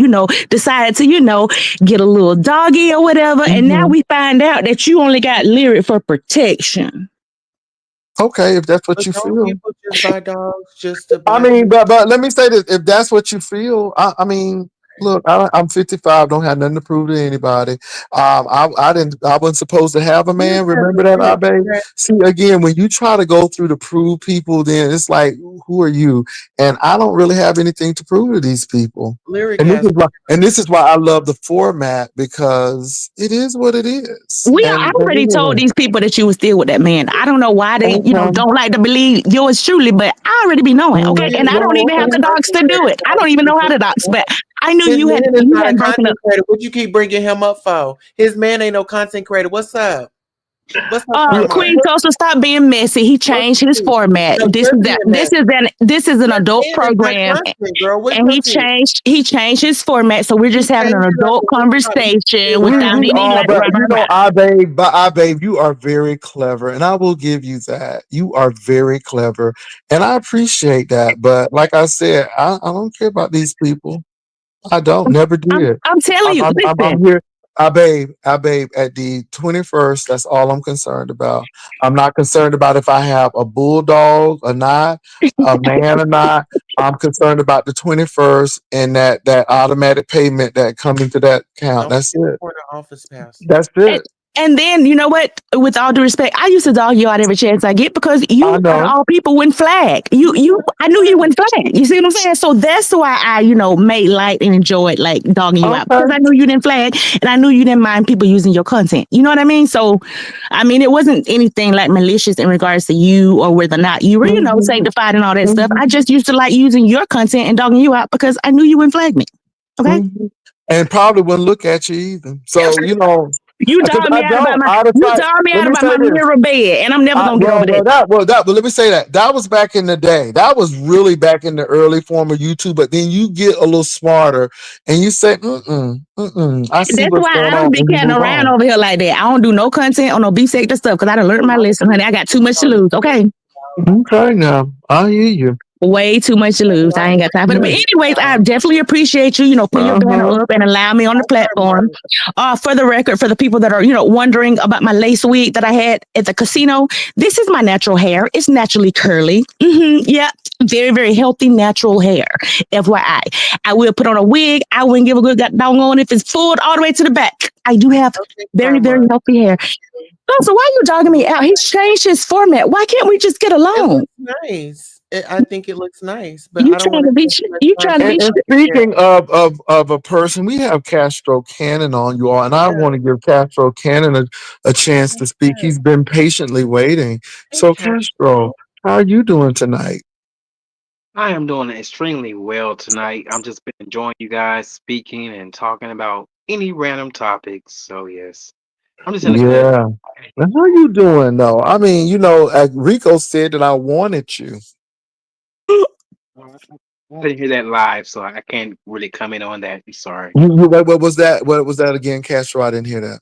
decided to, get a little doggy or whatever. And now Mhm. we find out that you only got lyric for protection. Okay, if that's what But you don't feel. people just buy dogs just to I buy mean, them? but let me say this: if that's what you feel, I mean, look, I'm 55, don't have nothing to prove to anybody. I wasn't supposed to have a You man. have Remember a that, I lyric. babe. See, again, when you try to go through to prove people, then it's like, who are you? And I don't really have anything to prove to these people. Lyric And this has. is why, I love the format because it is what it is. I And already told it these people that you was still with that man. I don't know why they, is. Okay. don't like to believe yours truly, but I already be knowing, okay? His And I man don't No, even is have a the okay. docs to content do it. I don't even know how to docs, but I knew His you had man is you not a had broken up. content creator. What you keep bringing him up for? His man ain't no content creator. What's up? What's up, Carmine? Queen Tulsa, stop being messy. He What's changed his tea? format. No, This you're is being that. messy. This is an His adult man is not program, content, girl. What's and your tea? he changed his format. So we're He just having an changed it up adult and we talk. We sit conversation We without around. we any are, like but rah rah rah. I babe, you are very clever, and I will give you that. You are very clever, and I appreciate that. But like I said, I don't care about these people. I don't. Never I'm did. I'm telling you. I'm Listen, here. I babe. At the 21st, that's all I'm concerned about. I'm not concerned about if I have a bulldog or not, a man or not. I'm concerned about the 21st and that automatic payment that comes into that account. Don't That's forget the it. corner office pastor. That's and, it. and then you know what? With all due respect, I used to dog you out every chance I get because I you out of know. all people wouldn't flag. You I knew you wouldn't flag. You see what I'm saying? So that's why I made light and enjoyed like dogging you out because Okay. I knew you didn't flag and I knew you didn't mind people using your content. You know what I mean? So I mean it wasn't anything like malicious in regards to you or whether or not you were Mhm, sanctified and all that stuff. mhm, I just used to like using your content and dogging you out because I knew you wouldn't flag me. Okay. mhm. And probably wouldn't look at you either. So You because dog me I out about don't my out of you sight. dog me Let out me about say my this. mirror bed, and I'm never gonna get over that. But let me say that was back in the day. That was really back in the early form of YouTube. But then you get a little smarter and you say, I see That's what's why I going don't on, be and you catting move around on. over here like that. I don't do no content on no beef sector stuff because I done learned my lesson, honey. I got too much to lose. Okay. Okay, now I hear you. Way too much to lose. I ain't got time for it. But anyways, I definitely appreciate you, putting your Uh banner huh. up and allow me on the platform. For the record, for the people that are, wondering about my lace wig that I had at the casino, this is my natural hair. It's naturally curly. Yeah. Very, very healthy, natural hair. FYI. I will put on a wig. I wouldn't give a good doggone if it's full all the way to the back. I do have Okay, very, very Carmine. healthy hair. So why are you dogging me out? He's changed his format. Why can't we just get It along? looks nice. I think it looks nice, but You I don't want trying to to be spend too much you time trying to be talking And about his hair. speaking of a person, we have Castro Cannon on you all, and I Yeah. want to give Castro Cannon a chance to speak. He's been patiently waiting. Hey, So Castro, Castro. how are you doing tonight? I am doing extremely well tonight. I'm just been enjoying you guys speaking and talking about any random topics. So yes, I'm just in a good Yeah. And how you doing though? I mean, Rico said that I wanted you. mood. I didn't hear that live, so I can't really comment on that. I'm sorry. What was that? What was that again, Castro? I didn't hear that.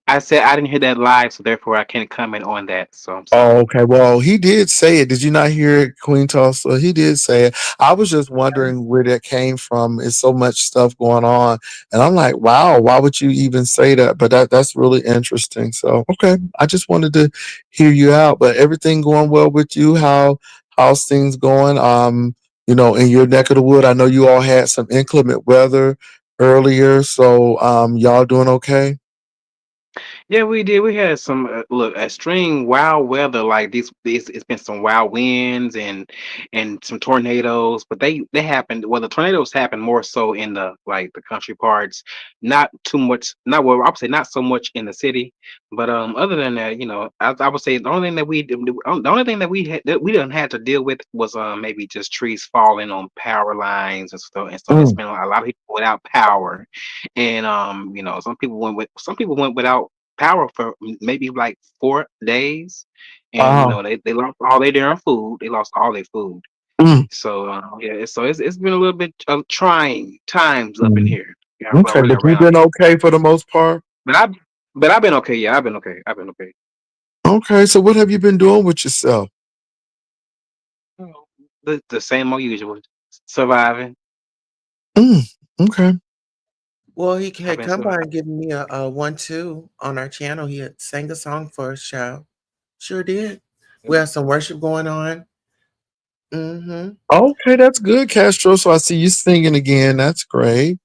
I said I didn't hear that live, so therefore I can't comment on that. So I'm Oh, sorry. okay. Well, he did say it. Did you not hear it, Queen Tulsa? He did say it. I was just wondering where that came from. It's so much stuff going on. And I'm like, wow, why would you even say that? But that's really interesting. So, okay. I just wanted to hear you out. But everything going well with you? How's things going? In your neck of the wood, I know you all had some inclement weather earlier. So y'all doing okay? Yeah, we did. We had some extreme wild weather like this. It's been some wild winds and some tornadoes, but they happened. Well, the tornadoes happened more so in the country parts, not too much. Not well, I would say not so much in the city. But other than that, I would say the only thing that the only thing that we had that we didn't have to deal with was maybe just trees falling on power lines and stuff and stuff. It's Mm. been a lot of people without power, and some people went without power for maybe like 4 days, and Wow. they lost all their damn food. They lost all their food. Mm. So yeah, so it's been a little bit of trying times up in Mm. here. Yeah, Okay, but you've around been here. okay for the most part. But I But I've been okay. Yeah, I've been okay. I've been okay. Okay, so what have you been doing with yourself? Oh, the same old usual. Surviving. Mm, okay. Well, he I've had been come by surviving. and given me a 1-2 on our channel. He had sang a song for us, child. Sure did. We have some worship going on. Mm-hmm. Okay, that's good, Castro. So I see you singing again. That's great.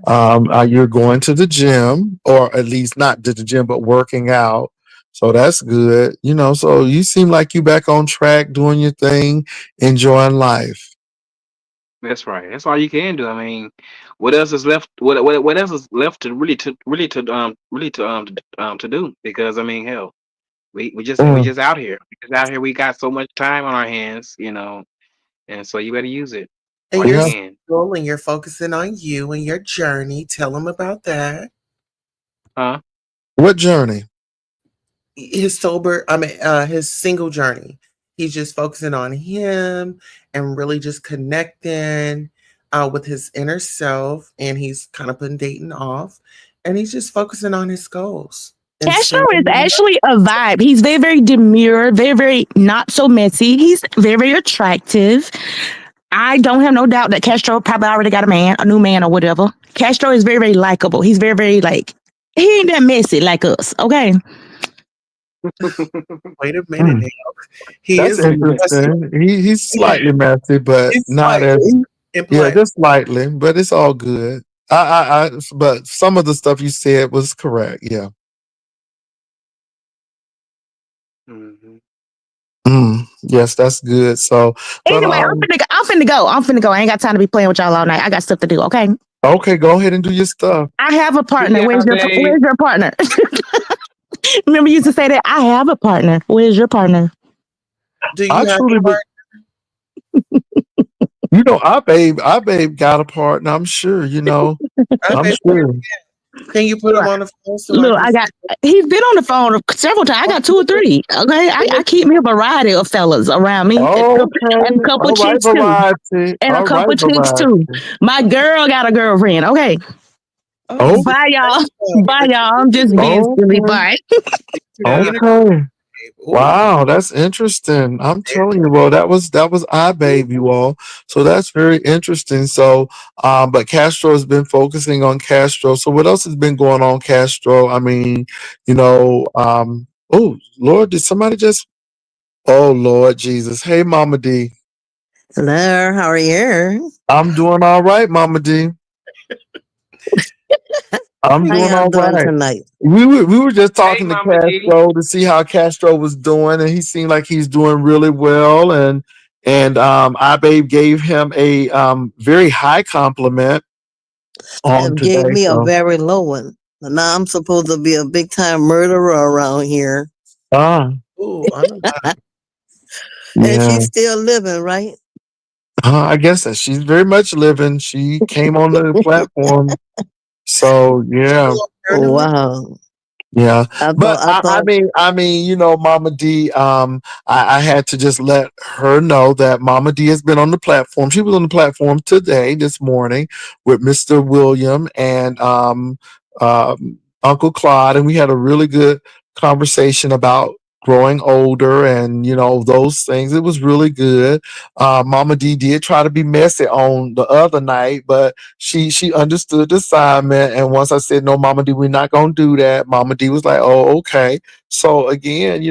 You're going to the gym, or at least not to the gym, but working out. So that's good. So you seem like you back on track, doing your thing, enjoying life. That's right. That's all you can do. I mean, what else is left? What else is left to to do? Because I mean, hell, we Mm, just out here. We just out here. We got so much time on our hands, and so you better use it And while you you're yeah. can. single and you're focusing on you and your journey. Tell him about that. Huh? What journey? His single journey. He's just focusing on him and really just connecting with his inner self. And he's kind of putting dating off. And he's just focusing on his goals and Castro is spending. actually a vibe. He's very, very demure, very, very not so messy. He's very, very attractive. I don't have no doubt that Castro probably already got a new man or whatever. Castro is very, very likable. He's very, very like, he ain't that messy like us, okay? Wait a minute Mm, now. He that's is messy. interesting. He's slightly messy, but He's not as slightly yeah, implied. just slightly, but it's all good. But some of the stuff you said was correct. Yeah. Hmm. Yes, that's good. So, but Anyway, I'm finna go. I'm finna go. I ain't got time to be playing with y'all all night. I got stuff to do, okay? okay, go ahead and do your stuff. I have a See partner. y'all, babe. Where's your partner? Remember you used to say that? I have a partner. Where's your partner? Do I you have truly, a partner? our babe got a partner. I'm sure. I I'm bet sure. Can you put him on the phone so I Look, can I see? got. He's been on the phone several times. I got two or three. Okay, I keep me a variety of fellas around me, Okay. and a couple All right, chicks too, variety. and a All right, couple chicks variety. too. My girl got a girlfriend. Okay, Oh, Oh, see, bye y'all. but Bye you y'all. I'm need just to being silly. okay. Bye. get a Okay. babe. Ooh, Wow, that's interesting. I'm telling you, well, that was I babe you all. So that's very interesting. So but Castro has been focusing on Castro. So what else has been going on, Castro? I mean, oh Lord, did somebody just oh Lord Jesus. Hey Mama D. Hello, how are you? I'm doing all right, Mama D. I'm How doing y'all all doing right. tonight? We were just Hey, talking to Mama D. Castro to see how Castro was doing, and he seemed like he's doing really well. And I babe gave him a very high compliment on Have gave today. me a So very low one. Now I'm supposed to be a big time murderer around here. ah ooh, I know. And yeah, she's still living, right? I guess that she's very much living. She came on the platform, so yeah. Still learning her. Wow. Yeah, I but thought I I thought mean, Mama D. I had to just let her know that Mama D has been on the platform. She was on the platform today, this morning, with Mr. William and Uncle Claude, and we had a really good conversation about growing older and those things. It was really good. Mama D did try to be messy on the other night, but she understood the assignment. And once I said, no, Mama D, we're not gonna do that, Mama D was like, oh, okay. So again,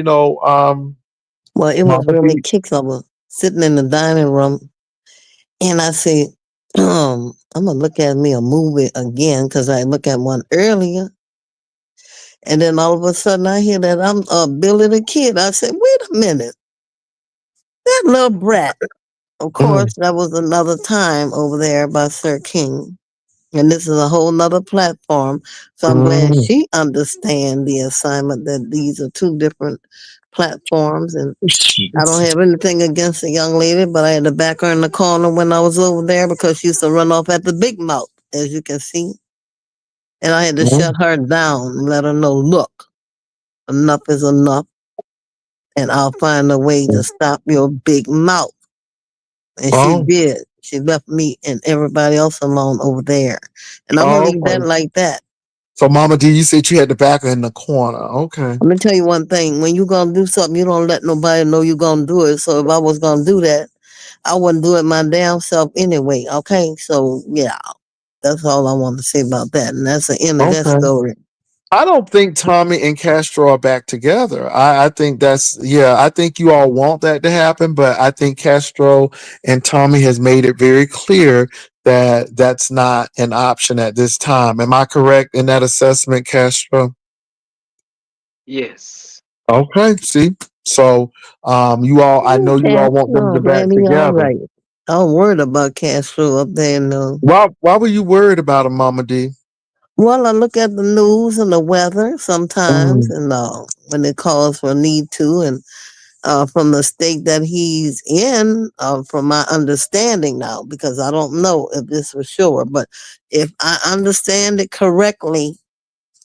well it was Mama really D. kicks. I was sitting in the dining room and I said, I'm gonna look at me a movie again because I looked at one earlier. And then all of a sudden I hear that I'm Billy the Kid. I said, wait a minute, that little brat. Of Mm, course, that was another time over there by Sir King. And this is a whole nother platform. So I'm glad mm, she understands the assignment that these are two different platforms. And I don't have anything against the young lady, but I had to back her in the corner when I was over there because she used to run off at the big mouth, as you can see. And I had to mm, shut her down and let her know, look, enough is enough. And I'll find a way to mm. stop your big mouth. And she Oh, did. She left me and everybody else alone over there. And I'm gonna leave that okay. like that. So Mama D, you said you had to back her in the corner. Okay. Let me tell you one thing. When you gonna do something, you don't let nobody know you gonna do it. So if I was gonna do that, I wouldn't do it my damn self anyway. Okay. So yeah, that's all I want to say about that. And that's the end of that Okay. story. I don't think Tommy and Castro are back together. I think that's yeah. I think you all want that to happen, but I think Castro and Tommy has made it very clear that that's not an option at this time. Am I correct in that assessment, Castro? Yes. Okay. See, so you all, I know you all want them Castro, to back man, he all together. right. I'm worried about Castro up there. Why were you worried about him, Mama D? Well, I look at the news and the weather sometimes, Mm. and when it calls for need to, and from the state that he's in, from my understanding now, because I don't know if this for sure, but if I understand it correctly,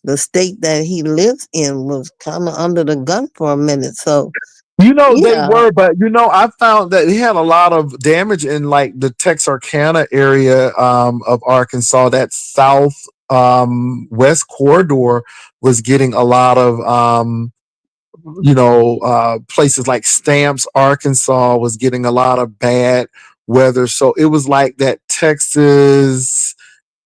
the state that he lives in was kind of under the gun for a minute. So, You know, they yeah. were, but you know, I found that he had a lot of damage in like the Texarkana area of Arkansas. That south west corridor was getting a lot of places like Stamps, Arkansas was getting a lot of bad weather. So it was like that Texas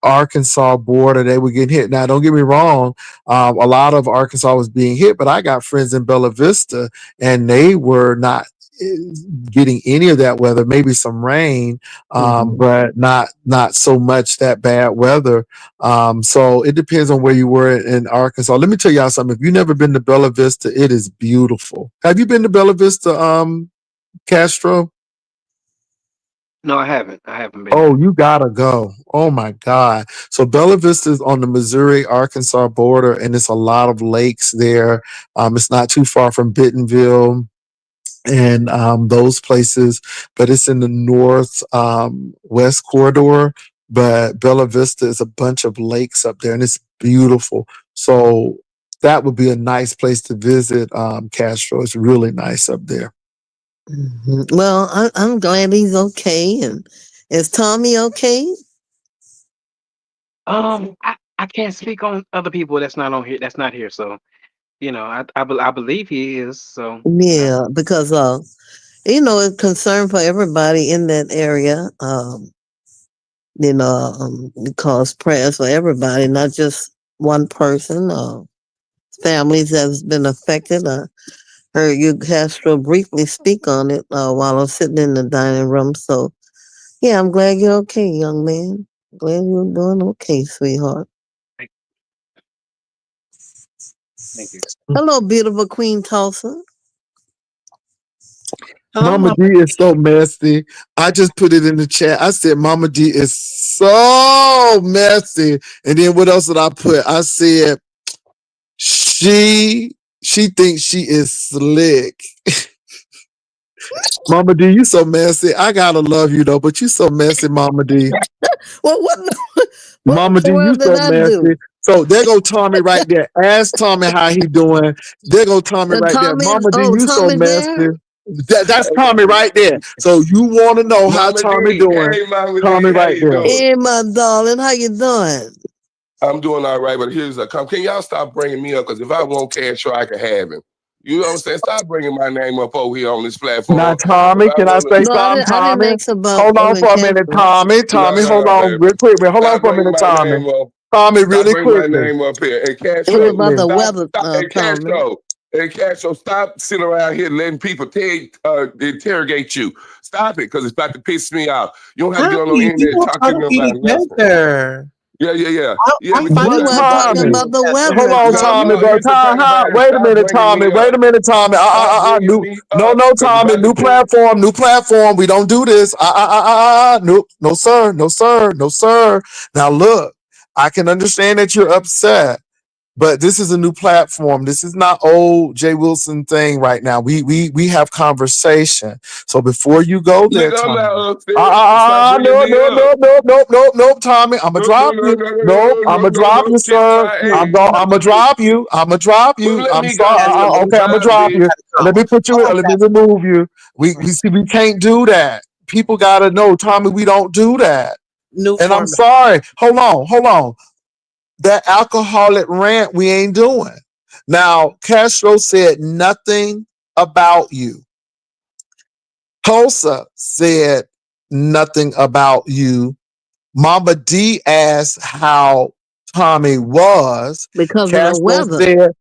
Arkansas border, they were getting hit. Now, don't get me wrong, a lot of Arkansas was being hit, but I got friends in Bella Vista, and they were not eh, getting any of that weather. Maybe some rain, but not so much that bad weather. So it depends on where you were in Arkansas. Let me tell y'all something. If you've never been to Bella Vista, it is beautiful. Have you been to Bella Vista, Castro? No, I haven't. I haven't been Oh, there. you gotta go. Oh my God. So Bella Vista is on the Missouri Arkansas border, and it's a lot of lakes there. It's not too far from Bentonville and those places, but it's in the north west corridor. But Bella Vista is a bunch of lakes up there, and it's beautiful. So that would be a nice place to visit, Castro. It's really nice up there. Well, I'm glad he's okay. And is Tommy okay? I can't speak on other people that's not on here. That's not here. So I believe he is. So Yeah, because it's concern for everybody in that area. Because prayers for everybody, not just one person. Families that's been affected. Heard you Castro briefly speak on it while I'm sitting in the dining room. So yeah, I'm glad you're okay, young man. Glad you're doing okay, sweetheart. thank, thank you. Hello, beautiful Queen Tulsa. Hello, Mama Mama. D is so messy. I just put it in the chat. I said Mama D is so messy. And then what else did I put? I said she thinks she is slick. Mama D, you so messy. I gotta love you though, but you so messy, Mama D. Well, what what in Mama the D, you world did so I do? messy. So there go Tommy right there. Ask Tommy how he doing. There go Tommy right there. Mama D, you so Tommy's there. messy. That's Tommy right there. So you want to know how Mama Tommy D, doing? hey Mama Tommy D, how right you there. doing? Hey, my darling, how you doing? I'm doing all right, but here's a come. Can y'all stop bringing me up? Because if I want Castro, I can have him. You know what I'm saying? Stop bringing my name up over here on this Now, platform. If Tommy, I can I want to, say No, something, I didn't Tommy? ask about Hold on you and for a minute, Castro. Tommy. no, Tommy, no, hold no, on baby. real quick. Hold on Stop for a bringing minute, my Tommy. name up. Tommy, Stop really bringing my quickly. name up here. And It was Castro, about Quickly. the stop, weather, stop. Hey, Tommy. Castro. Hey, Castro, stop sitting around here letting people interrogate you. Stop it, because it's about to piss me off. You don't have to get on the Tommy, we internet and don't talk to talk me to about each nothing. other. Yeah, yeah, yeah. Yeah, I'm but you fine We But with got were you talking Tommy, about talking the to each other. hold weather, on, no, Tommy, Tommy. no. bro. Here's the thing about it. Wait a Stop minute, bringing Tommy. me Wait up. a minute, Tommy. Stop bringing New, me no, up no, because it's Tommy. about to New piss. platform. New platform. We don't do this. Nope. No, sir. No, sir. No, sir. Now look, I can understand that you're upset. But this is a new platform. This is not old Jay Wilson thing right now. We have conversation. So before you go there, Nigga, I'm Tommy. not upset. Stop bringing No, me no, up. no, no, no, no, no, Tommy. I'ma No, no, drop no, you. no, no, no, Nope, no, no, I'ma no, drop no. you, Kiss sir. my No, ass. I'ma drop you. I'ma drop Well, you. let I'm me sorry. go then. Okay, I'ma Bye, drop bitch. you. Let me put you all in. of Let me that. remove you. We see we can't do that. People gotta know, Tommy, we don't do that. New And I'm format. sorry. Hold on. that alcoholic rant we ain't doing. Now, Castro said nothing about you. Tulsa said nothing about you. Mama D asked how Tommy was. Because of the Castro weather. said,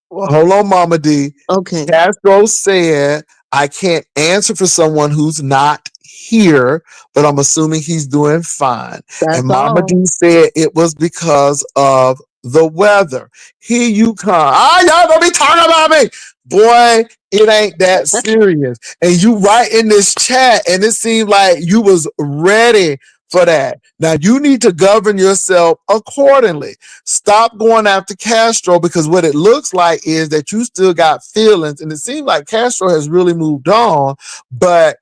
well, hold on, Mama D. Okay. Castro said, I can't answer for someone who's not here, but I'm assuming he's doing fine. That's And Mama all. D said it was because of the weather. Here you come. Y'all gonna be talking about me. Boy, it ain't that serious. And you write in this chat, and it seemed like you was ready for that. Now you need to govern yourself accordingly. Stop going after Castro, because what it looks like is that you still got feelings, and it seems like Castro has really moved on, but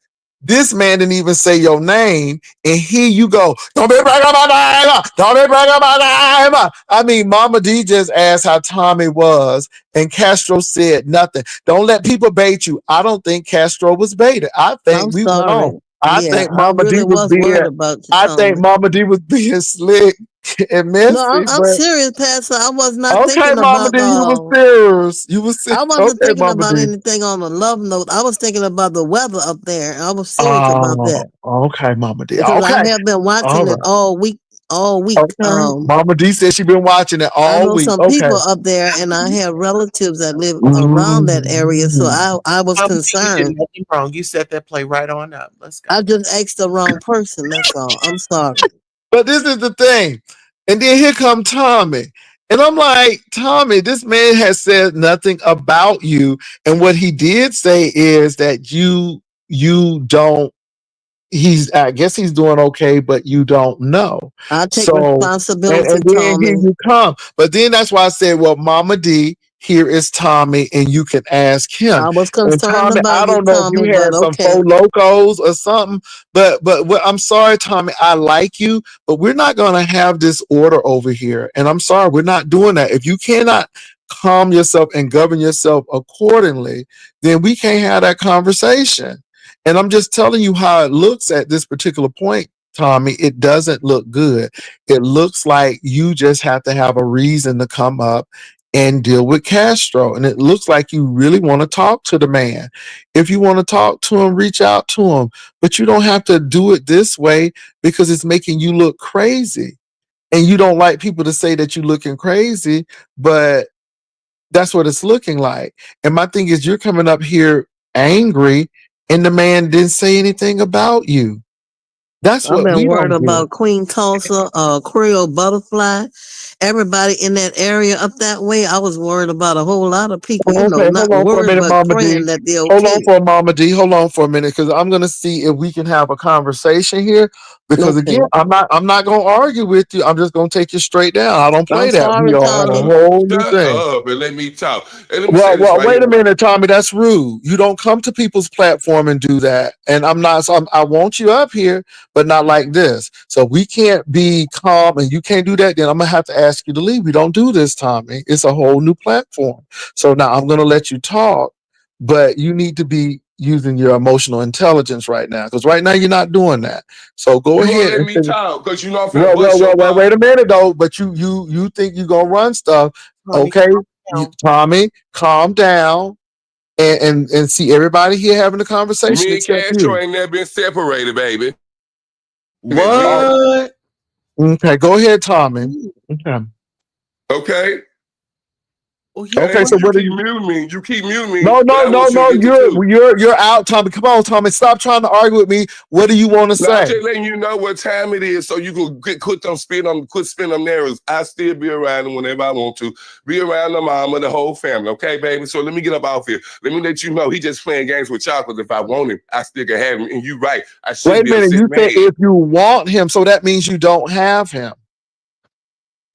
this man didn't even say your name, and here you go. Don't be bragging about name. Don't be bragging about name. I mean, Mama D just asked how Tommy was, and Castro said nothing. Don't let people bait you. I don't think Castro was baited. I think I'm we went on. sorry. I Yeah, think I Mama D really was was being. worried about you, I think Tommy. Mama D was being slick and No, messy, I'm but serious, Pastor. I was not okay, thinking Mama about D, you was serious. You was serious. I wasn't Okay, thinking Mama about D. anything on a love note. I was thinking about the weather up there. I was serious about Oh, that okay, Mama D. because I Okay, have been all watching it right. all week. All week. Okay, Mama D said she been watching it I all know week. some Okay. people up there, and I have relatives that live around that area, so Mm. I was You did concerned. nothing wrong. You set that play right on up. Let's go. I just asked the wrong person. That's all. I'm sorry. But this is the thing. And then here come Tommy. And I'm like, Tommy, this man has said nothing about you. And what he did say is that you don't I guess he's doing okay, but you don't know. I take So, responsibility, and then here Tommy. you come. But then that's why I said, well, Mama D, here is Tommy, and you can ask him. I was And concerned Tommy, I about you, don't know if you Tommy, had but some okay. faux locos or something, but what, I'm sorry, Tommy, I like you, but we're not going to have this order over here. And I'm sorry, we're not doing that. If you cannot calm yourself and govern yourself accordingly, then we can't have that conversation. And I'm just telling you how it looks at this particular point, Tommy. It doesn't look good. It looks like you just have to have a reason to come up and deal with Castro. And it looks like you really want to talk to the man. If you want to talk to him, reach out to him. But you don't have to do it this way because it's making you look crazy. And you don't like people to say that you're looking crazy, but that's what it's looking like. And my thing is, you're coming up here angry, and the man didn't say anything about you. That's I've what been we worried don't get. about Queen Tulsa, Creole Butterfly, everybody in that area up that way. I was worried about a whole lot of people, Okay, not hold on for a worried, minute, but Mama D. praying that they're Hold on okay. for Mama D. Hold on for a minute, because I'm gonna see if we can have a conversation here. Because Okay. again, I'm not gonna argue with you. I'm just gonna take you straight down. I don't I'm play that. We sorry, are on a Tommy. whole new Shut thing. up and let me talk. And let me say this Well, right here. wait a minute, Tommy. That's rude. You don't come to people's platform and do that. And I'm not. So I want you up here, but not like this. So we can't be calm, and you can't do that. Then I'm gonna have to ask you to leave. We don't do this, Tommy. It's a whole new platform. So now I'm gonna let you talk, but you need to be using your emotional intelligence right now, because right now you're not doing that. So go You won't ahead let and me finish. talk because you know I'm finna Well, bust your wait bubble. a minute though. But you think you're gonna run stuff? Tommy, Okay, calm down. Tommy, calm down and see everybody here having a conversation Me and except Castro you. ain't never been separated, baby. And we What? Okay, go ahead, Tommy. Okay. okay. Well, he Okay, Dang, so you what are keep you? muting me. You keep muting me, No, but no, I no, want you to no. get to two. You're out, Tommy. Come on, Tommy. Stop trying to argue with me. What do you want to Now I'm say? just letting you know what time it is, so you can quit spin them narrows. I still be around them whenever I want to. Be around the mama, the whole family. Okay, baby. So let me get up off here. Let me let you know he just playing games with chocolate. If I want him, I still can have him. And you right, I Wait shouldn't a be minute. upset You said mad. if you want him, so that means you don't have him.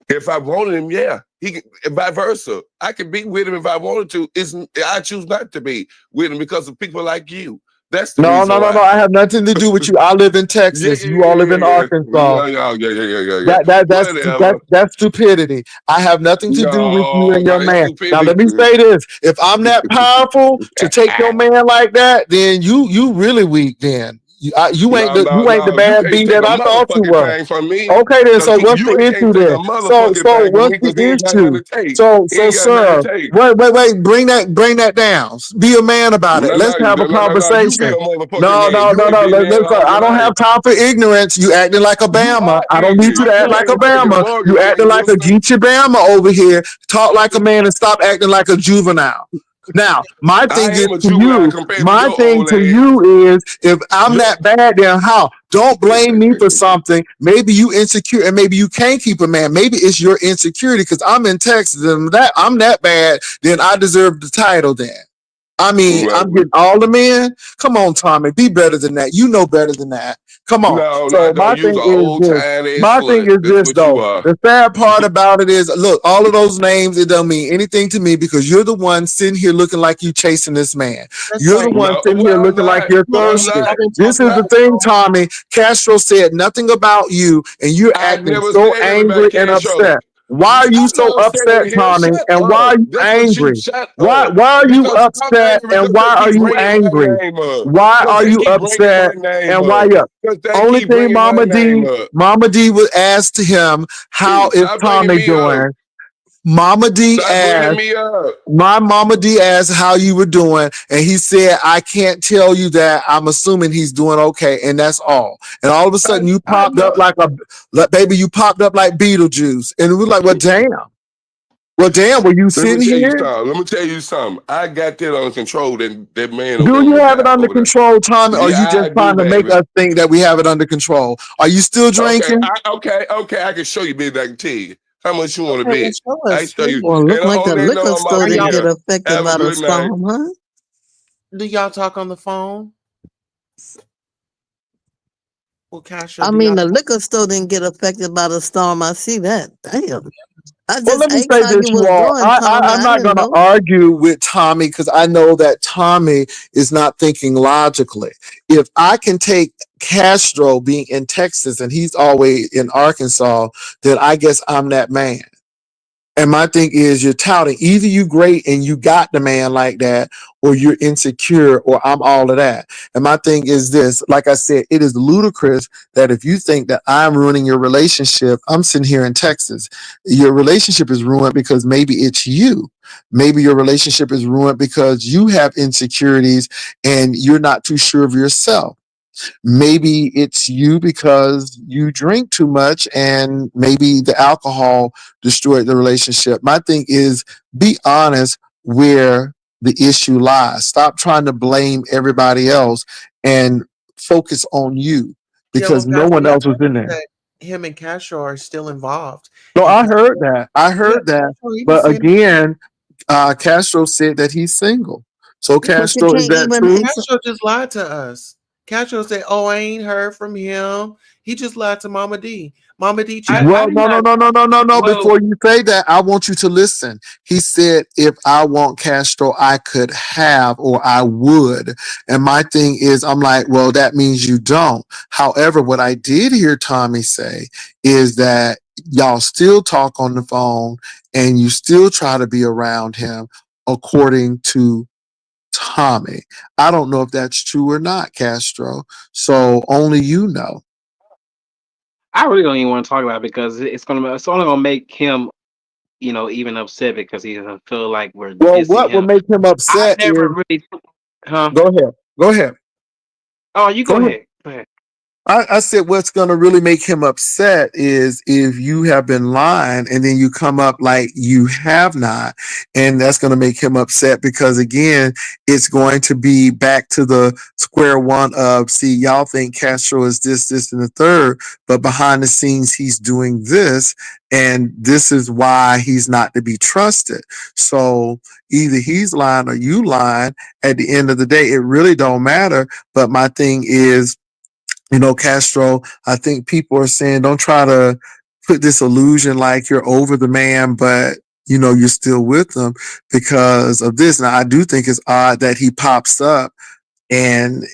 If I wanted him, yeah, he can, and vice versa. I could be with him if I wanted to. I choose not to be with him because of people like you. That's the No, reason no, no, no. why. I have nothing to do with you. I live in Yeah, Texas. yeah, You yeah, all live yeah, in yeah, Arkansas. yeah, yeah, yeah, yeah, yeah, yeah, yeah. That's Whatever. stupidity. I have nothing to do with you No, and no, your that's man. Now stupidity. let me say this: if I'm that powerful to take your man like that, then you really weak. Then You ain't No, the no, no. You bad can't B take that a I thought you motherfucking were. thing from me. Okay, then. Cause So what's the you ain't issue can't take a then? motherfucking So thing from what's me the because he ain't got nothing issue? to take. He So ain't got nothing sir, to take. wait, bring that down. Be a man about it. No, Let's no, have no, a no, no, no. You be conversation. a motherfucking No, man. no, You no, ain't no. been there all I your don't life. have time for ignorance. You acting like a You Bama. are I don't need you to ignorant. act You like ain't a gonna take a Bama. mortgage You on acting me, like a sister. Geechee Bama over here. Talk like a man and stop acting like a juvenile. Now, my thing I is am a to juvenile you, compared to my your thing old to age. you is if I'm Yo, that bad, then how? Don't blame me for something. Maybe you insecure and maybe you can't keep a man. Maybe it's your insecurity because I'm in Texas and that I'm that bad, then I deserve the title then. I mean, right. I'm getting all the men. Come on, Tommy, be better than that. You know better than that. Come on. No, no, I So don't. my You's thing an is old this. time ass My thing slut. is That's this what you though. are. The sad part about it is, look, all of those names, it don't mean anything to me because you're the one sitting here looking like you chasing this man. That's You're the right. one No, sitting here well, I'm looking like not. you're Look, I'm thirsty. not. I've been This talking is on the the thing, phone. Tommy. Castro said nothing about you, and you're I acting never so said nothing angry about and cash show. upset. Why are you I so know upset, saying here, Tommy? shut And why up. are you That's what you angry? shut Why up. why are you Because I'm upset angry and because they why are keep you bringing my angry? name up. Why Because are they you keep bringing my upset name and why up. you? Because they Only keep thing bringing my Mama name D, up. Mama D would ask to him, how Hey, is stop bringing Tommy me up. doing? Mama D Stop bringing asked, me up. my Mama D asked how you were doing, and he said, I can't tell you that. I'm assuming he's doing okay, and that's all. And all of a sudden, you I popped know. up like baby, you popped up like Beetlejuice. And it was like, well, damn. Well, damn, were you Let me sitting tell you here? something. Let me tell you something. I got that under control. That man over Do there you on this have it app under over there. control, Tommy, or are you Yeah, just I do, trying to make baby. us think that we have it under control? Are you still Okay, drinking? okay. I can show you, baby. I can tell you how much you want to Okay, well, bet. show I us. show you. Well, look And like on the that note, liquor I'm store out Are of didn't y'all? get here. affected Have a by the good night. storm, huh? Do y'all talk on the phone? Well, Castro, I do mean, y'all? the liquor store didn't get affected by the storm. I see that. Damn. I Well, just let me asked say how this, you you was all. doing, Tommy. I'm I not didn't going to know. argue with Tommy because I know that Tommy is not thinking logically. If I can take Castro being in Texas and he's always in Arkansas, then I guess I'm that man. And my thing is, you're touting either you great and you got the man like that, or you're insecure, or I'm all of that. And my thing is this: like I said, it is ludicrous that if you think that I'm ruining your relationship, I'm sitting here in Texas. Your relationship is ruined because maybe it's you. Maybe your relationship is ruined because you have insecurities and you're not too sure of yourself. Maybe it's you because you drink too much and maybe the alcohol destroyed the relationship. My thing is be honest where the issue lies. Stop trying to blame everybody else and focus on you Yeah, well, because no Castro, one y'all else was told in us there. that him and Castro are still involved, So and I Castro, heard that. I yeah, heard that. Castro even But said, again, Castro said that he's single. So But you Castro, is can't that even true? answer. Castro just lied to us. Castro said, "Oh, I ain't heard from him. He just lied to Mama D. Mama D cheated I Well, on did him." not. no. Well, Before you say that, I want you to listen. He said, if I want Castro, I could have or I would. And my thing is, I'm like, well, that means you don't. However, what I did hear Tommy say is that y'all still talk on the phone and you still try to be around him, according to Tommy. I don't know if that's true or not, Castro. So only you know. I really don't even want to talk about it because it's only gonna make him, even upset because he doesn't feel like we're Well, dissing what will him. make him I upset never is really, huh? go ahead. Go ahead. Oh, you Go go ahead. ahead. Go ahead. I said what's going to really make him upset is if you have been lying and then you come up like you have not. And that's going to make him upset because, again, it's going to be back to the square one of, see, y'all think Castro is this, and the third, but behind the scenes, he's doing this. And this is why he's not to be trusted. So either he's lying or you lying. At the end of the day, it really don't matter. But my thing is, Castro, I think people are saying don't try to put this illusion like you're over the man, but you're still with him because of this. Now, I do think it's odd that he pops up and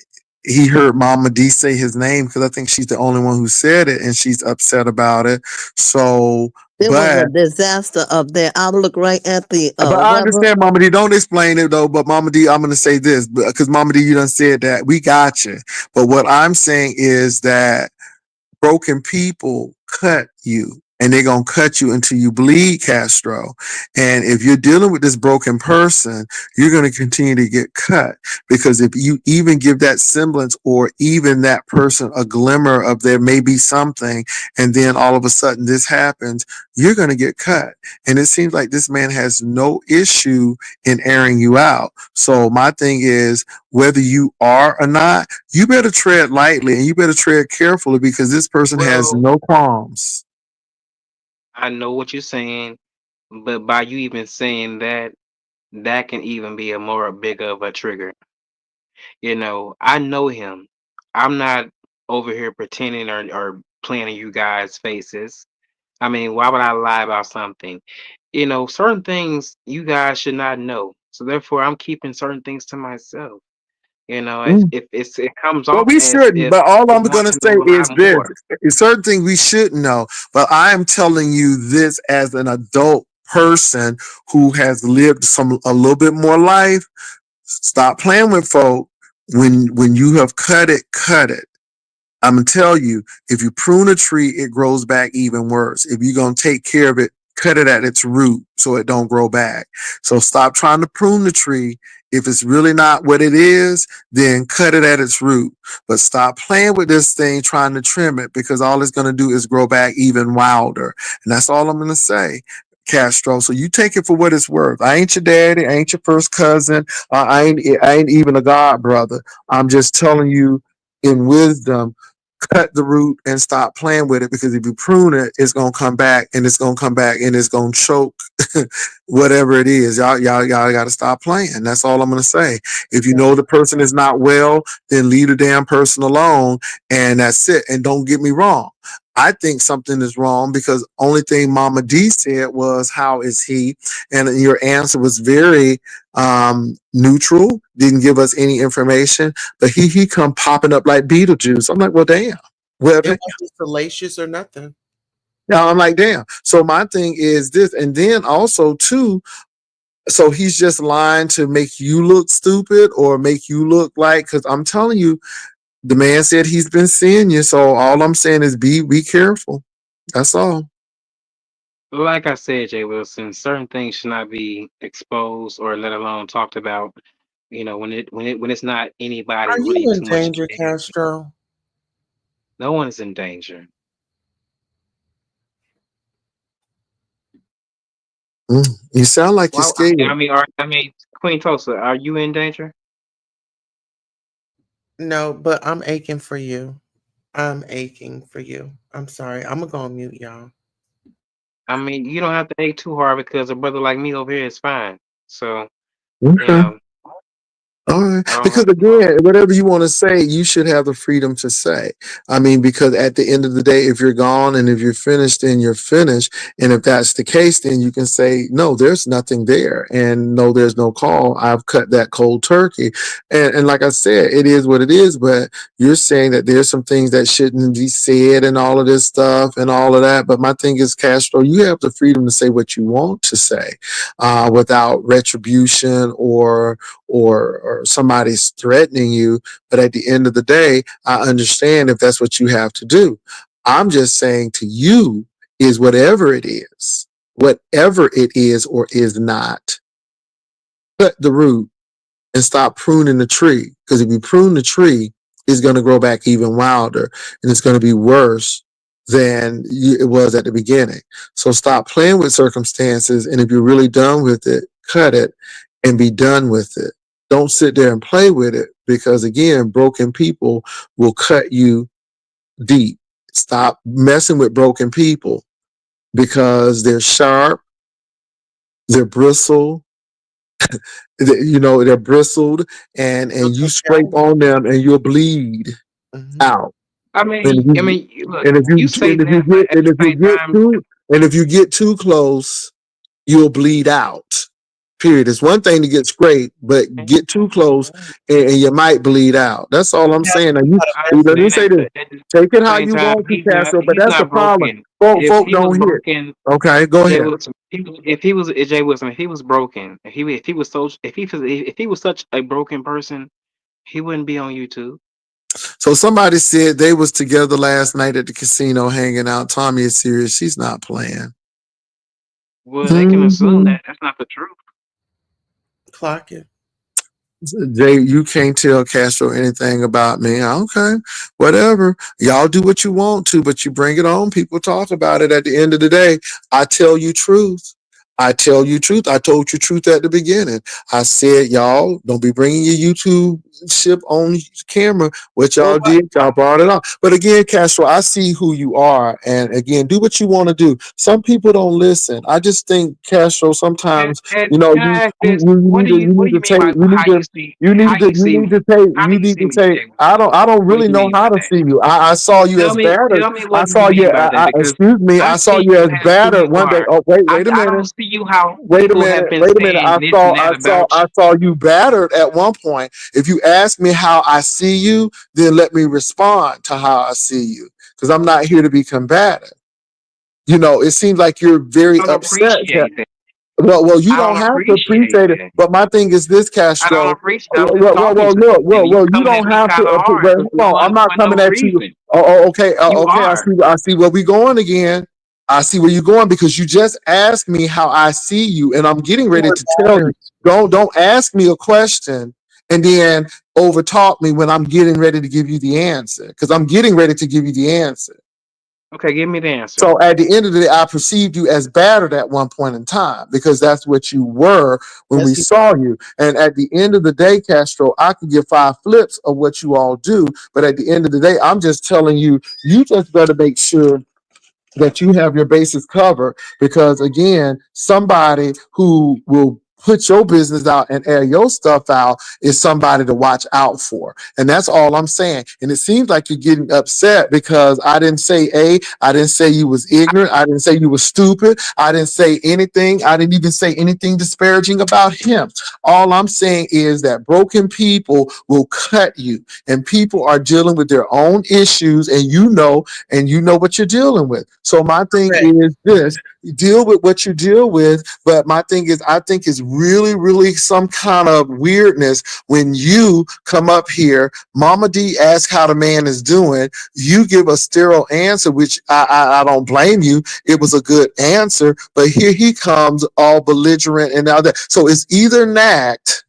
he heard Mama D say his name because I think she's the only one who said it, and she's upset about it. So, It was but a disaster up there. I look right at the I weather. understand, Mama D. Don't explain it though. But Mama D, I'm gonna say this because Mama D, you done said that. We got you. But what I'm saying is that broken people cut you, and they're gonna cut you until you bleed, Castro. And if you're dealing with this broken person, you're gonna continue to get cut, because if you even give that semblance or even that person a glimmer of there may be something, and then all of a sudden this happens, you're gonna get cut. And it seems like this man has no issue in airing you out. So my thing is, whether you are or not, you better tread lightly and you better tread carefully, because this person has Well, no qualms. I know what you're saying, but by you even saying that, that can even be a more big of a trigger. I know him. I'm not over here pretending or playing in you guys' faces. I mean, why would I lie about something? Certain things you guys should not know. So therefore, I'm keeping certain things to myself. If it comes Well, off we as shouldn't, if but all I I'm want going to to say know a is lot this. more. It's certain things we shouldn't know, but I am telling you this as an adult person who has lived a little bit more life. Stop playing with folk. When you have cut it, cut it. I'm gonna tell you, if you prune a tree, it grows back even worse. If you're gonna take care of it, cut it at its root so it don't grow back. So stop trying to prune the tree. If it's really not what it is, then cut it at its root. But stop playing with this thing trying to trim it, because all it's gonna do is grow back even wilder. And that's all I'm gonna say, Castro. So you take it for what it's worth. I ain't your daddy. I ain't your first cousin. I ain't even a god brother. I'm just telling you in wisdom, cut the root and stop playing with it, because if you prune it, it's gonna come back, and it's gonna come back, and it's gonna choke whatever it is. Y'all gotta stop playing. That's all I'm gonna say. If you know the person is not well, then leave the damn person alone, and that's it. And don't get me wrong, I think something is wrong, because only thing Mama D said was, how is he? And your answer was very neutral, didn't give us any information, but he come popping up like Beetlejuice. I'm like, well, damn. Well, It wasn't salacious or nothing. now I'm like, damn. So my thing is this, and then also too, so he's just lying to make you look stupid or make you look like, because I'm telling you, the man said he's been seeing you. So all I'm saying is be careful. That's all. Like I said, Jay Wilson, certain things should not be exposed or let alone talked about. When it's not Are anybody really you in too much danger, in. Castro? No one is in danger. You sound like you're Well, scared. Queen Tulsa, are you in danger? No, but I'm aching for you. I'm aching for you. I'm sorry. I'm gonna go on mute, y'all. You don't have to ache too hard because a brother like me over here is fine. So, you Okay. know, All right. I don't Because have to. again, whatever you want to say, you should have the freedom to say. I mean, because at the end of the day, if you're gone and if you're finished, then you're finished. And if that's the case, then you can say, no, there's nothing there. And no, there's no call. I've cut that cold turkey. And like I said, it is what it is. But you're saying that there's some things that shouldn't be said and all of this stuff and all of that. But my thing is, Castro, you have the freedom to say what you want to say without retribution or somebody's threatening you. But at the end of the day, I understand if that's what you have to do. I'm just saying to you is whatever it is or is not, cut the root and stop pruning the tree. Because if you prune the tree, it's going to grow back even wilder, and it's going to be worse than it was at the beginning. So stop playing with circumstances. And if you're really done with it, cut it and be done with it. Don't sit there and play with it, because again, broken people will cut you deep. Stop messing with broken people, because they're sharp, they're bristled, they're bristled, and So you take scrape care. on them and you'll bleed Mhm. out. And if you Look, and if you you say and if you that, but get at the same time, too close, you'll bleed out. Period. It's one thing to get scraped, but get too close and you might bleed out. That's all I'm saying. Now let me say this. At the Take it how same you time, want to, Castro, but he's that's the not problem. broken. If Folk he was don't hear. broken, Okay, go Jay ahead. Wilson, if he was Jay Wilson, if he was broken, if he was such a broken person, he wouldn't be on YouTube. So somebody said they was together last night at the casino hanging out. Tommy is serious. She's not playing. Well, they can assume that that's not the truth. Clock it. Jay, you can't tell Castro anything about me. Okay, whatever. Y'all do what you want to, but you bring it on. People talk about it. At the end of the day, I tell you truth. I tell you truth. I told you truth at the beginning. I said, y'all don't be bringing your YouTube ship on camera. What y'all did, y'all brought it up. But again, Castro, I see who you are. And again, do what you want to do. Some people don't listen. I just think, Castro, sometimes, And you know, can I ask this? you What need do you to mean take, by how you see how do you see me, Jay? I don't What do really you know mean how by to that? see you. I saw you as battered. Tell me I what you saw you, mean by that, because excuse me, I I saw see you you as as who battered you one day. are. Oh, wait a I don't minute. see you how Wait a people have minute. been Wait a minute. saying this and that about I you. saw you battered at one point. If you ask me how I see you, then let me respond to how I see you. Because I'm not here to be combative. You know, it seems like you're very I don't upset. appreciate that. Well, you I don't don't have to appreciate appreciate it. that. But my thing is this, I don't Castro. appreciate. I'm just talking to you. You You coming at don't me have to. kind of hard Wait, hold on. I'm not for coming no at you. reason. Okay. You Okay. are. I see where we going again. I see where you're going because you just asked me how I see you, and I'm getting ready to tell you. Don't ask me a question and then overtalk me when I'm getting ready to give you the answer. Because I'm getting ready to give you the answer. Okay, give me the answer. So at the end of the day, I perceived you as battered at one point in time because that's what you were when we saw you. And at the end of the day, Castro, I could give 5 flips of what you all do. But at the end of the day, I'm just telling you, you just better make sure that you have your bases covered because again, somebody who will put your business out and air your stuff out is somebody to watch out for. And that's all I'm saying. And it seems like you're getting upset because I didn't say I didn't say you was ignorant. I didn't say you was stupid. I didn't say anything. I didn't even say anything disparaging about him. All I'm saying is that broken people will cut you and people are dealing with their own issues and you know what you're dealing with. So my thing is this, you deal with what you deal with. But my thing is, I think it's really, really some kind of weirdness when you come up here, Mama D asks how the man is doing. You give a sterile answer, which I don't blame you. It was a good answer, but here he comes all belligerent and all that. So it's either an act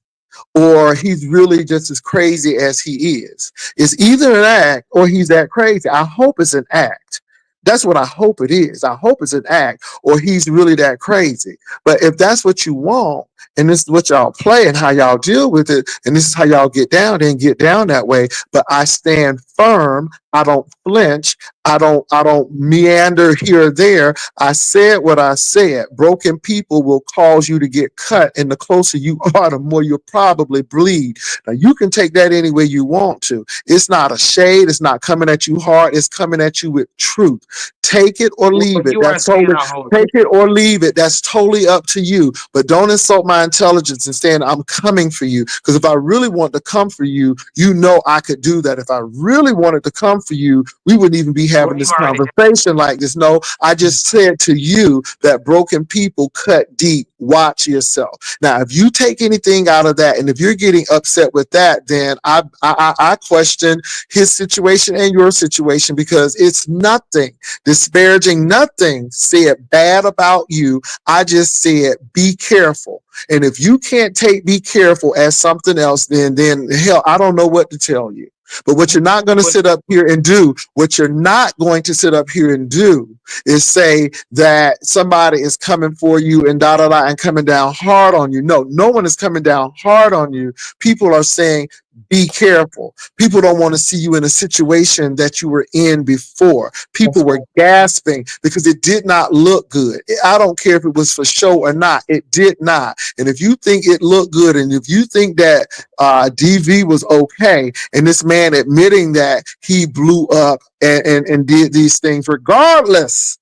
or he's really just as crazy as he is. It's either an act or he's that crazy. I hope it's an act. That's what I hope it is. I hope it's an act or he's really that crazy. But if that's what you want, and this is what y'all play and how y'all deal with it, and this is how y'all get down, then get down that way. But I stand firm. I don't flinch. I don't meander here or there. I said what I said. Broken people will cause you to get cut, and the closer you are, the more you'll probably bleed. Now you can take that any way you want to. It's not a shade. It's not coming at you hard. It's coming at you with truth. Take it or leave it. You are That's saying totally a whole. take it or leave it. That's totally up to you. But don't insult my intelligence and saying I'm coming for you. Because if I really want to come for you, you know I could do that. If I really wanted to come for you, we wouldn't even be having this conversation like this. No, I just said to you that broken people cut deep. Watch yourself. Now, if you take anything out of that, and if you're getting upset with that, then I question his situation and your situation because it's nothing disparaging, nothing said bad about you. I just said be careful. And if you can't take be careful as something else, then hell, I don't know what to tell you. But what you're not going to sit up here and do, what you're not going to sit up here and do is say that somebody is coming for you and da da da and coming down hard on you. No, no one is coming down hard on you. People are saying, be careful. People don't want to see you in a situation that you were in before. People were gasping because it did not look good. I don't care if it was for show or not. It did not. And if you think it looked good, and if you think that DV was okay, and this man admitting that he blew up and did these things, regardless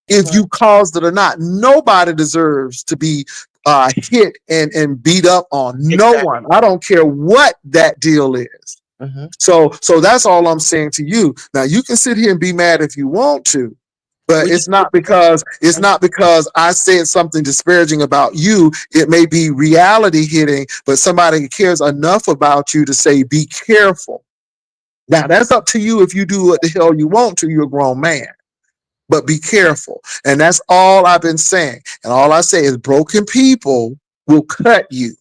if you caused it or not, nobody deserves to be hit and beat up on. No Exactly. one. I don't care what that deal is. Mhm. So that's all I'm saying to you. Now you can sit here and be mad if you want to, but We it's just not because I said something disparaging about you. It may be reality hitting, but somebody cares enough about you to say be careful. Now that's up to you if you do what the hell you want to. You're a grown man. But be careful. And that's all I've been saying. And all I say is broken people will cut you.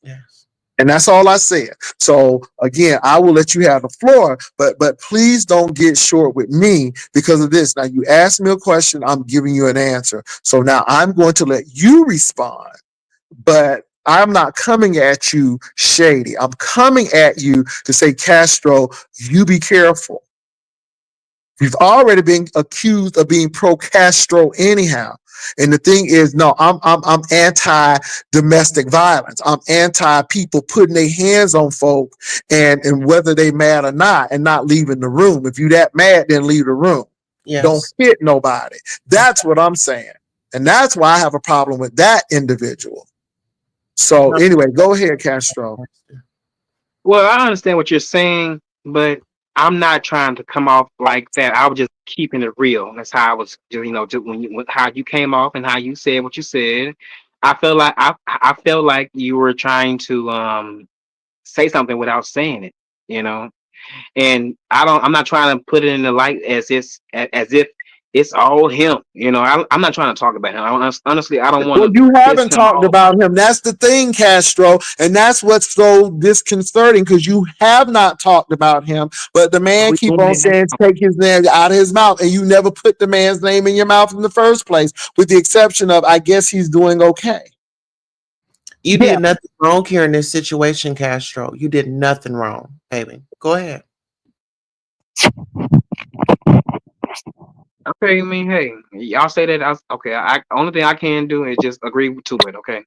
yes. And that's all I said. So again, I will let you have the floor, but please don't get short with me because of this. Now you asked me a question, I'm giving you an answer. So now I'm going to let you respond, but I'm not coming at you shady. I'm coming at you to say, Castro, you be careful. You've already been accused of being pro-Castro anyhow. And the thing is, no, I'm anti-domestic violence. I'm anti-people putting their hands on folk and whether they mad or not and not leaving the room. If you that mad, then leave the room. Don't Yes. hit nobody. That's what I'm saying. And that's why I have a problem with that individual. So anyway, go ahead, Castro. Well, I understand what you're saying, but I'm not trying to come off like that. I was just keeping it real. That's how I was, just how you came off and how you said what you said. I felt like you were trying to say something without saying it, you know. And I'm not trying to put it in the light as if it's all him, you know. I'm not trying to talk about him. Honestly, I don't want Well, to you piss haven't him talked off. about him. That's the thing, Castro. And that's what's so disconcerting because you have not talked about him. But the man We keep doing on that saying now. take his name out of his mouth. And you never put the man's name in your mouth in the first place, with the exception of, I guess he's doing okay. You Yeah. did nothing wrong here in this situation, Castro. You did nothing wrong, baby. Go ahead. Okay, I mean, hey, y'all say that. Okay, only thing I can do is just agree to it. Okay.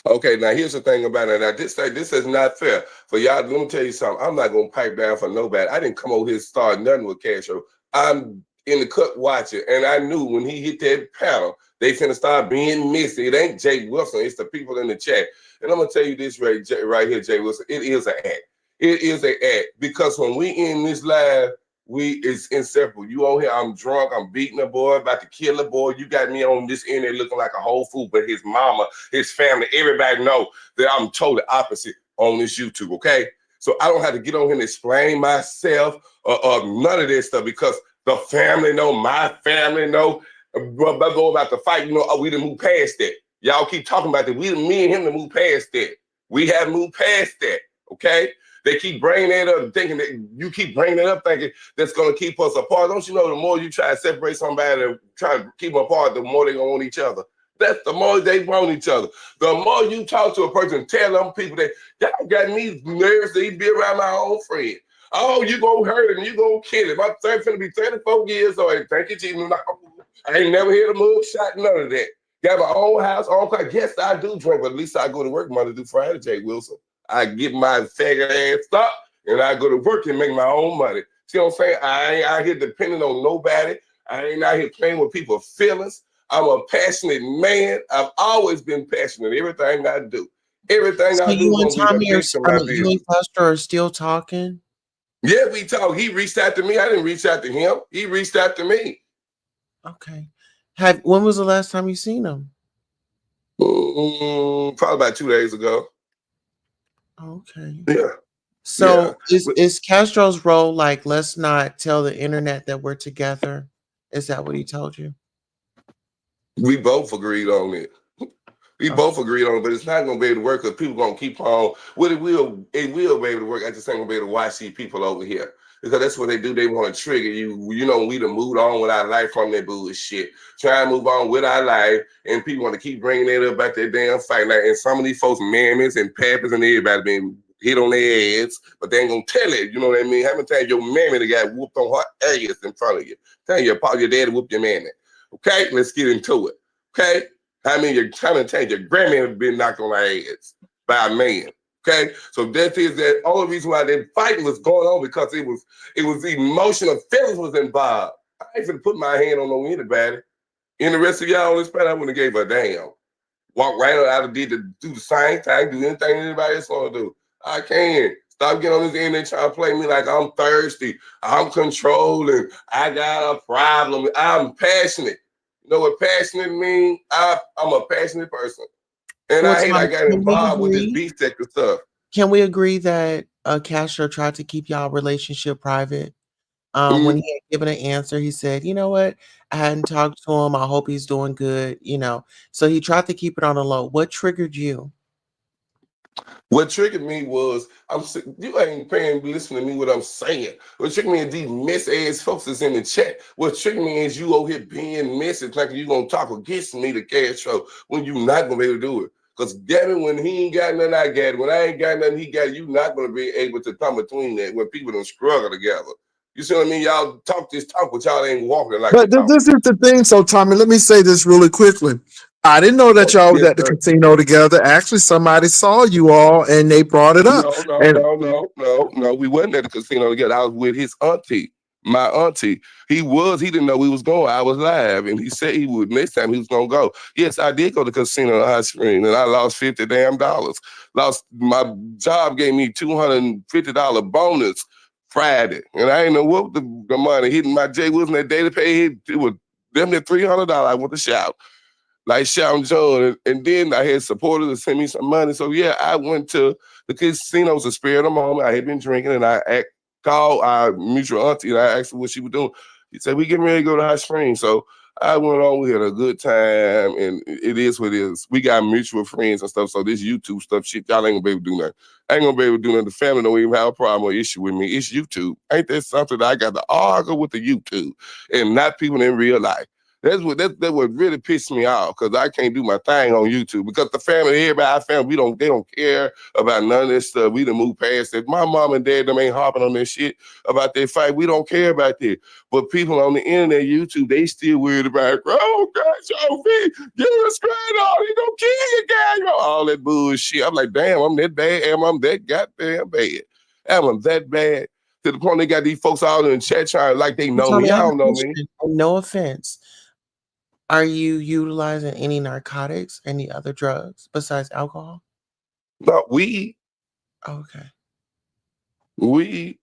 Okay, now here's the thing about it. Now this is not fair for y'all. Let me tell you something. I'm not gonna pipe down for nobody. I didn't come over here to start nothing with Castro. I'm in the cut watching, and I knew when he hit that panel, they finna start being missy. It ain't Jay Wilson. It's the people in the chat. And I'm gonna tell you this right here, Jay Wilson. It is an act. It is an act because when we in this live. It's inseparable. You on here, I'm drunk, I'm beating a boy, about to kill a boy. You got me on this end there looking like a whole fool, but his mama, his family, everybody know that I'm totally opposite on this YouTube, okay? So I don't have to get on here and explain myself or none of this stuff because the family know, my family know. But go about the fight, we done moved past that. Y'all keep talking about that. Me and him to move past that. We have moved past that, okay? They keep bringing that up, thinking that you keep bringing it up, thinking that's going to keep us apart. Don't you know the more you try to separate somebody and try to keep them apart, the more they're going to want each other. That's the more they want each other. The more you talk to a person, tell them people that y'all got me nervous to even be around my own friend. Oh, you gonna hurt him, you gonna kill him. I'm finna be 34 years old. Thank you, Jesus. I ain't never hit a move shot, none of that. Got my own house, own car. Yes, I do drink, but at least I go to work Monday through Friday, Jay Wilson. I get my faggot ass up and I go to work and make my own money. See what I'm saying? I ain't out here depending on nobody. I ain't out here playing with people's feelings. I'm a passionate man. I've always been passionate. Everything I do. Everything So I do you is and gonna be the Tommy are, best of I my mean, you and business. Castro are still talking? Yeah, we talk. He reached out to me. I didn't reach out to him. He reached out to me. Okay. When was the last time you seen him? Probably about 2 days ago. Okay. Yeah. So Yeah. is Castro's role like, let's not tell the internet that we're together? Is that what he told you? We both agreed on it. We Okay. both agreed on it, but it's not going to be able to work because people going to keep on. Well, it will be able to work. I just ain't going to be able to watch these people over here because that's what they do. They want to trigger you. We done moved on with our life from that bullshit. Try and move on with our life, and people want to keep bringing it up about that damn fight. Like, and some of these folks, mammies and pappas and everybody been hit on their ass, but they ain't going to tell it. You know what I mean? How many times your mammy that got whooped on her ass in front of you? Tell your daddy whooped your mammy. Okay, let's get into it. Okay. I mean, you're trying to change your grandma been knocked on her ass by a man. Okay, so that is the only reason why that fight was going on because it was emotional feelings was involved. I ain't finna put my hand on no anybody. In the rest of y'all on this planet, I wouldn't have gave a damn. Walk right out and do the same thing, do anything anybody else want to do. I can't. Stop getting on this internet trying to play me like I'm thirsty, I'm controlling, I got a problem. I'm passionate. You know what passionate means? I'm a passionate person. And Well, I hate I Tommy, got can we involved with this agree? beef sector stuff. Can we agree that Castro tried to keep y'all relationship private? When Mm, he had given an answer, he said, "You know what? I hadn't talked to him. I hope he's doing good." So he tried to keep it on the low. What triggered you? What triggered me was you ain't paying listening to me what I'm saying. What triggered me is these mess ass folks that's in the chat. What triggered me is you over here being messy, thinking you gonna talk against me to Castro when you not gonna be able to do it. Because damn it, when he ain't got nothing, I got it. When I ain't got nothing, he got it. You not gonna be able to come between that when people don't struggle together. You see what I mean? Y'all talk this talk, but y'all ain't walking like the But talk. this is the thing. So, Tommy, let me say this really quickly. I didn't know that Oh, y'all was yes, at the sir. casino together. Actually, somebody saw you all and they brought it up. No, no, And no, no, no, no. We wasn't at the casino together. I was with his auntie, my auntie. He didn't know we was going. I was live, and he said he would next time he was gonna go. Yes, I did go to the casino in High Spring, and I lost $50 damn dollars. Lost my job gave me $250 bonus Friday, and I ain't know what the money hitting my Jay wasn't that day to pay. It was them the $300. I went to shout like shouting John. And then I had supporters to send me some money. So yeah, I went to the casino to spare the moment. I had been drinking and called our mutual auntie and I asked her what she was doing. She said, we getting ready to go to Hot Springs. So I went on, we had a good time, and it is what it is. We got mutual friends and stuff. So this YouTube stuff, shit, y'all ain't gonna be able to do nothing. I ain't gonna be able to do nothing. The family don't even have a problem or issue with me. It's YouTube. Ain't that something that I got to argue with the YouTube and not people in real life? That's what really pissed me off because I can't do my thing on YouTube because the family, everybody I found, they don't care about none of this stuff. We done moved past it. My mom and dad them ain't harping on that shit about that fight. We don't care about that. But people on the internet, YouTube, they still worried about, oh gosh, oh man, give us straight on, you don't kill your guy, all that bullshit. I'm like, damn, I'm that bad. Am I that goddamn bad? Am I that bad? To the point they got these folks all in the chat trying like they know Tommy, me. I I have a don't know me. question. No offense. Are you utilizing any narcotics, any other drugs besides alcohol? No, weed. Okay. Weed.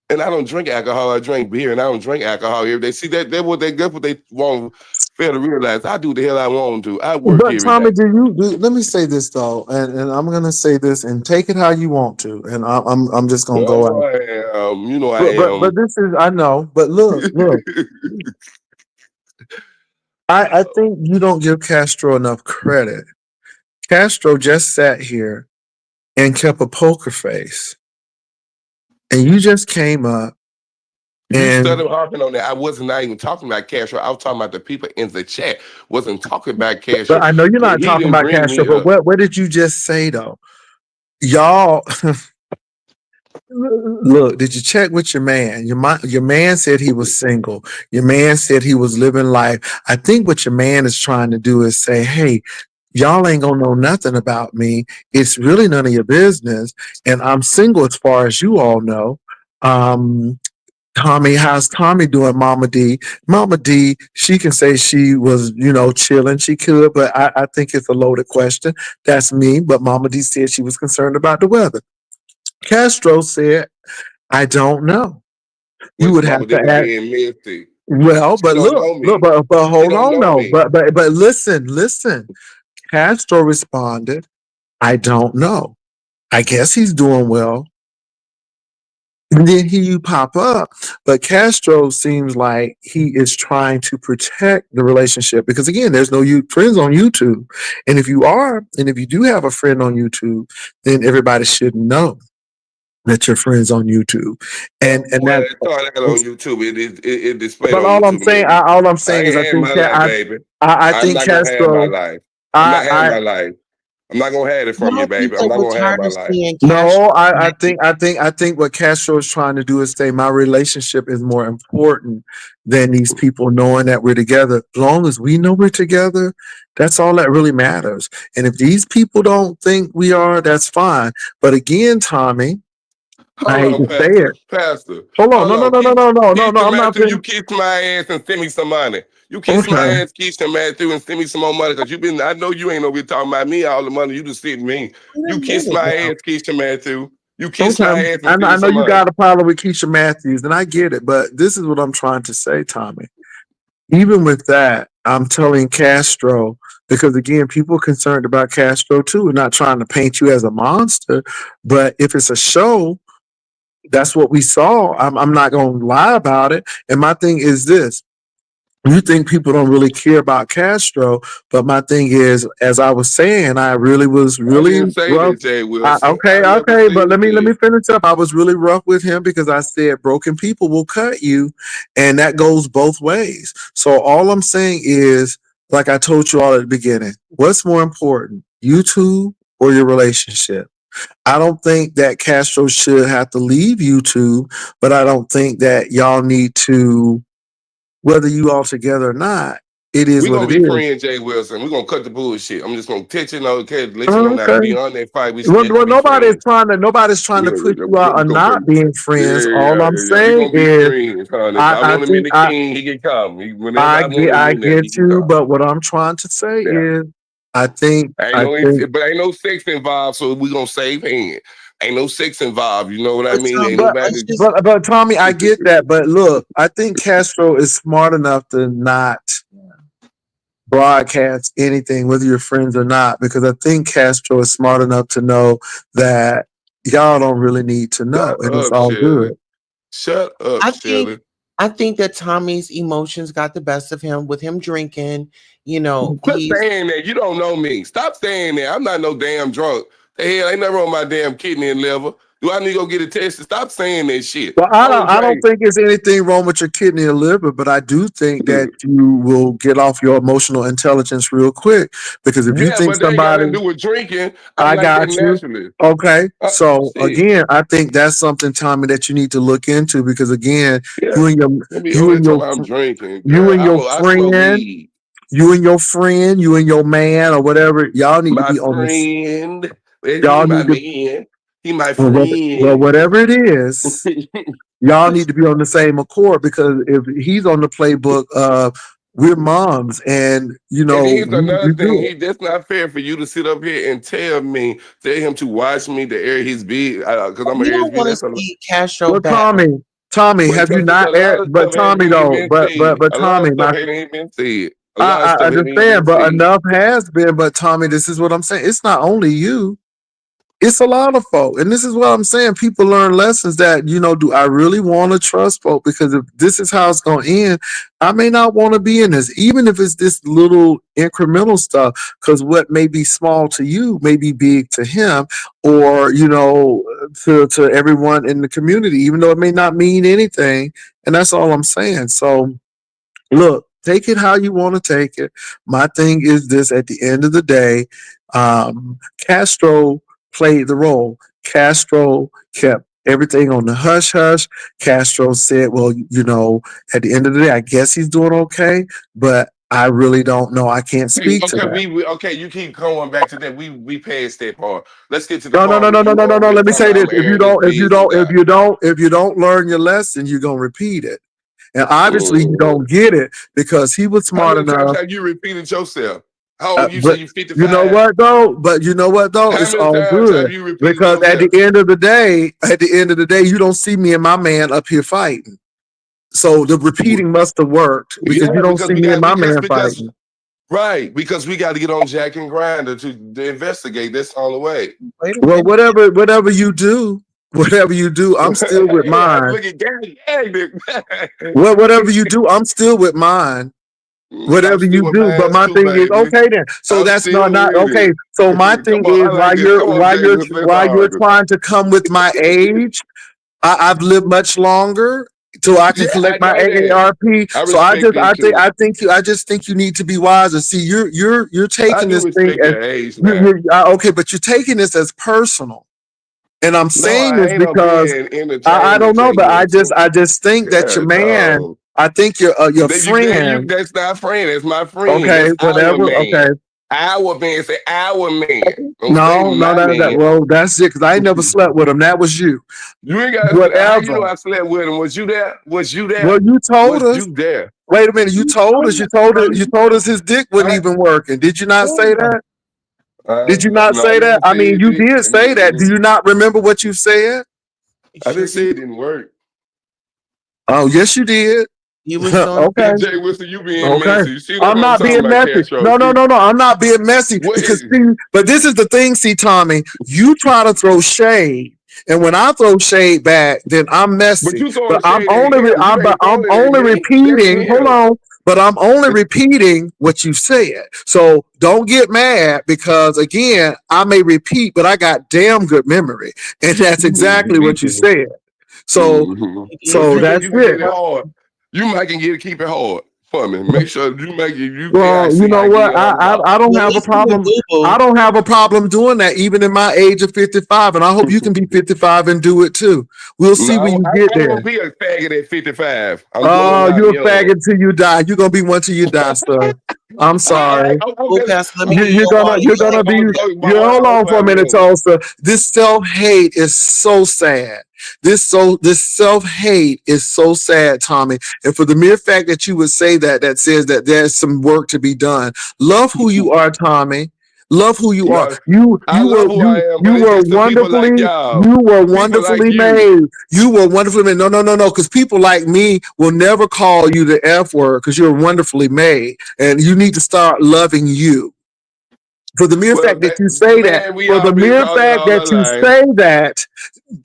And I don't drink alcohol. I drink beer, and I don't drink alcohol every day. See that's what they want fail to realize. I do the hell I want to. I work but every day. Tommy, let me say this though, and I'm gonna say this and take it how you want to, and I'm just gonna go Oh, out. I am. You know I But am. this is I know. But look. I think you don't give Castro enough credit. Castro just sat here and kept a poker face, and you just came up You and. started harping on that. I wasn't not even talking about Castro. I was talking about the people in the chat. Wasn't talking about But Castro. I know you're He not talking didn't about bring Castro. me But up. what did you just say though? Y'all, look. Did you check with your man? Your man said he was single. Your man said he was living life. I think what your man is trying to do is say, hey. Y'all ain't gonna know nothing about me. It's really none of your business. And I'm single as far as you all know. Tommy, how's Tommy doing, Mama D? Mama D, she can say she was, chilling. She could, but I think it's a loaded question. That's me. But Mama D said she was concerned about the weather. Castro said, I don't know. You Which would have mama to did was ask. being messy. Well, She but don't know look, me. but She hold don't on, know no. me. But listen. Castro responded, I don't know. I guess he's doing well. And then here you pop up. But Castro seems like he is trying to protect the relationship because, again, there's no friends on YouTube. And if you do have a friend on YouTube, then everybody should know that your friend's on YouTube. And Well, that. it started out on YouTube. It displayed But on YouTube immediately. all I'm I saying is, ain't I had think my life, baby. I I'm think not gonna have my Castro. life. I'm not having I my life. I'm not gonna have it from you, Y'all baby. I'm people not were gonna have tired my of life. seeing Castro. No, I think what Castro is trying to do is say my relationship is more important than these people knowing that we're together. As long as we know we're together, that's all that really matters. And if these people don't think we are, that's fine. But again, Tommy, I Hold hate on, to say Pastor. it. Pastor. Hold on. Hold No, no, on. no, no, no, no, no, no. Keisha I'm not Matthew, you finna. kiss my ass and send me some money. You kiss my Okay. ass, Keisha Matthew, and send me some more money. Cause I know you ain't over here talking about me, all the money you just sent me. Wait a You kiss minute my now. ass, Keisha Matthew. You kiss Okay. my ass and send I me know some you money. got a problem with Keisha Matthews, and I get it, but this is what I'm trying to say, Tommy. Even with that, I'm telling Castro, because again, people are concerned about Castro too, and not trying to paint you as a monster. But if it's a show, that's what we saw. I'm not going to lie about it. And my thing is this. You think people don't really care about Castro, but my thing is, as I was saying, I really was I really didn't say rough. that, Jay Wilson. I Okay, never okay, but said let me that. finish up. I was really rough with him because I said broken people will cut you, and that goes both ways. So all I'm saying is, like I told you all at the beginning, what's more important, YouTube or your relationship? I don't think that Castro should have to leave YouTube, but I don't think that y'all need to, whether you all together or not, it is We what gonna it be is. friends, Jay Wilson. We gonna cut the bullshit. I'm just gonna text you know, okay, let you know now. Okay. Beyond that fight, we Well, still gonna be friends. nobody's trying to Yeah, put you we out on gonna not being friends. All I'm yeah. We saying gonna be is friends, honey. If I, I I want him in think the king, he can come. Whenever I want him I in there, he get can you, come. but what I'm trying to say Yeah. is Ain't I no, think but ain't no sex involved, so we gonna save hand. Ain't no sex involved. You know what I But mean? Ain't Tommy, but let's nobody. just but Tommy, I get that. But look, I think Castro is smart enough to not broadcast anything, whether you're friends or not, because I think Castro is smart enough to know that y'all don't really need to know, Shut and it's up, all Shirley. good. Shut up, I think Shirley. I think that Tommy's emotions got the best of him with him drinking. You know, Quit he's saying that. You don't know me. Stop saying that. I'm not no damn drunk. The hell, ain't nothing wrong with my damn kidney and liver. Do I need to go get it tested? Stop saying that shit. Well, I don't I don't drink. think there's anything wrong with your kidney or liver, but I do think that you will get off your emotional intelligence real quick because if you Yeah, think but that ain't got somebody, nothing to do with drinking. I'm I like that got you. naturally. Okay, so Shit. again, I think that's something, Tommy, that you need to look into because again, Yeah. you and your Don't be you over there and your talking about I'm drinking. you Girl, and your I smoke friend, weed. you and your man or whatever, y'all need to My be on this. friend. He Y'all ain't my need to man. He my well, friend. whatever it is, y'all need to be on the same accord because if he's on the playbook, we're moms, and And here's another we thing. do it. That's not fair for you to sit up here and tell him to watch me to air his bid, because I'm gonna you air his don't bid. want to That's a lot. see Castro Well, battle. Tommy, have you Because there's a not lot aired? of But stuff hadn't Tommy, even though, been said. but A lot Tommy, of stuff not. hadn't even been said. A lot of I stuff hadn't even been understand, but said. enough has been. But Tommy, this is what I'm saying. It's not only you. It's a lot of folk. And this is what I'm saying. People learn lessons that, do I really want to trust folk? Because if this is how it's going to end, I may not want to be in this, even if it's this little incremental stuff. Because what may be small to you may be big to him or, to everyone in the community, even though it may not mean anything. And that's all I'm saying. So, look, take it how you want to take it. My thing is this: at the end of the day, Castro played the role. Castro kept everything on the hush hush. Castro said, well, at the end of the day, I guess he's doing okay, but I really don't know. I can't speak to Okay, that. okay. You keep going back to that. We passed that part. Let's get to the No, no, part no, where no, no, you no, no, over no. here Let me talking say about this: I'm airing his business out. if you don't learn your lesson, you're gonna repeat it. And obviously, you Mhm. don't get it because he was How smart many times enough. have you repeated yourself? How old you say But you you know 55? what though? How It's many all times have good you repeated because yourself? at the end of the day, you don't see me and my man up here fighting. So the repeating must have worked because you Yeah, don't see me and my man fighting. right, because we got to get on Jack and Grinder to investigate. That's the only way. Wait a Well, minute. whatever you do, I'm still with Hey, I mine. look at Gary. Hey, Well, whatever you do, I'm still with mine. I'm Whatever still you with do, but mine my too, thing is baby. okay then. So I'm that's not still not with okay. it. So my thing Come on, is I like this. Come on, Jay. Let's while you're argue. trying to come with my age, I've lived much longer, so I can Yeah, I collect my know that. AARP. I So respect that too. I just think you need to be wiser. See, you're I taking do this thing respect as your age now. okay, but you're taking this as personal, and I'm No, saying I this ain't no because being I entertainment, don't know, Jay but Wilson. I just think that your Yeah, man, no. I think your That you friend. that's not friend, that's my friend. Okay, That's our whatever. Okay, man. Our man, say our man. Don't say No, my that man. well, that's it, because I ain't never slept with him. That was you. You ain't got to. How you know Whatever. I slept with him? Was you there? Was you there? Well, you told Was us. you there? Wait a minute, you told us. You told us his dick wasn't I, even working. Did you not say that? Did you not no, I say that? never I said mean, it you did. did say that. Do you not remember what you said? I Sure didn't say did. it didn't work. Oh, yes, you did. You was so Okay. And Jay Wilson, you being Okay. messy. You see, that's I'm what I'm not talking being about, messy. Castro. No, no, See, no, no. I'm not being messy because wait. see, but this is the thing, see, Tommy, you try to throw shade. And when I throw shade back, then I'm But messy. you throwing But the shade at him. You ain't I'm throwing it at only me. That's repeating, hold him. on, but I'm only repeating what you said. So don't get mad because again, I may repeat, but I got damn good memory. And that's exactly Me what you too. said. So Mm-hmm. He did But so say you that's can get it. it hard. You might can get it, keep it hard for me. Make sure you make it. You can. I Well, you see. know I give what? you $100. I don't well, have a listen to problem. Boo I Boo. don't have a problem doing that, even in my age of 55. And I hope you can be 55 and do it too. We'll see when No, you I get ain't gonna there. be a faggot at 55. I'm doing it Oh, while I'm you're a young. faggot till you die. You're gonna be one till you die, sir. I'm All right, sorry. I'm Boo just, Pastor, let me give you You're a gonna water you're gun. gonna be I'm talking about you hold I hope on for a I'm minute, young. Tulsa. This self-hate is so sad. This self-hate is so sad, Tommy. And for the mere fact that you would say that, that says that there's some work to be done. Love who you are, Tommy. Love who you are. No, I love who I am, but You it's were just the people like y'all, people like wonderfully you. made. You were wonderfully made. No. Because people like me will never call you the F word because you're wonderfully made. And you need to start loving you. For the mere Well, fact that you say that, man, we for all the been mere calling fact all that our you lives. say that,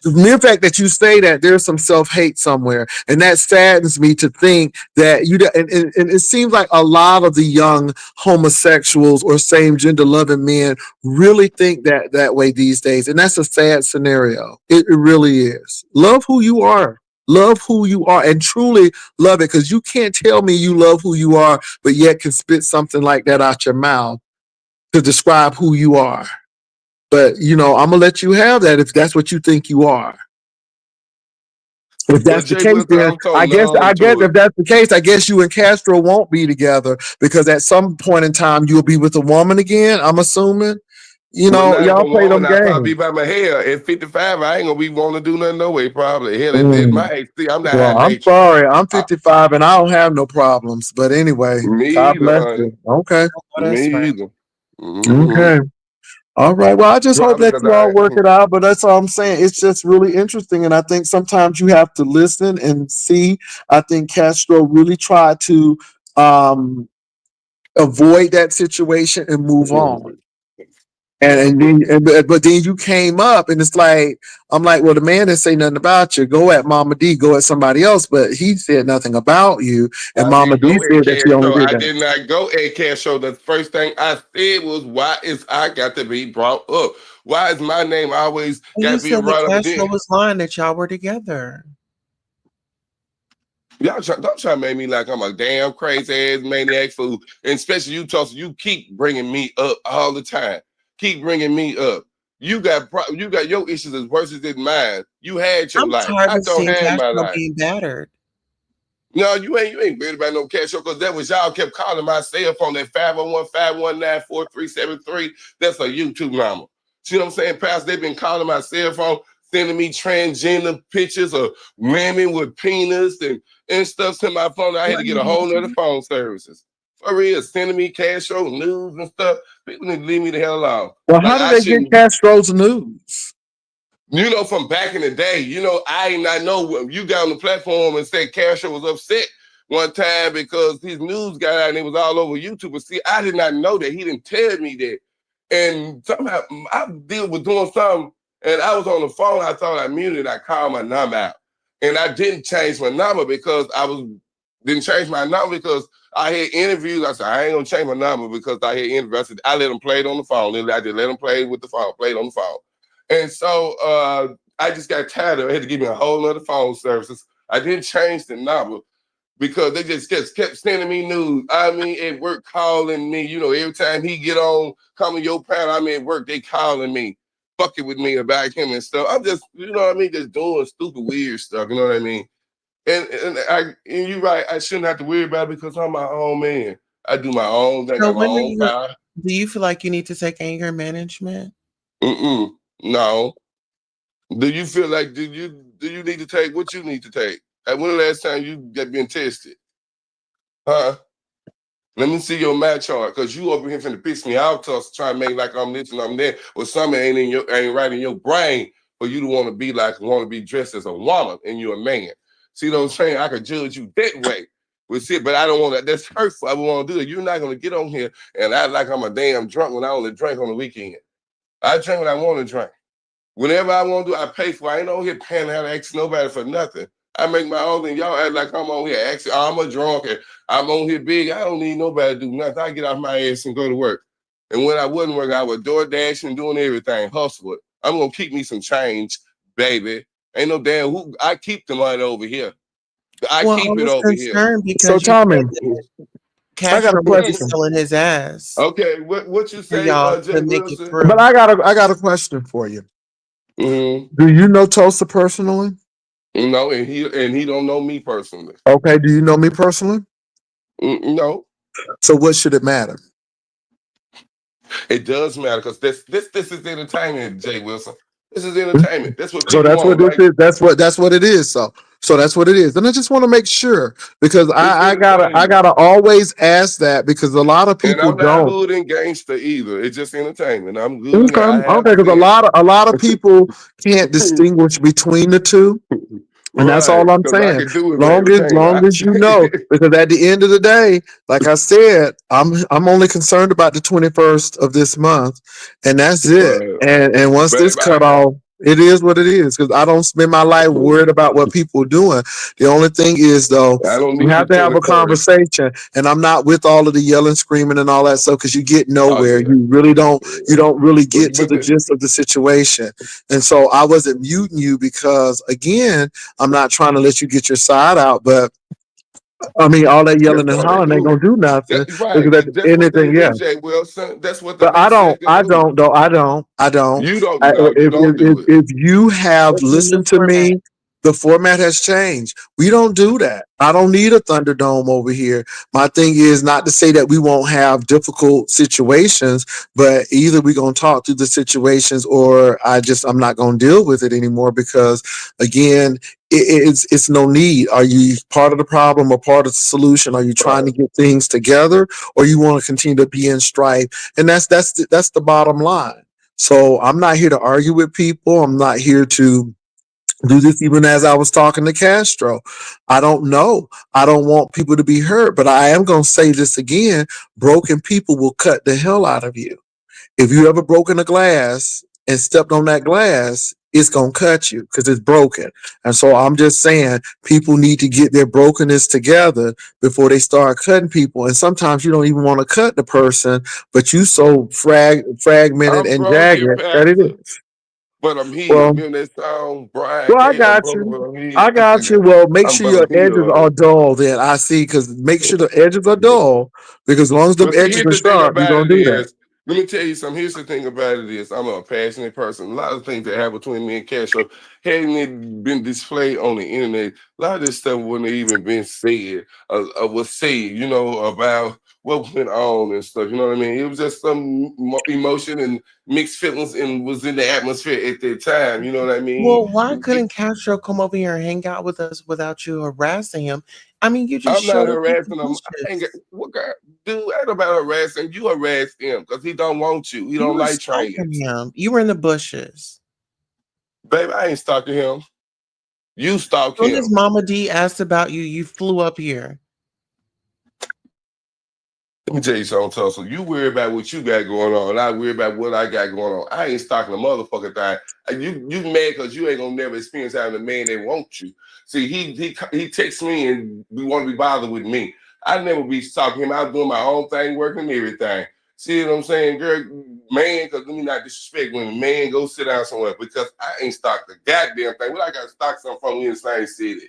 the mere fact that you say that there's some self-hate somewhere, and that saddens me to think that and it seems like a lot of the young homosexuals or same gender loving men really think that way these days, and that's a sad scenario. It really is. Love who you are. Love who you are and truly love it, because you can't tell me you love who you are but yet can spit something like that out your mouth to describe who you are. But I'm gonna let you have that if that's what you think you are. If Well, that's the Jay case, Wilson, then I'm so I guess numb to if it. that's the case, I guess you and Castro won't be together because at some point in time you'll be with a woman again. I'm assuming. Well, not if Y'all a play woman, them I probably games. be by my hair. At 55, I ain't gonna be wanting to do nothing no way, probably. Hell, at Mm. my age, see, I'm not high Well, I'm nature. sorry. I'm I, 55 and I don't have no problems. But anyway, me God either, bless honey. you. Okay. Oh, that's Me right. either. Mm-hmm. Okay. All right. Well, I just hope Probably that because you all work it out. But that's all I'm saying. It's just really interesting. And I think sometimes you have to listen and see. I think Castro really tried to um, avoid that situation and move on. But then you came up and it's like, I'm like, well, the man didn't say nothing about you. Go at Mama D, go at somebody else. But he said nothing about you. And I Mama didn't D go at said that she cash only show. did I that. did not go at cash show. The first thing I said was, why is I got to be brought up? Why is my name always Well, got you to be said that brought up? And Castro then was lying that y'all were together. don't try to make me like I'm a damn crazy ass maniac fool. And especially you, Tulsa, you keep bringing me up all the time. Keep bringing me up. You got your issues as worse as mine. You had your I'm life. tired I of don't seeing have my Castro life. being battered. No, you ain't worried about no cash show because that was y'all kept calling my cell phone at 501-519-4373. That's a YouTube number. See what I'm saying, Pastor? They've been calling my cell phone, sending me transgender pictures of women with penis and stuff to my phone. I had to get a whole nother phone services. For real, sending me cash show news and stuff. People need to leave me the hell alone. Well, Like how did I they get shouldn't. Castro's news? From back in the day, I did not know when you got on the platform and said Castro was upset one time because his news got out and it was all over YouTube. But see, I did not know that. He didn't tell me that. And somehow I deal with doing something and I was on the phone. I thought I muted. I called my number out. And I didn't change my number because didn't change my number because I had interviews. I said, I ain't gonna change my number because I had interviews. I let them play it on the phone. I just let them play it with the phone, play it on the phone. And so I just got tired of it. I had to give me a whole other phone services. I didn't change the number because they just kept sending me news. I mean, at work calling me, every time he get on, coming your panel, I mean, at work, they calling me, fucking with me about him and stuff. I'm just, just doing stupid, weird stuff, you know what I mean? And you're right, I shouldn't have to worry about it because I'm my own man. I do my own thing, So got my when are own you power. Do you feel like you need to take anger management? No. Do you feel like do you need to take what you need to take? When the last time you got been tested? Huh? Let me see your match chart, cause you over here finna piss me off, trying to make like I'm this and I'm that, or something ain't right in your brain for you to want to be dressed as a woman and you're a man. See what I'm saying? I could judge you that way. But I don't want that. That's hurtful. I don't want to do that. You're not gonna get on here and act like I'm a damn drunk when I only drink on the weekend. I drink when I want to drink. Whenever I want to do, I pay for it. I ain't on here paying how to ask nobody for nothing. I make my own thing. Y'all act like I'm on here asking, I'm a drunk and I'm on here big. I don't need nobody to do nothing. I get off my ass and go to work. And when I wouldn't work, I would DoorDash and doing everything, hustle it. I'm going to keep me some change, baby. Ain't no damn who. I keep the money over here. I Well, I keep it was over here. concerned So because you Tommy, said that I got a Castro would be question. selling his ass Okay, what you for say, y'all Jay to make it Wilson? But through. I got a question for you. Mm-hmm. Do you know Toaster personally? No, and he don't know me personally. Okay, do you know me personally? No. So what should it matter? It does matter because this is entertainment, Jay Wilson. This is entertainment. That's what So people that's what want. this Like is. That's what it is. So that's what it is. And I just want to make sure because it's I entertainment. gotta always ask that because a lot of And people I'm not don't. hood and gangster either. It's just entertainment. I'm good and I Okay, have okay, because sense. a lot of people can't distinguish between the two. And that's Right. all I'm Because I saying. can do it for entertainment. Long as you know, because at the end of the day, like I said, I'm only concerned about the 21st of this month, and that's it. Right. And once this Babe, cut off, it is what it is. Because I don't spend my life worried about what people are doing. The only thing is though, I don't we need the have to have a 21st. conversation, and I'm not with all of the yelling, screaming, and all that stuff because you get Oh nowhere. yeah. You really don't. You Yeah. don't really get to But the gist of the situation. And so I wasn't muting you because again, I'm not trying to let you get your side out, but I mean, all that that's yelling and all they hollering ain't do. gonna do nothing Right. because at That's what they anything, do, yeah. Jay Wilson. That's what the But bitch said to I do. don't though. I don't. You don't know. You don't do it. If you have It's a new listened to format. me, the format has changed. We don't do that. I don't need a Thunderdome over here. My thing is not to say that we won't have difficult situations, but either we're gonna talk through the situations or I'm not gonna deal with it anymore because again, it's no need. Are you part of the problem or part of the solution? Are you trying to Right. get things together or you want to continue to be in strife? And that's the bottom line. So I'm not here to argue with people. I'm not here to do this even as I was talking to Castro. I don't know. I don't want people to be hurt, but I am going to say this again. Broken people will cut the hell out of you. If you ever broken a glass and stepped on that glass, it's going to cut you because it's broken. And so I'm just saying people need to get their brokenness together before they start cutting people. And sometimes you don't even want to cut the person, but you so fragmented I'm and jagged broken, that it Pastor, is. but I'm healed. Well, Remember that song, Brian well, I K. I'm got broken, you. but I'm I healed. got you. Well, make sure But your I'm edges are healed. dull. Then I see, because make sure the edges are dull. Because as long as them But see, edges here's are the thing sharp, you're about gonna it do that. is, let me tell you something. Here's the thing about it is, I'm a passionate person. A lot of things that happen between me and Castro hadn't it been displayed on the internet. A lot of this stuff wouldn't have even been said, was said, about what went on and stuff. You know what I mean? It was just some emotion and mixed feelings and was in the atmosphere at that time. You know what I mean? Well, why couldn't Castro come over here and hang out with us without you harassing him? I mean, you just I'm not showed up with the harassing him. I ain't got, bushes. what guy, dude, ain't about harassing. You harass him because he don't want you. He You don't were like stalking trans. him. You were in the bushes. Baby, I ain't stalking him. You stalk As soon as him. Mama D asked about you, you flew up here. Let me tell you something, Tussle. You worry about what you got going on. I worry about what I got going on. I ain't stalking a motherfucking thing. You mad because you ain't gonna never experience having a man that wants you. See, he texts me and we want to be bothered with me. I never be stalking him. I was doing my own thing, working and everything. See what I'm saying, girl? Man, because let me not disrespect when a man go sit down somewhere because I ain't stalked the goddamn thing. What I got to stalk something from in the same city?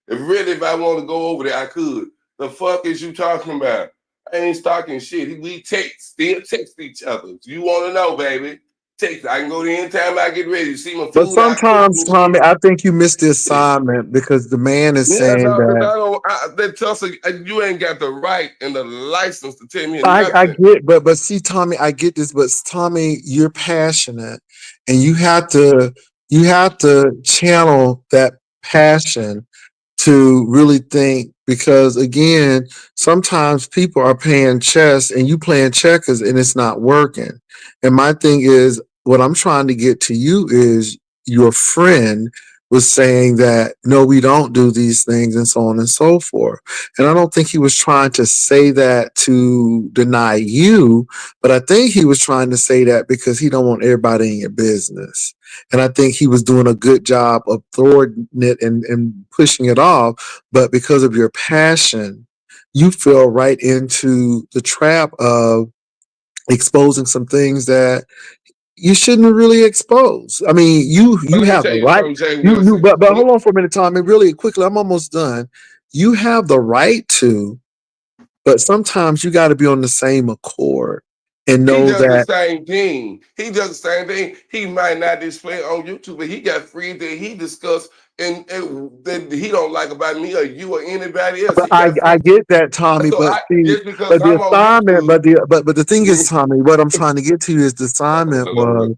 If I want to go over there, I could. The fuck is you talking about? I ain't stalking shit. We still text each other. You want to know, baby? Text. I can go there anytime I get ready. You see my But food, I cook sometimes, and Tommy, shit. I think you missed the assignment because the man is Yeah, saying no, because that. that Tulsa, you ain't got the right and the license to tell me I nothing. get, but see, Tommy, I get this, but Tommy, you're passionate, and you have to channel that passion to really think, because again, sometimes people are playing chess and you playing checkers and it's not working. And my thing is, what I'm trying to get to you is, your friend was saying that no, we don't do these things and so on and so forth. And I don't think he was trying to say that to deny you, but I think he was trying to say that because he don't want everybody in your business. And I think he was doing a good job of throwing it and pushing it off. But because of your passion, you fell right into the trap of exposing some things that you shouldn't really expose. I mean, But you let me have tell the you right. something, Jay You Wilson. but hold on for a minute, Tommy. Really quickly, I'm almost done. You have the right to, but sometimes you got to be on the same accord and He know does the that. same thing. He does the same thing. He might not display it on YouTube, but he got free that he discussed and that he don't like about me or you or anybody else. But He got I free. get that, Tommy. So But I see, just because but the I'm on assignment, YouTube, but the thing is, Tommy, what I'm trying to get to you is the assignment was,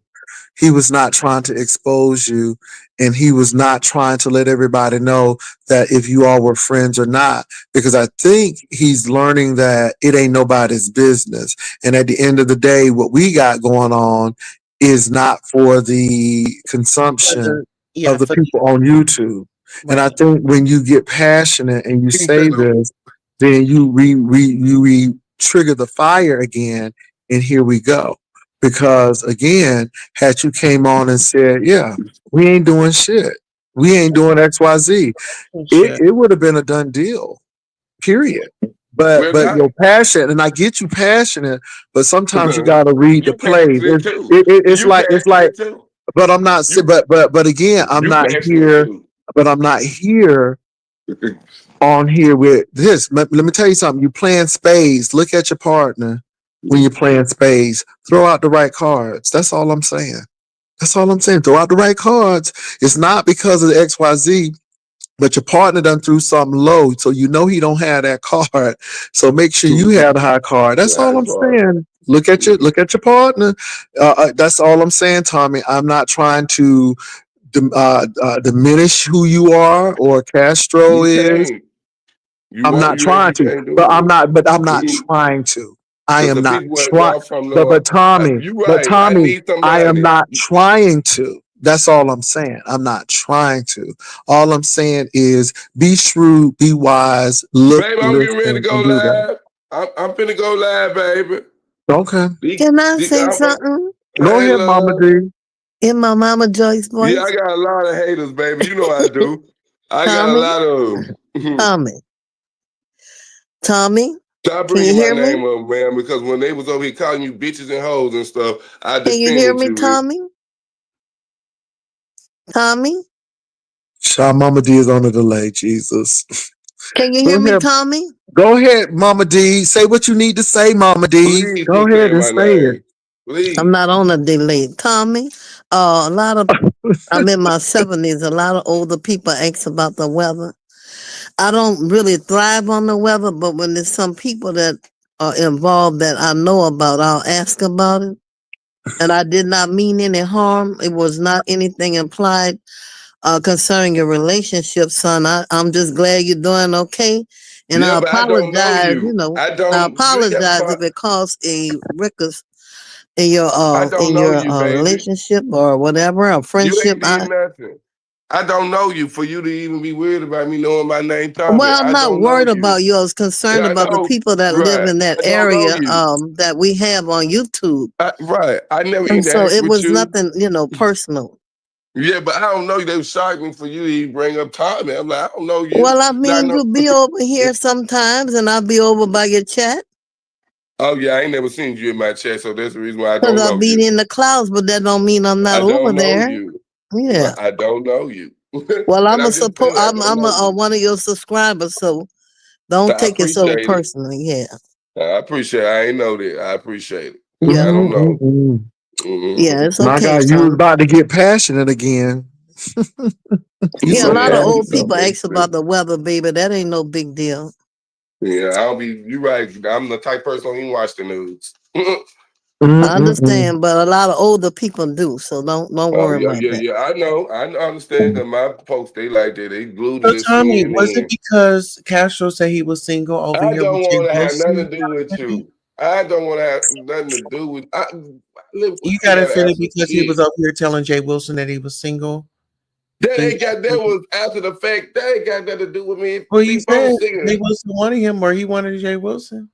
he was not trying to expose you, and he was not trying to let everybody know that if you all were friends or not, because I think he's learning that it ain't nobody's business. And at the end of the day, what we got going on is not for the consumption Yeah, of the for people on YouTube. And I right. think when you get passionate and you he said, say this, then you trigger the fire again, and here we go. Because again, had you came on and said, yeah, we ain't doing shit, we ain't doing XYZ, Sure. it would have been a done deal, period. we're But not. your passion, and I get you passionate, but sometimes you You got to read the plays. passionate too. It's You like, passionate too. but I'm not, You but again, I'm you not passionate here, too. but I'm not here on here with this. Let me tell you something. You playing spades. Look at your partner when you're playing spades. Throw out the right cards. That's all I'm saying. That's all I'm saying. Throw out the right cards. It's not because of the XYZ, but your partner done threw something low, so you know he don't have that card. So make sure you have the high card. That's all I'm That's hard. saying. Look at your partner. That's all I'm saying, Tommy. I'm not trying to diminish who you are or Castro You is. can't. You I'm want not trying you to, can't but do I'm not it. trying to. I Because am the not people where trying. y'all from know, Tommy, you right. I need I am somebody. not trying to. That's all I'm saying. I'm not trying to. All I'm saying is be shrewd, be wise, look, Baby, I'm getting ready to listen, go and do that. live. I'm finna go live, baby. Okay. Can I say I'm a, something Go hey, ahead, Mama love. D. in my Mama Joyce Yeah, I voice? got a lot of haters, baby. You know I do. I got a Tommy, lot of them. Tommy, Tommy, Stop can you bringing my hear me? name up, man, because when they was over here calling you bitches and hoes and stuff, I Can you hear defended me, you. Tommy? Tommy, Shaw Mama D is on the delay, Jesus. can you Go hear me, ahead. Tommy? Go ahead, Mama D. Say what you need to say, Mama D. Please Go quit ahead saying and my say it. name. Please. I'm not on a delay. Tommy, a lot of I'm in my 70s. A lot of older people ask about the weather. I don't really thrive on the weather, but when there's some people that are involved that I know about, I'll ask about it. And I did not mean any harm. It was not anything implied concerning your relationship, son. I'm just glad you're doing okay. And Yeah, I but I don't know apologize, you. I I don't. You ain't got to apologize find. if it caused a ruckus I don't in know your you, baby. relationship or whatever, a You friendship. ain't did nothing. I don't know you for you to even be weird about me knowing my name, Tommy. Well, I'm I not don't know worried you. about you. I was concerned Yeah, I about the know. people that live Right. in that I don't know area you. that we have on YouTube. Right. I never And so interact it with was you. nothing, personal. Yeah, but I don't know you. They was shocking for you to even bring up Tommy. I'm like, I don't know you. Well, I But I mean, know. you'll be over here sometimes and I'll be over by your chat Oh yeah, I ain't never seen you in my chat, so that's the reason why I because don't I'll know be you. in the clouds, but that don't mean I'm not I over don't know there. you. Yeah. Right. I don't know you. Well, And I'm just saying I don't I'm know you. one of your subscribers, so don't I take it so appreciate it. personally. Yeah. I appreciate it. I ain't know that. I appreciate it. But Yeah. I don't know. Mm-mm-mm. Yeah, it's My okay, God, you was son. about to get passionate again. You Yeah, a so lot of Yeah, petty, old he's so people though. ask petty. about the weather, baby. That ain't no big deal. Yeah, I'll be. You right. I'm the type person who don't even watch the news. I Mm-mm-mm. understand, but a lot of older people do, so don't Oh worry yeah, about yeah, that. yeah. I know. I understand that my post they like that. They glued to So the Tommy, was it CNN. because Castro said he was single over I here with don't Jay want to have nothing Wilson? to do with you. I don't want to have nothing to do with. You I got gotta offended ask some because he shit. was over here telling Jay Wilson that he was single. That And ain't got. That was after the fact. That ain't got nothing to do with me. well, See, you if I'm said Jay singing, Wilson wanted him, or he wanted Jay Wilson.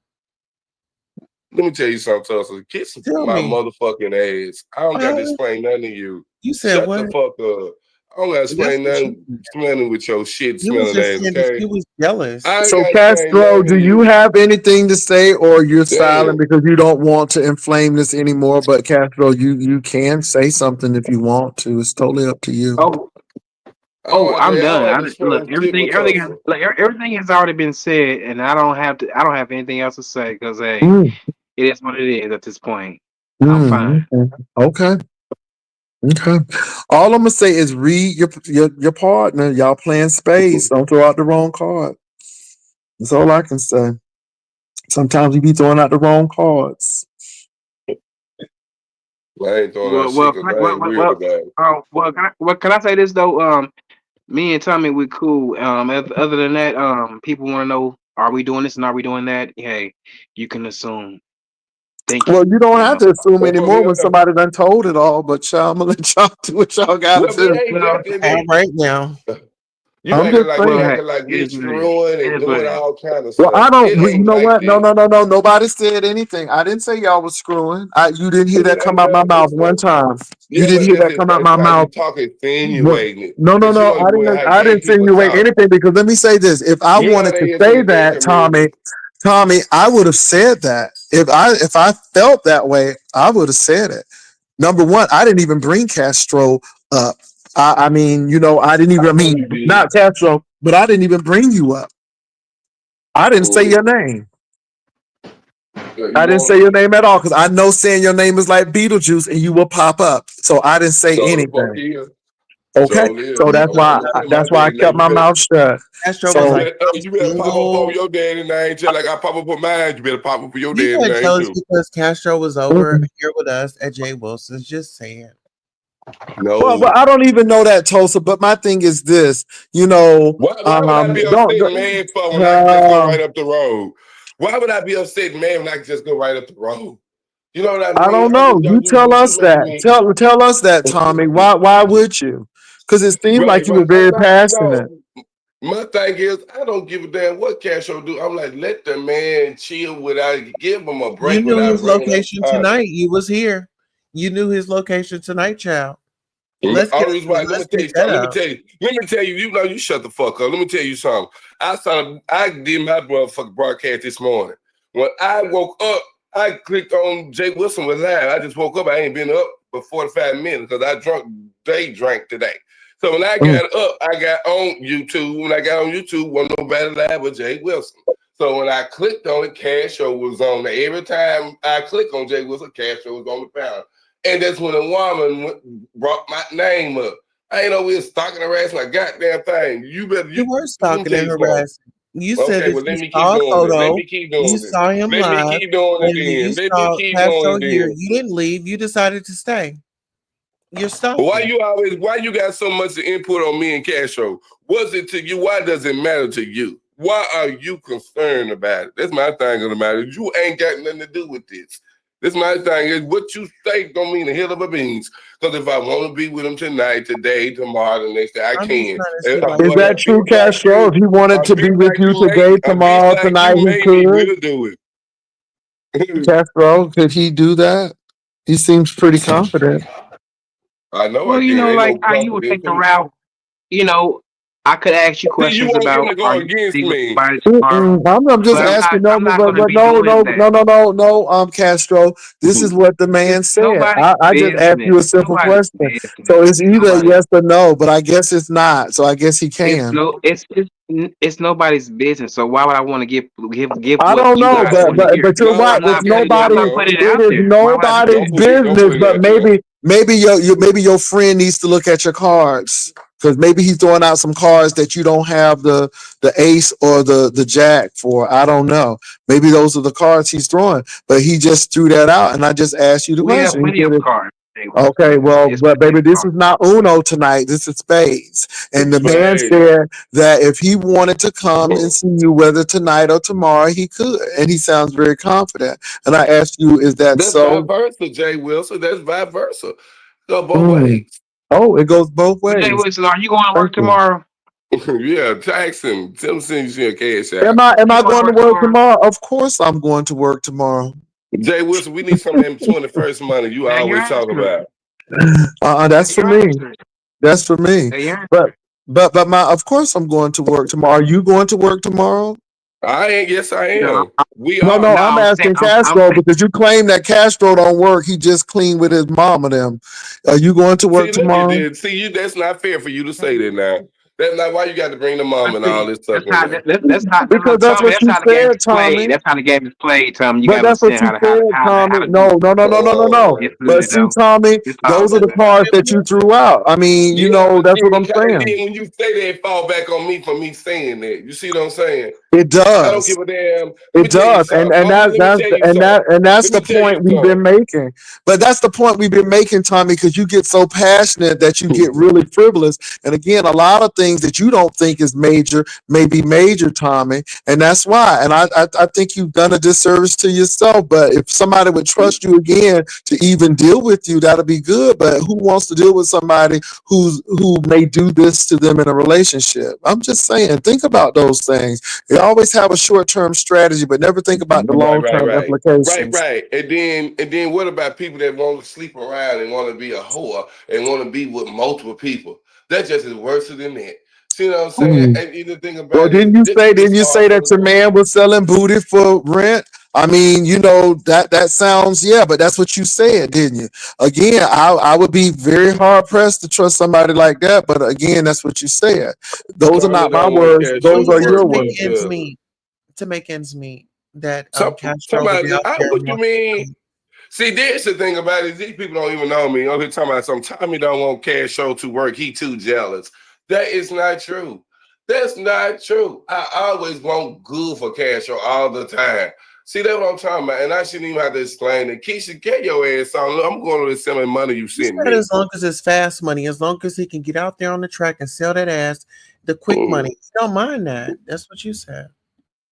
let me tell you something, Tulsa. Kiss Tell my me. motherfucking ass. I don't got to Uh, explain nothing to you. you said Shut what? the fuck up. I don't got to That's explain what you nothing. said. Smelling with your shit You was smelling just ass. saying that Okay. you was jealous. I ain't So got to explain Castro, nothing to do you you. have anything to say, or you're silent Damn. because you don't want to inflame this anymore? But Castro, you can say something if you want to. It's totally up to you. Oh, oh, I I'm don't done. have to Look, explain shit with Tulsa. everything has already been said, and I don't have anything else to say because hey, Mm, it is what it is at this point. I'm fine. mm, okay. Okay. All I'm gonna say is read your partner. Y'all playing space. Don't throw out the wrong card. That's all I can say. Sometimes you be throwing out the wrong cards. I ain't throwing that Well, shit well, because I ain't weird about it. can I say this though? Me and Tommy, we cool. Other than that, people want to know, are we doing this and are we doing that? Hey, you can assume. Thank Well, you. you don't have to assume Well, anymore when somebody done told it all, but y'all, I'm gonna let y'all do what y'all gotta but do. it ain't Well, that. All right now. You I'm acting just like well, you saying. hey, acting like it we is what it is. screwing It and is what doing it is. all kind of Well, stuff. I don't. It You ain't know like what? No, this. no, no, no. Nobody said anything. I didn't say y'all was screwing. You didn't hear that It come ain't out my none of mouth this one stuff. time. You Yeah, didn't but hear that come out that's my how you mouth. talk What? insinuating it. No, no, Cause you no. know the way how I gay didn't people insinuate talk. anything because let me say this: if I You know how wanted to they say intimidate that, community. Tommy, I would have said that. If I felt that way, I would have said it. Number one, I didn't even bring Castro up. I mean, I didn't even. I I know mean, you did. not Castro, but I didn't even bring you up. I didn't say Mm. your name. Yeah, I you didn't say wanted your to. name at all because I know saying your name is like Beetlejuice and you will pop up. So I didn't say So the fuck anything. here. Okay, So yeah. so He that's I'm, why I'm gonna say my that's why I daddy kept name. my mouth shut. Castro was You like, So better, I'm you better pop up on single. your daddy name. Just like I pop up on mine, you better pop up for your You daddy got name jealous too. because Castro was over here with us at Jay Wilson's. Just saying. well, No. I don't even know that Tulsa, but my thing is this, Why would I be upset man for when I can just go uh, right up the road? Why would I be upset man when I can just go right up the road? You know what I I mean? don't know. You tell You us making that. me Tell us that, Tommy. Why would you? Because it seemed like right, you but were I'm very not. passionate. No, my thing is I don't give a damn what Castro do. I'm like let the man chill without give him a You break knew without his bringing up location content. tonight. You was here. You knew his location tonight, child. Only reason why, let me Let's tell get you that something. up. Let me tell you, you shut the fuck up. Let me tell you something. I did my motherfucking broadcast this morning. When I woke up, I clicked on Jay Wilson was live. I just woke up. I ain't been up for 45 minutes because they drank today. So when I Mm. got up, I got on YouTube. When I got on YouTube, wasn't nobody live but Jay Wilson. So when I clicked on it, Cash Show was on there. Every time I click on Jay Wilson, Cash Show was on the panel. And that's when a woman brought my name up. I ain't over here stalking harassing a goddamn thing. You were Let me stalking tell and you something. harassing. You said Okay, that well, you let me keep saw a doing it. Let photo, me keep you doing it. saw him Let me live, keep doing it and then you then. Let me saw keep doing Castro it here. then. You didn't leave. You decided to stay. You're Why stalking. why you got so much input on me and Castro? Was it to you? Why does it matter to you? Why are you concerned about it? That's my thing on the matter. You ain't got nothing to do with this. This my thing is what you say don't mean a hill of a beans. Because if I want to be with him tonight, today, tomorrow, the next day, I I'm just can. trying to see like Is But that true, Castro? If he wanted to be with you today, a bitch tomorrow, like tonight, you he made me could. will do it. Castro, could he do that? He seems pretty confident. I know I Well, can. Ain't like no how you would confidence take the in me. route. You know, I could ask you See, you questions want him about to are go you gonna against be with me. somebody tomorrow, I'm just but asking. No, I'm not but, gonna but be no, doing no, that. no, no, no, no. Castro, this is what the man It's said. nobody's I just asked you a business. simple Nobody's question. business. So it's either Nobody. yes or no, but I guess it's not. So I guess he can. It's nobody's business. So why would I want to give I what don't you know, guys No, but want to but hear? but you're right. don't I'm put not that putting there I'm Nobody. not now. putting it It out is there. Why would I do nobody's that? Don't put business. it But out there. maybe your friend needs to look at your cards because maybe he's throwing out some cards that you don't have the ace or the jack for. I don't know. Maybe those are the cards he's throwing, but he just threw that out, and I just asked you the We have question. He plenty of said, cards. okay, well, It's but plenty baby, of this cards. is not Uno tonight. This is spades. And the man Spade. said that if he wanted to come and see you, whether tonight or tomorrow, he could. And he sounds very confident. And I asked you, is that That's vice so? versa, Jay Wilson. That's vice versa. Go both Mm. ways. Oh, it goes both Well, Jay ways. Wilson, are you going to Thank work you. tomorrow? Yeah, Jackson. Tell him send you a cash Am out. I You going to going to work work tomorrow? tomorrow? Of course I'm going to work tomorrow. Jay Wilson, we need some of them 21st money you Now you're always talk answering. about. Now That's for you're me. answering. That's for me. Now you're answering. But but my of course I'm going to work tomorrow. Are you going to work tomorrow? I ain't. Yes, I No, am. We No, are. no, no. I'm asking I'm Castro saying. because you claim that Castro don't work. He just clean with his mom and them. Are you going to work See, look at tomorrow? this. See, you. That's not fair for you to say that now. That's not why you got to bring the mom Let's and all see. this stuff in there. That's Because not that's Tommy. what That's you how the game is said, played. Tommy. That's how the game is played, Tommy. You But gotta that's what understand you said, how Tommy. to No, do. no, no, no, no, no, no. It's But good see, though. Tommy, It's all those are the good. cards that you threw out. I mean, Yeah, but that's what then, I'm and saying. then when you say that, it fall back on me for me saying that. You see what I'm saying? It I don't does. give a damn. Let me It tell you does, and something. that Let me tell you something. that's Let the me tell you point we've been something. making. But that's the point we've been making, Tommy, because you get so passionate that you get really frivolous. And again, a lot of things that you don't think is major may be major, Tommy, and that's why. And I think you've done a disservice to yourself. But if somebody would trust you again to even deal with you, that'll be good. But who wants to deal with somebody who may do this to them in a relationship? I'm just saying, think about those things. You always have a short-term strategy, but never think about the Right, right, long-term right. Right, implications. right. And then what about people that want to sleep around and want to be a whore and want to be with multiple people? That just is worse than that. See what I'm saying? Mm. And the thing Well, about it, didn't it's you hard say for that your man was selling booty for rent? I mean, that sounds, yeah, but that's what you said, didn't you? Again, I would be very hard pressed to trust somebody like that, but again, that's what you said. Those are Tommy not my don't want to words; cash Well, show those he to are said your work to make with words. ends the meet. To make ends meet. That Castro will be somebody. out there What you more. mean? See, that's the thing about it. These people don't even know me. I'm here talking about some Tommy don't want cash show to work. He too jealous. That is not true. That's not true. I always want good for cash show all the time. See, that's what I'm talking about. And I shouldn't even have to explain it. Keisha, get your ass on. Look, I'm going to send me money you He sent said me. as long as it's fast money, as long as he can get out there on the track and sell that ass, the quick money. Mm. He don't mind that. That's what you said.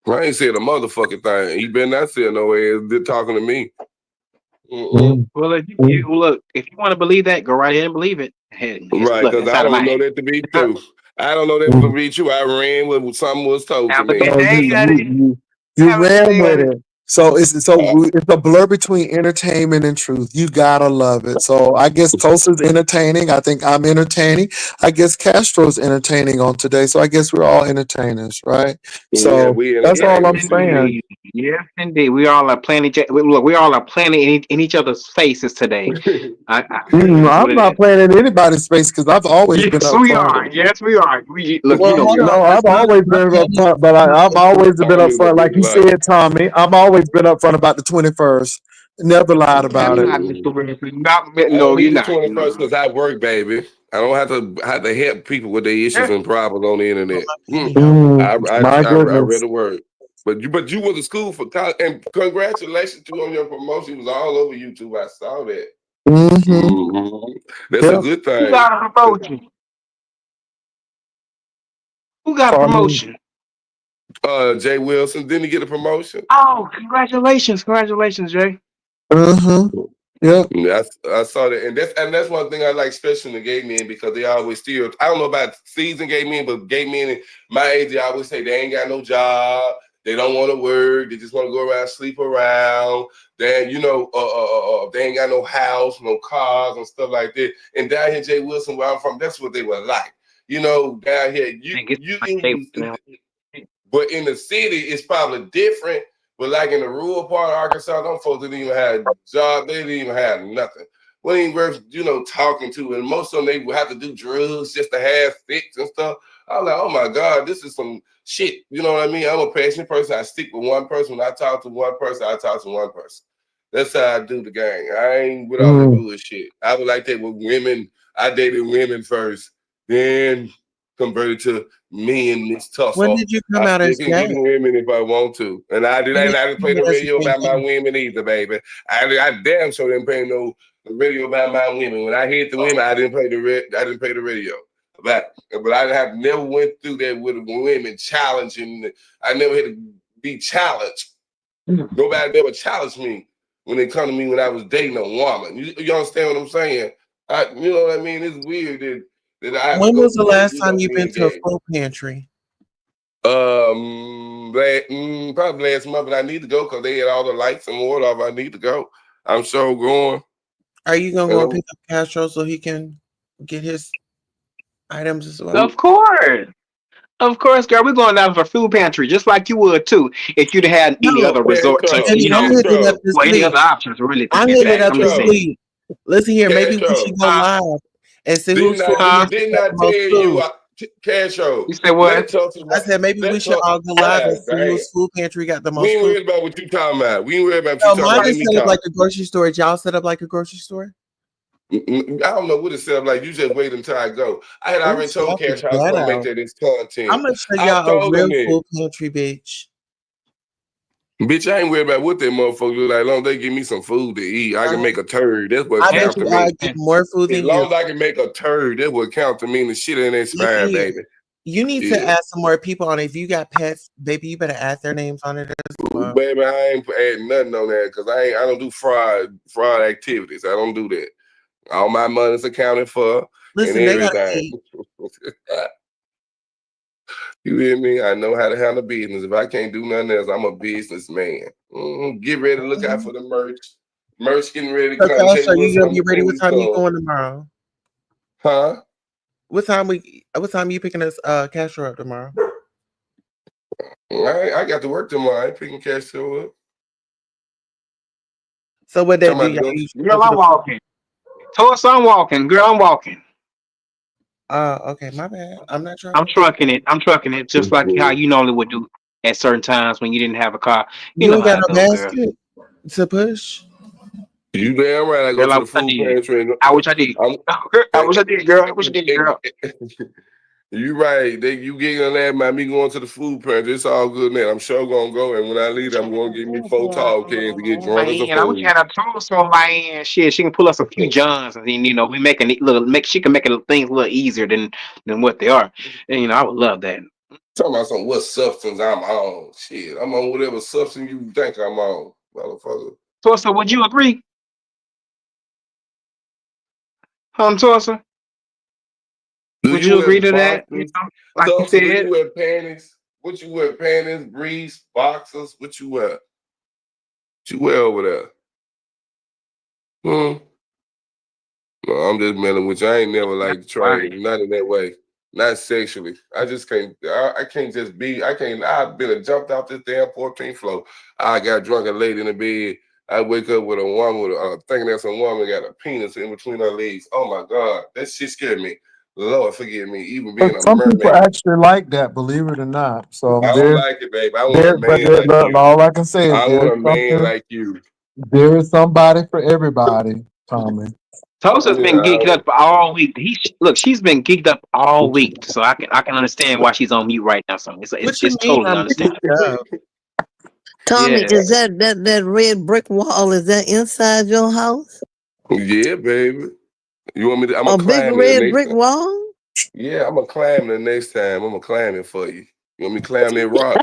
I ain't said a motherfucking thing. He better not say no ass did talking to me. Mm-mm. Mm, Well, mm, look, if you want to believe that, go right ahead and believe it. Hey, Right, look, because it's I out of my don't know hand. that to be It's out, true. I don't know that to mm. be true. I ran with something was told to have a me. good So day, Daddy. you Have a good ran day, with Daddy. it. So it's a blur between entertainment and truth. You gotta love it. So I guess Tulsa's entertaining. I think I'm entertaining. I guess Castro's entertaining on today. So I guess we're all entertainers, right? Yeah, So we that's all Yes, I'm entertainers. saying. indeed. Yes, indeed. We all are playing look, we all are playing in each other's faces today. That's what I'm it not is. playing in anybody's space because I've always been Yes, we upfront. are. Yes, we are. We look. You Well, know hold we on. are. No, Let's I've always not been be on upfront, but I've always been Tommy upfront, look like you like said, Tommy. I've always been upfront about the 21st. Never lied That's about it. not Mr. Winfrey. Not, I no, don't you're need the not. 21st because I work, baby. I don't have to help people with their issues Yeah. and problems on the my internet. pantyhose. My I goodness. read the word. But you went to school for college, and congratulations to you on your promotion. It was all over YouTube. I saw that. Mm-hmm. Mhm. That's a Yep. good Who thing. got a promotion? Who got a Pardon promotion? Jay Wilson didn't he get a promotion? Oh, congratulations, congratulations, Jay. me. Mm-hmm. Yep. Yeah, I saw that, and that's one thing I like, especially in the gay men, because they always still. I don't know about seasoned gay men, but gay men in my age, they always say they ain't got no job, they don't want to work, they just want to go around, sleep around. Then they ain't got no house, no cars, and stuff like that. And down here, Jay Wilson, where I'm from, that's what they were like. Down here, Man, get my day now. but in the city, it's probably different. But like in the rural part of Arkansas, them folks didn't even have jobs. They didn't even have nothing. What ain't worth, talking to. And most of them, they would have to do drugs just to have sex and stuff. I was like, oh my God, this is some shit. You know what I mean? I'm a passionate person. I stick with one person. When I talk to one person, I talk to one person. That's how I do the gang. I ain't with all that bullshit. I was like that with women. I dated women first, then converted to me and this When tussle. did you come I out still as can gay? get women if I want to. And I When did didn't you play come the out as a radio gay about my man? women either, baby. I damn sure didn't play no radio about my women. When I hit the women, I didn't play the radio. But I have never went through that with women challenging. I never had to be challenged. Nobody ever challenged me when they come to me when I was dating a woman. You understand what I'm saying? You know what I mean? It's weird that I have to When go was the through that, last time you've been being to a gay. food pantry? Probably last month, but I need to go because they had all the lights and water off. I need to go. I'm so going. Are you gonna go and And pick up Castro so he can get his items as well? Of course. Of course, girl, we're going down for food pantry, just like you would too, if you'd had any No, other resort to, Castro, Baby, I'm hitting it up Castro, this or any week. other options, really, to I'm be hitting it fact. up I'm just this Castro, saying. week. Listen here, maybe we should Castro. go live and see whose food Huh? pantry Didn't got I the tell most you, food. Castro? You say Let's what? talk I about. said maybe we Let's should talk. all go live and God see damn. whose food pantry got the We most ain't food. worried about what you talking about. We ain't worried about what you No, talking mine about. Let is me set up talk. like a grocery store. Y'all set up like a grocery store? I don't know what it said. Like you just wait until I go. I had Ooh, already told shout Cash I was that gonna make out. that this I'm content. gonna show I y'all a told real him that. food pantry, bitch. Bitch, I ain't worried about what that motherfucker look like. As long as they give me some food to eat, I can I, make a turd. That's what I bet counts to you me. I get more food As than you. long as I can make a turd, that's what counts to me. And the shit ain't Listen expired, here. baby. You need to Yeah. add some more people on it. If you got pets, baby, you better add their names on it as well. Baby, I ain't adding nothing on that because I don't do fraud activities. I don't do that. All my money's accounted for and Listen, they gotta everything. eat. You hear me? I know how to handle business. If I can't do nothing else, I'm a businessman. Get ready to look out for the merch. Merch getting ready to So, come. Tell Cash, you are you what's gonna coming be ready? when What we time you come. going tomorrow? Huh? What time you picking us Castro up tomorrow? I got to work tomorrow. I ain't picking cash to up. So what day Talking do about to y'all go. usually go Girl, to I'm the walking. Toss, I'm walking. Girl, I'm walking. okay, my bad. I'm not I'm trying. trucking it. I'm trucking it, just like how you normally would do at certain times when you didn't have a car. You You know ain't how got it no go, girl. basket to push. You damn right. I go Girl, I to the wish I food did. pantry. I wish I did. I'm, I wish I did, girl. I wish I did, girl. You right. You getting that about me going to the food pantry. It's all good now. I'm sure gonna go. And when I leave, I'm gonna get me 4 tall cans to get drunk as a Man, I wish I fool. had a toast on my end. Shit, she can pull us a few johns, and then we making it little. She can make it things a little easier than what they are. And I would love that. Talking about what substance I'm on. Shit, I'm on whatever substance you think I'm on, motherfucker. Torsa, would you agree? Torsa, Do would you you wear agree to that? boxers? Like you Substance, do you said. wear panties? What you wear? Panties, briefs, boxers? What you wear? What you wear over there? Hmm? No, I'm just messing with you. I ain't never That's like right. trained, not in that way, not sexually. I just can't. I can't just be. I can't. I've been jumped off this damn 14th floor. I got drunk and laid in the bed. I wake up with a woman with thinking that some woman got a penis in between her legs. Oh my God, that shit scared me. Lord forgive me, even being But a some people merman. actually like that, believe it or not. So I don't like it, babe. I want a man like look, you. all I can say is I want a man like you. there is somebody for everybody, Tommy. Tosa's been geeked Yeah, up all week. She's been geeked up all week, so I can understand why she's on mute right now. So What you it's mean totally I'm understandable. geeked up? Tommy, Yeah. is that red brick wall? Is that inside your house? yeah, baby. You want me to? I'm gonna A big climb it the red next brick time. wall? Yeah, I'm gonna climb it the next time. I'm gonna climb it for you. You want me to climb that rock?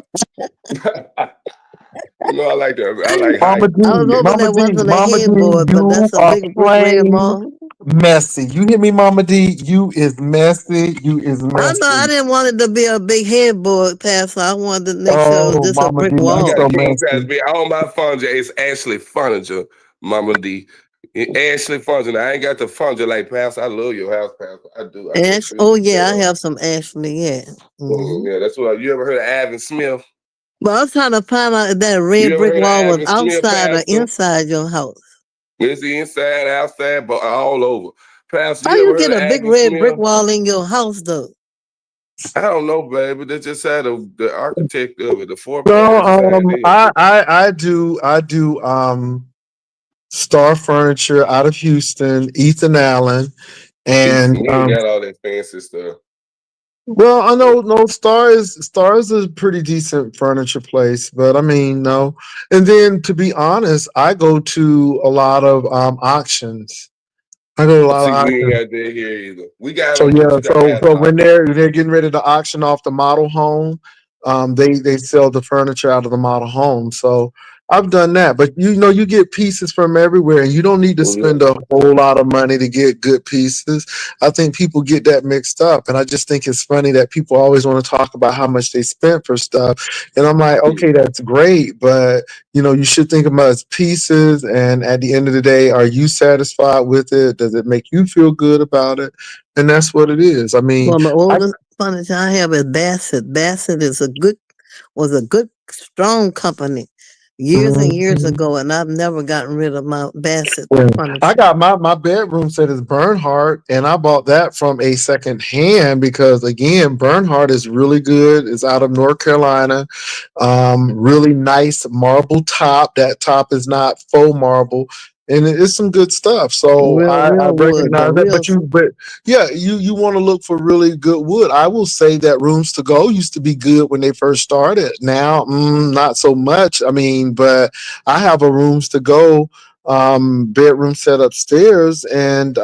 You know, I like that. I like Mama height. D, I was hoping Mama that D, wasn't a Mama D, headboard, but you that's a are big brick red plain wall. messy. You hear me, Mama D? You is messy. You is I know I messy. didn't want it to be a big headboard, Pastor. I wanted to make sure it was Oh, just a Mama brick D, I you got a so wall. king size messy. bed. All my furniture is Ashley furniture, Mama D. Ashley furniture. I ain't got the furniture like Pastor. I love your house, Pastor. I do. I just Ash, treat oh you yeah, I well. have some Ashley, yeah. Yeah, that's what you ever heard of Ivan Smith? But I was trying to find out if that You red ever brick heard of wall was Ivan Smith, outside or Pastor? inside your house. It's the inside, outside, but all over. Pastor, How you ever you heard get of a big Ivan red brick Smith? wall in your house though? I don't know, baby. They just had the architect of it, the four So plans design did. I do Star Furniture out of Houston, Ethan Allen, We and ain't got all that fancy stuff. well, I know no Star is a pretty decent furniture place, but I mean no. And then to be honest, I go to a lot of auctions. I go to a lot of See, we ain't auctions. got that here either. We got So them, but yeah, you gotta so have so time. when they're getting ready to auction off the model home, they sell the furniture out of the model home. So I've done that, but you know you get pieces from everywhere, and you don't need to Well, yeah. spend a whole lot of money to get good pieces. I think people get that mixed up, and I just think it's funny that people always want to talk about how much they spent for stuff, and I'm like, okay, that's great, but you know you should think about it as pieces, and at the end of the day, are you satisfied with it? Does it make you feel good about it? And that's what it is. I mean, Well, the I, oldest furniture I have is Bassett. Bassett was a good, strong company years and years Mhm. ago, and I've never gotten rid of my Bassett Yeah. I furniture. got my bedroom set is Bernhardt, and I bought that from a second hand because again, Bernhardt is really good. It's out of North Carolina. Really nice marble top. That top is not faux marble. And it's some good stuff. So I Real wood, recognize that. But yeah, you want to look for really good wood. I will say that rooms to go used to be good when they first started. Now, not so much. I mean, but I have a rooms to go bedroom set upstairs, and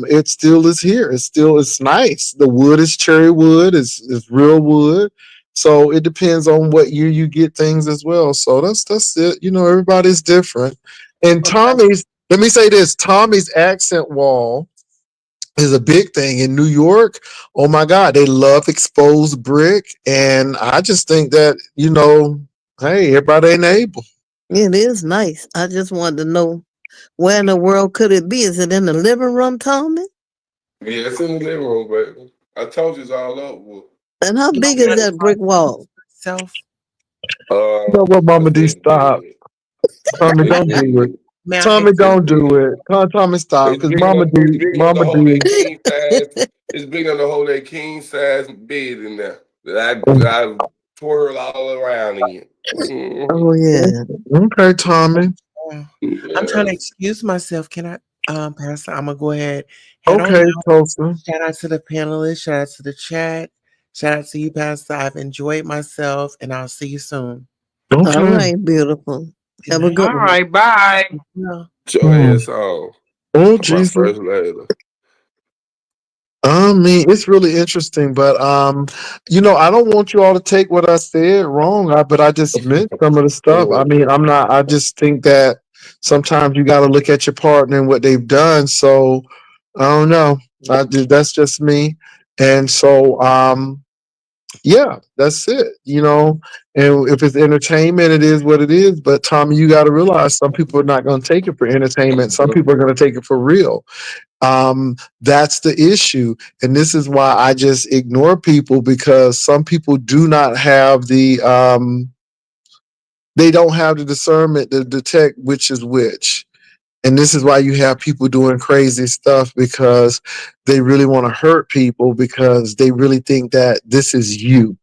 it still is here. It's nice. The wood is cherry wood. It's real wood. So it depends on what year you get things as well. So that's it. You know, everybody's different. And Okay. Tommy's, let me say this, Tommy's accent wall is a big thing in New York. Oh my God, they love exposed brick. And I just think that, you know, hey, everybody ain't able. it is nice. I just wanted to know where in the world could it be? Is it in the living room, Tommy? Yeah, it's in the living room, but I told you it's all over. And how You big don't is got to that brick wall? myself. You know what, Mama It's D, big, stop. big. Tommy, It's I don't got. do it. big. May I Tommy, It's don't explain? do big. it. Tommy, stop. It's Because big enough. It's big enough to Mama hold a D. king size. It's big enough to hold a king size bed in there that I twirl all around in. Oh yeah. Okay, Tommy. Uh, I'm trying to Yes. excuse myself. Can I, Pastor? I'm gonna go ahead, head on Okay, out. Tulsa. Shout out to the panelists. Shout out to the chat. Shout out to you, Pastor. I've enjoyed myself, and I'll see you soon. All Okay. right, beautiful. Good Have a night. good All one. right, bye. Yeah. Your Hmm. ass on. Oh, My Jesus. first lady. I mean, it's really interesting, but you know, I don't want you all to take what I said wrong. But I just meant some of the stuff. I mean, I'm not. I just think that sometimes you got to look at your partner and what they've done. So I don't know. That's just me. And so, yeah, that's it. You know, and if it's entertainment, it is what it is. But Tommy, you got to realize some people are not going to take it for entertainment. Some people are going to take it for real. That's the issue, and this is why I just ignore people, because some people do not have they don't have the discernment to detect which is which. And this is why you have people doing crazy stuff, because they really want to hurt people, because they really think that this is you.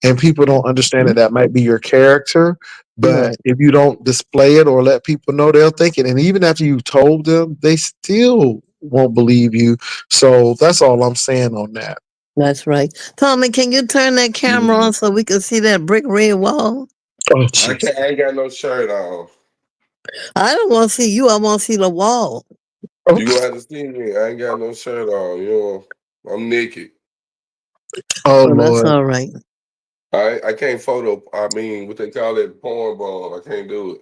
And people don't understand that that might be your character. But Right. if you don't display it or let people know, they'll think it. And even after you told them, they still won't believe you. So that's all I'm saying on that. That's right. Tommy, can you turn that camera on so we can see that brick red wall? Oh, I jeez. can't. I ain't got no shirt on. I don't want to see you. I want to see the wall. Oh, You gonna have to see me. I ain't got no shirt on. You know, I'm naked. oh, Oh, that's Lord. all right. I can't photo. I mean, what they call it, porn bomb. I can't do it.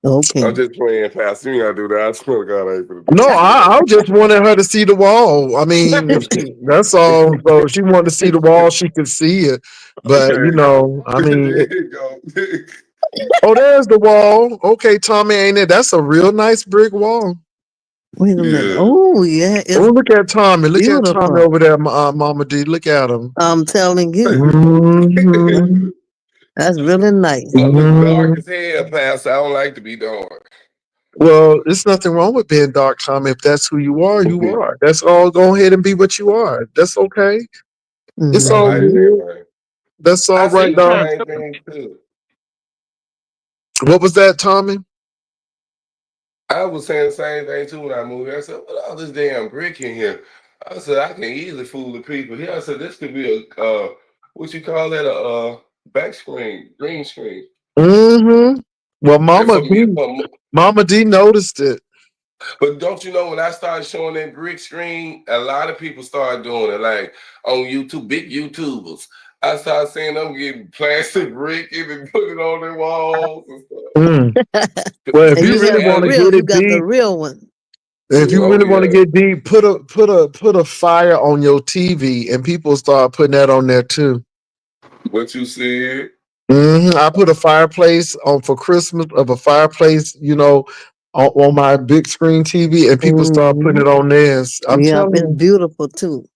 I'm Okay. just playing past. You ain't gotta do that. I swear to God, I ain't gonna do No, that shit. I just wanted her to see the wall. I mean, if she, that's all. So if she wanted to see the wall, she could see it. But you Okay. know, I mean, There you go. oh, there's the wall. Okay, Tommy, ain't it? That's a real nice brick wall. Wait a minute. Yeah. Oh, yeah. Oh, It's look at Tommy. Look at Tommy beautiful. over there, Mama D. Look at him. I'm telling you. Mhm. That's really nice. I look dark Mhm. as hell, Pastor. I don't like to be dark. Well, there's nothing wrong with being dark, Tommy. If that's who you are, you are. That's all. Go ahead and be what you are. That's okay. It's My all light Hmm. good. skin, man. That's I all see right, He the dog. trying same to thing too. What was that, Tommy? I was saying the same thing too when I moved here. I said, "What all this damn brick in here?" I said, "I can easily fool the people here." I said, "This could be a what you call that, a back screen, green screen." Mm-hmm. Well, And for me, Mama D noticed it. but don't you know when I started showing that brick screen, a lot of people started doing it, like on YouTube, big YouTubers. I started seeing them get plastic brick and put it on their walls and Mm. Well, if And you you really have the want to real, get you it got the deep, real one. if you oh really want to yeah. get deep, put a fire on your TV, and people start putting that on there too. What you said? I put a fireplace on for Christmas of a fireplace, on my big screen TV, and people start putting Mm-hmm. it on theirs. I'm Yep, telling it's you, beautiful too.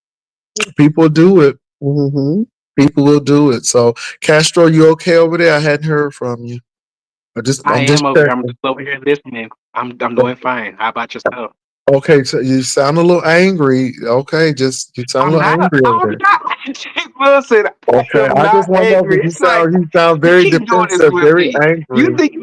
people do it. Mm-hmm. People will do it. So, Castro, you okay over there? I hadn't heard from you. I I'm just am over here. I'm checking. just over here listening. I'm doing fine. How about yourself? Okay, so you sound a little angry. Okay, just you sound a I'm little not. angry over I'm there. not. Listen, I Okay, am I just not want to know angry. because It's like you sound you very keep doing this defensive, with very me. You angry. think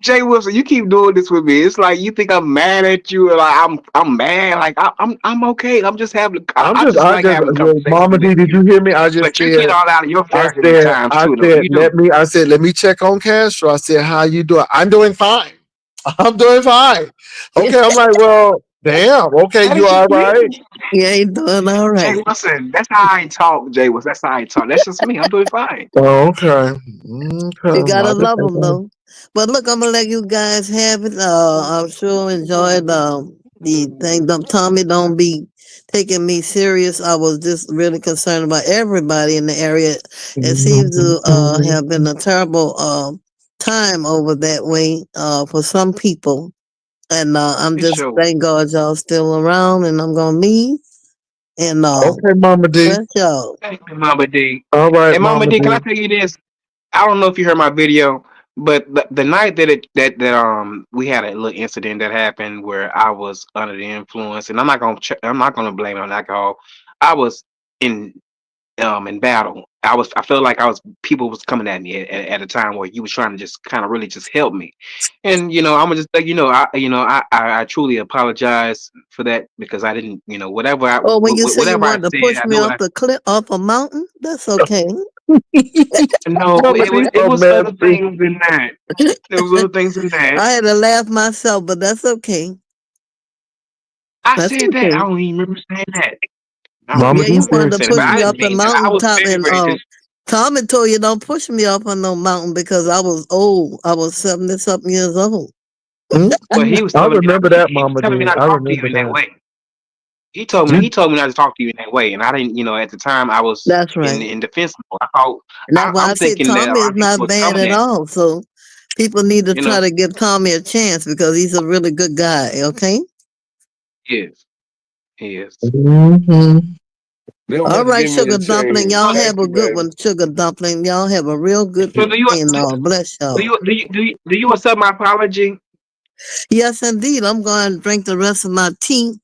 Jay Wilson? You keep doing this with me. It's like you think I'm mad at you. And like I'm mad. Like I'm okay. I'm just having. I just like having a conversation Mama with D, did you. you hear me? I just But you said, get all out of your feelings every time too. Though you do. I said, let me check on Castro. I said, how you doing? I'm doing fine. I'm doing fine. Okay, I'm like, well, damn. Okay, How you did all right? Yeah, he doing all Jay right. Wilson, that's how I talk, Jay Wilson. That's how I talk. That's just me. I'm doing fine. Oh, okay. You Okay. gotta love them though. But look, I'm gonna let you guys have it. I'm sure enjoyed the thing. Tommy, don't be taking me serious. I was just really concerned about everybody in the area. It seems to have been a terrible time over that way for some people. And I'm It's just sure. thank God y'all still around, and I'm gonna leave. And Okay, Mama D. bless y'all. Thank you, Mama D. All right, And Mama Mama D, D. can I tell you this? I don't know if you heard my video, but the night that we had a little incident that happened where I was under the influence, and I'm not gonna blame it on alcohol. I was in in battle. I felt like people was coming at me at a time where you was trying to just kind of really just help me. And I'm gonna just let I truly apologize for that because I didn't, Oh, when you say you whatever I wanted to said, push I me know what off I the cliff, off a mountain, that's okay. no, Mama D it so was other messy. things than that. There was other things than that. I had to laugh myself, but that's okay. I That's said that. I okay. don't even remember saying that. I don't Mama Yeah, D you remember said wanted to saying it, but push I me didn't off the mean that. I was mountaintop, very, and very just Tommy told you don't push me off on no mountain because I was old. I was 70 something years old. well, he was I telling me not remember he, that, he was Mama telling me D. not to I talk to you remember in that that. way. He You, told me not to talk to you in that way, and I didn't. At the time I was That's right. in defense mode. I thought And that's why I'm I said thinking that a Tommy lot is of people not was bad coming at at all. So people need to you try know. to give Tommy a chance because he's a really good guy. Okay. Yes, yes. Mhm. They don't All have to right, give me sugar a dumpling. chance. Y'all So, have Thank a you, good baby. one, sugar dumpling. Y'all have a real good so one. And bless y'all. do you accept my apology? Yes, indeed. I'm going to drink the rest of my tea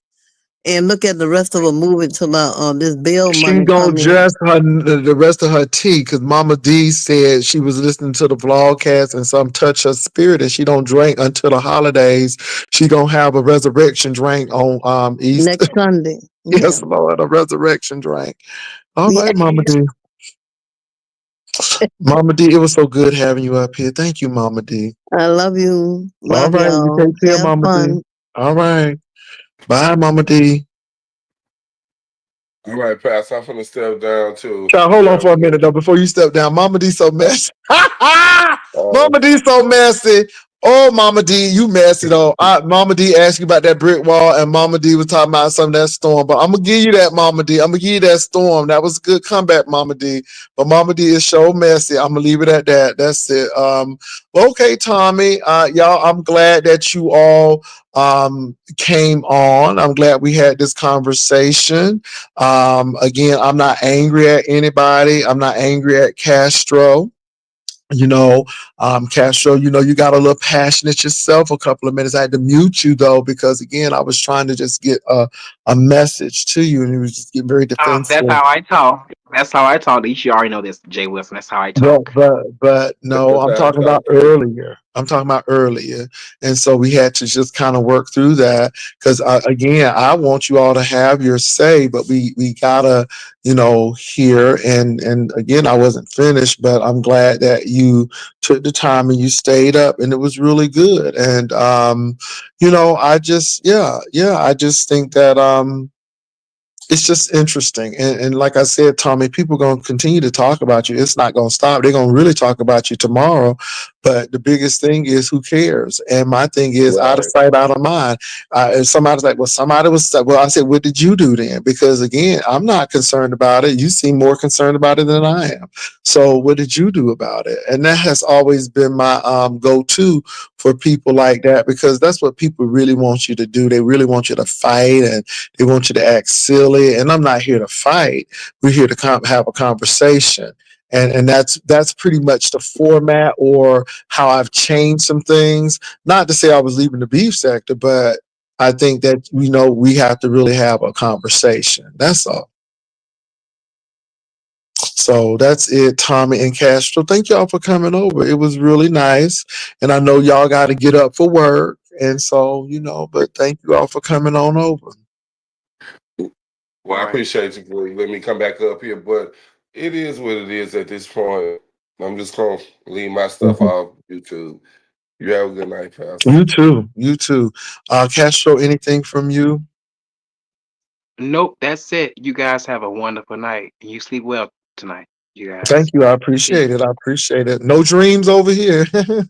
and look at the rest of a movie till this bill She money gonna come in. dress the rest of her tea because Mama D said she was listening to the vlogcast and some touch her spirit and she don't drink until the holidays. She gonna have a resurrection drink on Easter. Next Sunday. Yeah. Yes, Lord, a resurrection drink. All Yeah. right, Mama D. Mama D, it was so good having you up here. Thank you, Mama D. I love you. All Love right, you y'all. take care, Have Mama D. fun. All right. Bye, Mama D. All right, Pastor, I'm finna step down too. Child, hold You on have a for a good minute though before you step down. Mama D so messy. one. Mama D so messy. Oh, Mama D, you messy though. Mama D asked you about that brick wall, and Mama D was talking about some of that storm. But I'm gonna give you that, Mama D. I'm gonna give you that storm. That was a good comeback, Mama D. But Mama D is so messy. I'm gonna leave it at that. That's it. Okay, Tommy. Y'all, I'm glad that you all came on. I'm glad we had this conversation. Again, I'm not angry at anybody. I'm not angry at Castro. You know, Castro, you got a little passionate yourself a couple of minutes. I had to mute you though, because again, I was trying to just get a message to you and it was just getting very That's defensive. how I talk. That's how I talk. You should already know this, Jay Wilson. That's how I But talk. but no, That's I'm how I talking talk about too. earlier. I'm talking about earlier, and so we had to just kind of work through that because again, I want you all to have your say, but we gotta hear and again, I wasn't finished, but I'm glad that you took the time and you stayed up, and it was really good. And I just I just think that it's just interesting. And like I said, Tommy, people are going to continue to talk about you. It's not going to stop. They're going to really talk about you tomorrow. But the biggest thing is who cares? And my thing is out of Right. sight, out of mind. And somebody's like, well, somebody was, well, I said, what did you do then? Because again, I'm not concerned about it. You seem more concerned about it than I am. So what did you do about it? And that has always been my go-to for people like that, because that's what people really want you to do. They really want you to fight and they want you to act silly, and I'm not here to fight. We're here to have a conversation, and that's pretty much the format or how I've changed some things. Not to say I was leaving the beef sector, but I think that we have to really have a conversation. That's all. So that's it, Tommy and Castro. Thank y'all for coming over. It was really nice, and I know y'all got to get up for work, and so but thank you all for coming on over. Well, All I right. appreciate you for letting me come back up here, but it is what it is at this point. I'm just gonna leave my stuff off YouTube. You have a good night, Pastor. You too. You too. Castro, anything from you? Nope, that's it. You guys have a wonderful night. And you sleep well tonight, you guys. Thank you. I appreciate it. Peace. I appreciate it. No dreams over here. Not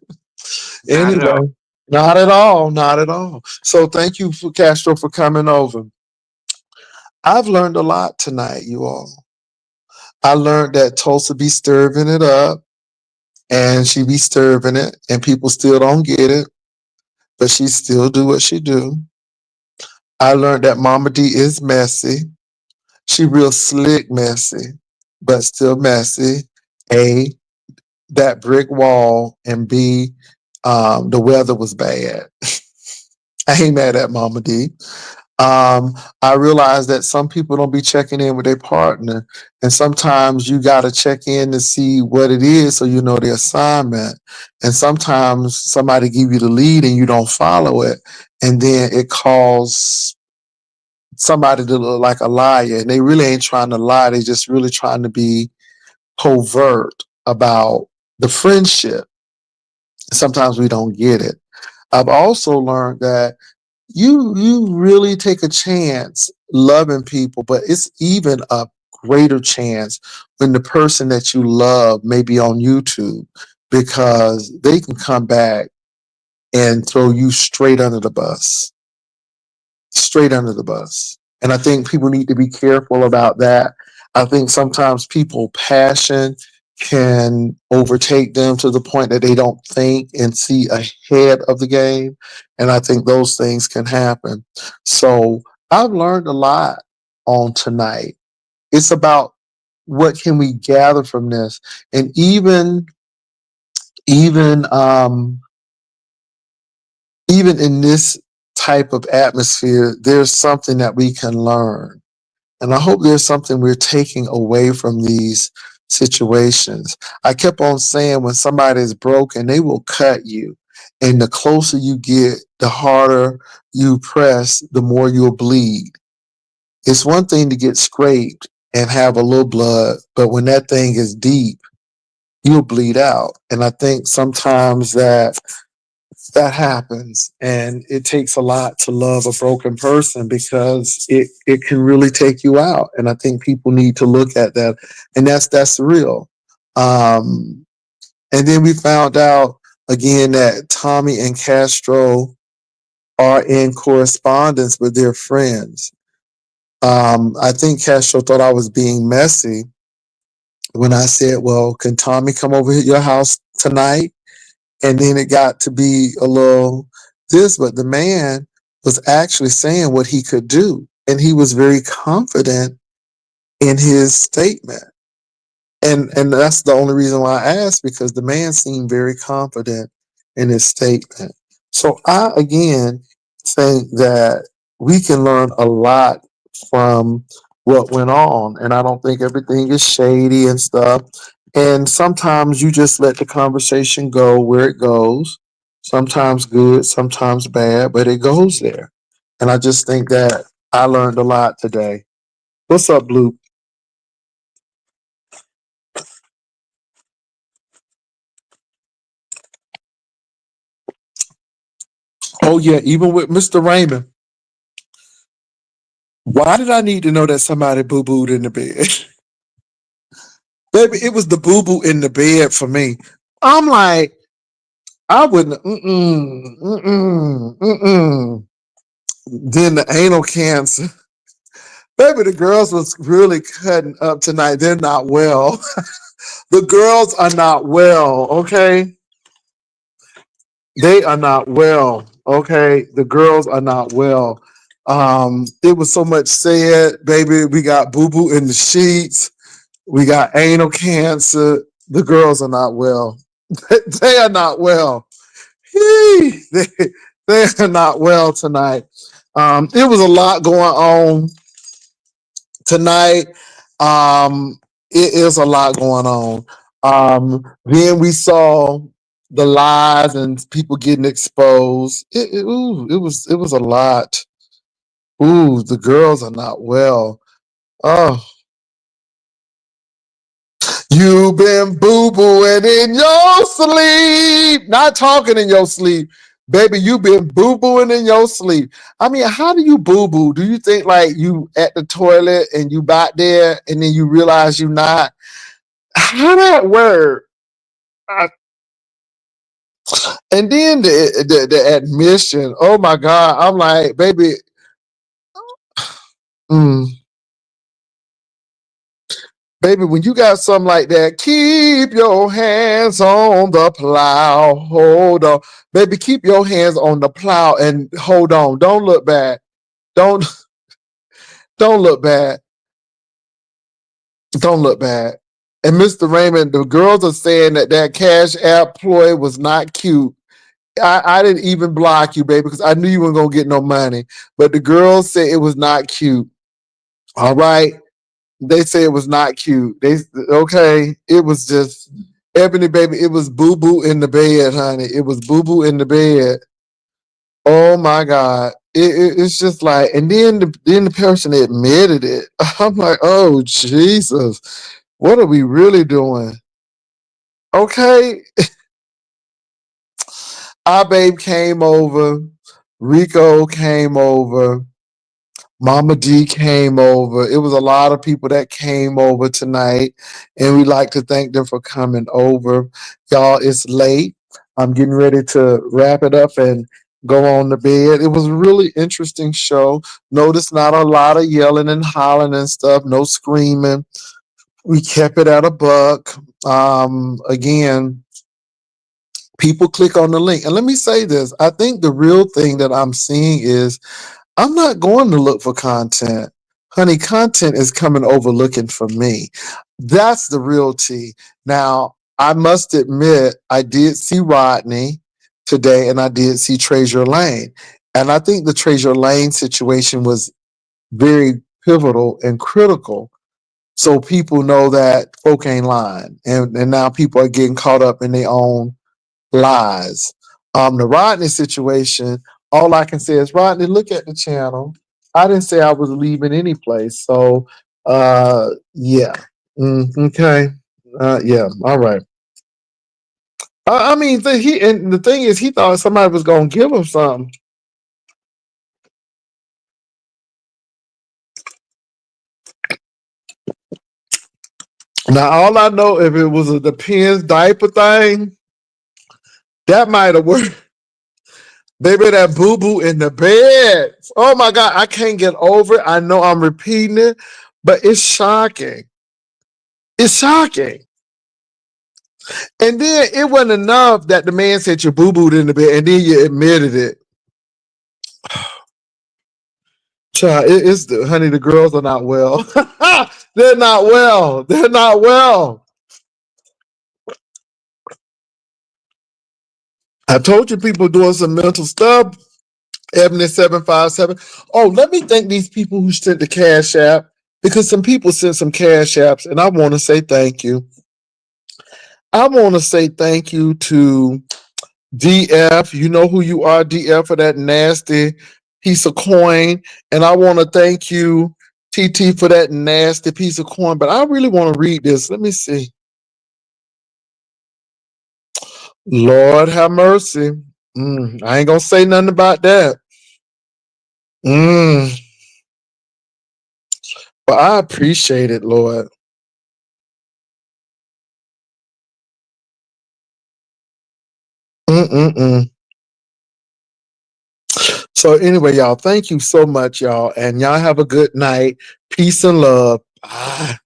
at all. Anyway, not at all. Not at all. So thank you for Castro for coming over. I've learned a lot tonight, you all. I learned that Tulsa be stirring it up and she be stirring it and people still don't get it, but she still do what she do. I learned that Mama D is messy. She real slick messy, but still messy. A, that brick wall, and B, the weather was bad. I ain't mad at Mama D. I realize that some people don't be checking in with their partner, and sometimes you got to check in to see what it is so you know the assignment. And sometimes somebody give you the lead and you don't follow it, and then it calls somebody to look like a liar, and they really ain't trying to lie. They just really trying to be covert about the friendship. Sometimes we don't get it. I've also learned that you really take a chance loving people, but it's even a greater chance when the person that you love may be on YouTube, because they can come back and throw you straight under the bus. Straight under the bus. And I think people need to be careful about that. I think sometimes people passion can overtake them to the point that they don't think and see ahead of the game. And I think those things can happen. So I've learned a lot on tonight. It's about what can we gather from this. And even even in this type of atmosphere, there's something that we can learn. And I hope there's something we're taking away from these situations. I kept on saying when somebody is broken, they will cut you. And the closer you get, the harder you press, the more you'll bleed. It's one thing to get scraped and have a little blood, but when that thing is deep, you'll bleed out. And I think sometimes that happens, and it takes a lot to love a broken person because it can really take you out. And I think people need to look at that, and that's real. And then we found out again that Tommy and Castro are in correspondence with their friends. I think Castro thought I was being messy when I said, well, can Tommy come over to your house tonight? And then it got to be a little this, but the man was actually saying what he could do. And he was very confident in his statement. And that's the only reason why I asked, because the man seemed very confident in his statement. So I again think that we can learn a lot from what went on. And I don't think everything is shady and stuff. And sometimes you just let the conversation go where it goes. Sometimes good, sometimes bad, but it goes there. And I just think that I learned a lot today. What's up, Blue? Oh yeah, even with Mr. Raymond. Why did I need to know that somebody boo booed in the bed? Baby, it was the boo boo in the bed for me. I'm like, I wouldn't. Then the anal cancer. Baby, the girls was really cutting up tonight. They're not well. The girls are not well, okay? They are not well, okay? The girls are not well. It was so much said, baby. We got boo boo in the sheets. We got anal cancer. The girls are not well. They are not well. They, they are not well tonight. It was a lot going on tonight. It is a lot going on. Then we saw the lies and people getting exposed. It was a lot. Ooh, the girls are not well. Oh, you been boo booing in your sleep, not talking in your sleep. Baby, you been boo booing in your sleep. I mean, how do you boo boo? Do you think like you at the toilet and you back there and then you realize you not? How that work? I- And then the admission. Oh my God. I'm like, baby, mm, baby, when you got something like that, keep your hands on the plow. Hold on. Baby, keep your hands on the plow and hold on. Don't look back. Don't don't look back. Don't look back. And Mr. Raymond, the girls are saying that that Cash App ploy was not cute. I didn't even block you, baby, because I knew you weren't gonna get no money. But the girls said it was not cute. All right. They say it was not cute. They okay. It was just Ebony, baby. It was boo boo in the bed, honey. It was boo boo in the bed. Oh my God. It's just like, and then the person admitted it. I'm like, oh Jesus, what are we really doing? Okay, our babe came over, Rico came over, Mama D came over. It was a lot of people that came over tonight, and we'd like to thank them for coming over. Y'all, it's late. I'm getting ready to wrap it up and go on to bed. It was a really interesting show. Notice not a lot of yelling and hollering and stuff, no screaming. We kept it at a buck. Again, people click on the link. And let me say this, I think the real thing that I'm seeing is I'm not going to look for content. Honey, content is coming over looking for me. That's the real tea. Now, I must admit, I did see Rodney today and I did see Treasure Lane. And I think the Treasure Lane situation was very pivotal and critical. So people know that folk ain't lying. And now people are getting caught up in their own lies. The Rodney situation, all I can say is, Rodney, look at the channel. I didn't say I was leaving any place. So, yeah. Okay. Yeah. All right. I mean, and the thing is, he thought somebody was going to give him something. Now, all I know, if it was a Depends diaper thing, that might have worked. Baby, that boo boo in the bed. Oh my God, I can't get over it. I know I'm repeating it, but it's shocking. It's shocking. And then it wasn't enough that the man said you boo booed in the bed and then you admitted it. Child, it's the honey, the girls are not well. They're not well. They're not well. I told you people doing some mental stuff. Ebony 757. Oh, let me thank these people who sent the Cash App. because some people sent some cash apps, and I want to say thank you. I want to say thank you to DF. You know who you are, DF, for that nasty piece of coin. And I want to thank you, TT, for that nasty piece of coin. But I really want to read this. Let me see. Lord have mercy. I ain't going to say nothing about that. But I appreciate it, Lord. So anyway, y'all, thank you so much, y'all. And y'all have a good night. Peace and love. Bye.